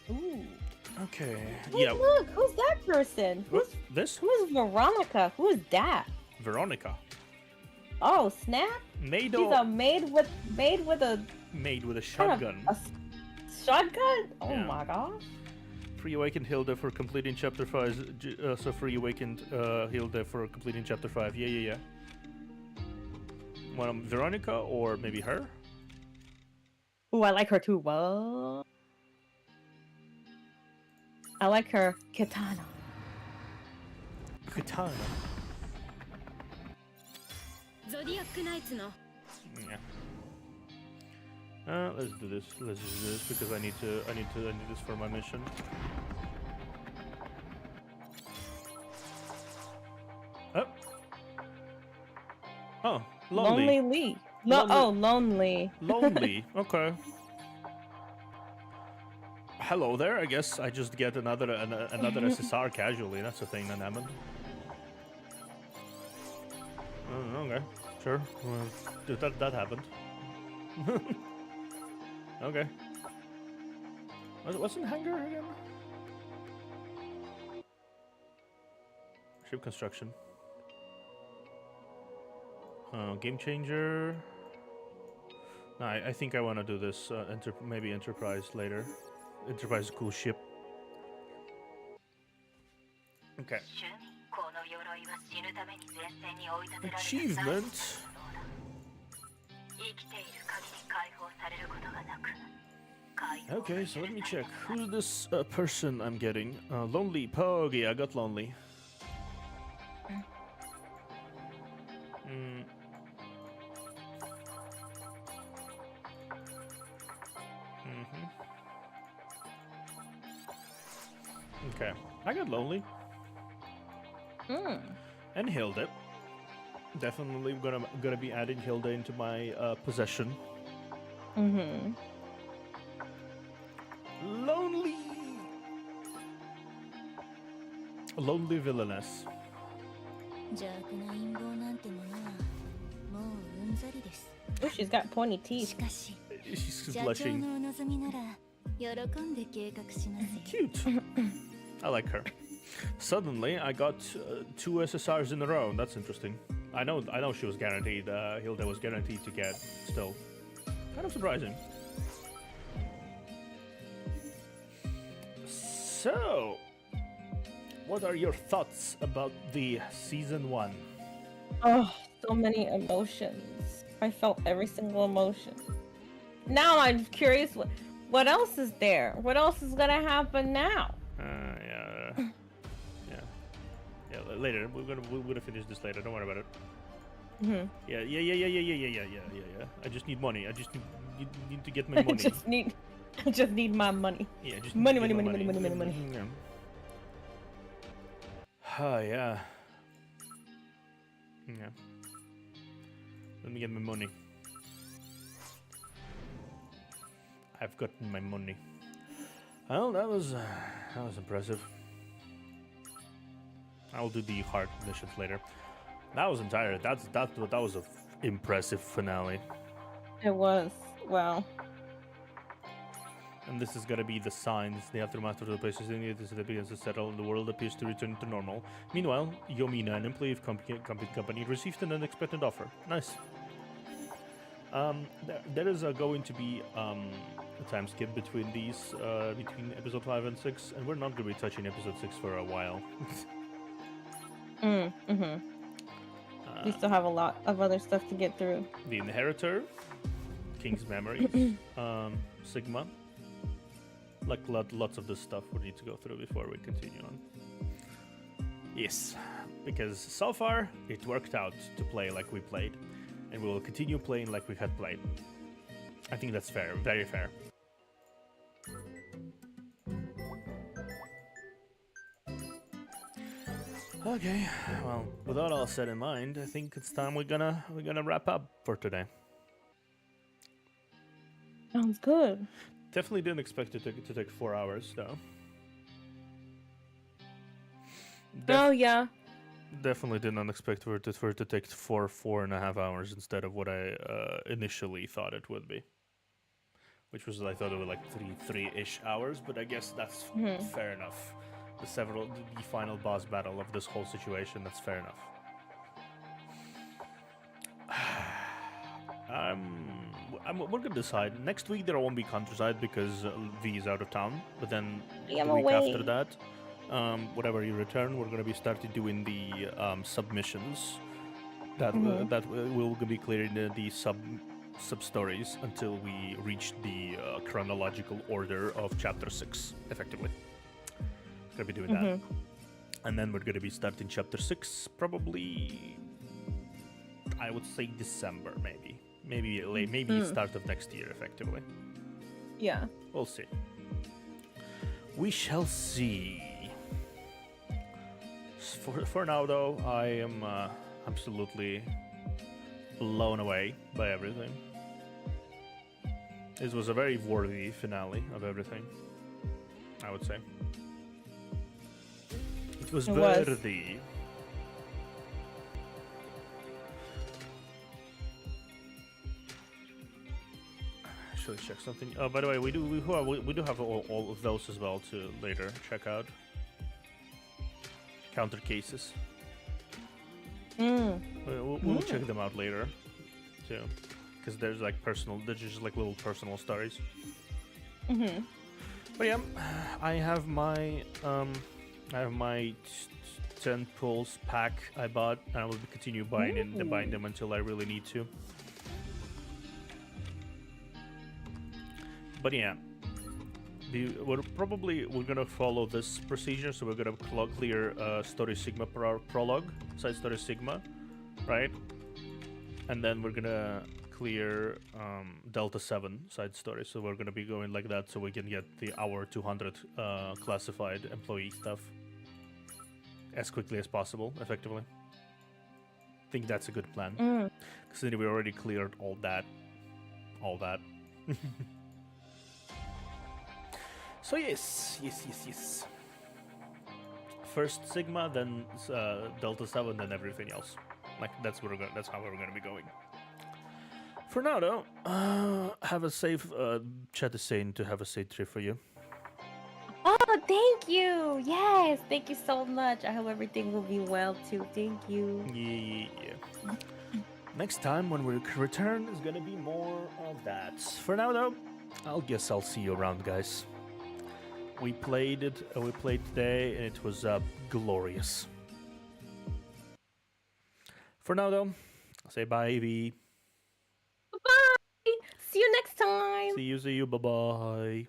Ooh. Okay. Hey, yeah. look, who's that person? This? Who's Veronica? Who is that? Veronica. Oh, snap! Maid She's a maid with a shotgun. A shotgun? Oh Yeah. my gosh! Free awakened Hilda for completing chapter 5. So free awakened Hilda for completing chapter 5. Yeah. Veronica or maybe her? Ooh, I like her too. What? I like her katana. Katana. Yeah. Let's do this. Let's do this because I need this for my mission. Oh, lonely. Lonely Lee. Lonely. Lonely. Okay. hello there. I guess I just get another SSR casually. That's a thing that happened. Okay, sure. That happened. Okay. What's in hangar again? Ship construction. Game changer. No, I think I want to do this. Maybe Enterprise later. Enterprise is a cool ship. Okay. Achievement. Okay, so let me check. Who's this person I'm getting? Lonely Poggy. I got lonely. Okay, I got lonely. And Hilda. Definitely gonna be adding Hilda into my possession. Lonely villainess. Oh, she's got pointy teeth. She's blushing. Cute. I like her. Suddenly, I got 2 SSRs in a row. That's interesting. I know she was guaranteed. Hilda was guaranteed to get. Still, kind of surprising. So, what are your thoughts about the season 1? Oh, so many emotions. I felt every single emotion. Now I'm curious, what else is there? What else is gonna happen now? Yeah. Later, we're gonna finish this later. Don't worry about it. Yeah. I just need money. I just need to get my money. I just need my money. Yeah, just money. Yeah. Yeah. Let me get my money. I've gotten my money. Well, that was impressive. I'll do the hard missions later. That was entire. That was a impressive finale. It was. Wow. And this is gonna be the signs. The aftermath of the places in it begins to settle, and the world appears to return to normal. Meanwhile, Yomina, an employee of company, received an unexpected offer. Nice. There is going to be a time skip between these, between episode 5 and 6, and we're not gonna be touching episode 6 for a while. We still have a lot of other stuff to get through. The Inheritor, King's Memories, Sigma. Like lots of this stuff we need to go through before we continue on. Yes, because so far it worked out to play like we played, and we will continue playing like we had played. I think that's fair, very fair. Okay, well, with that all set in mind, I think it's time we're gonna wrap up for today. Sounds good. Definitely didn't expect it to take 4 hours, though. Oh yeah. Definitely did not expect for it to take 4.5 hours instead of what I initially thought it would be. Which was, I thought it was like 3-ish hours, but I guess that's fair enough. The final boss battle of this whole situation, that's fair enough. We're gonna decide. Next week there won't be Counterside because V is out of town, but then the week after that, whatever you return, we're gonna be starting doing the submissions. That will be clearing the sub stories until we reach the chronological order of chapter 6, effectively. Gonna be doing that, and then we're gonna be starting chapter 6 probably. I would say December, maybe late, maybe start of next year, effectively. Yeah, we'll see. We shall see. For now, though, I am absolutely blown away by everything. This was a very worthy finale of everything. I would say. It was It was. worthy. Actually, check something. Oh, by the way, we do have all of those as well to later check out. Counter cases. We'll check them out later, too, because there's like just like little personal stories. But yeah, I have my 10 pulls pack I bought, and I will continue buying them until I really need to. But yeah, we're gonna follow this procedure. So we're gonna clear Story Sigma prologue, side Story Sigma, right? And then we're gonna clear Delta 7 side story. So we're gonna be going like that, so we can get our 200 classified employee stuff as quickly as possible, effectively. I think that's a good plan. Considering we already cleared all that. So yes. First Sigma, then Delta 7, then everything else. Like that's how we're gonna be going. For now, though, have a safe. Chat is saying to have a safe trip for you. Oh, thank you. Yes, thank you so much. I hope everything will be well too. Thank you. Yeah. Next time when we return is gonna be more of that. For now, though, guess I'll see you around, guys. We played today, and it was glorious. For now, though, I'll say bye, V. Bye. See you next time. See you. Bye-bye.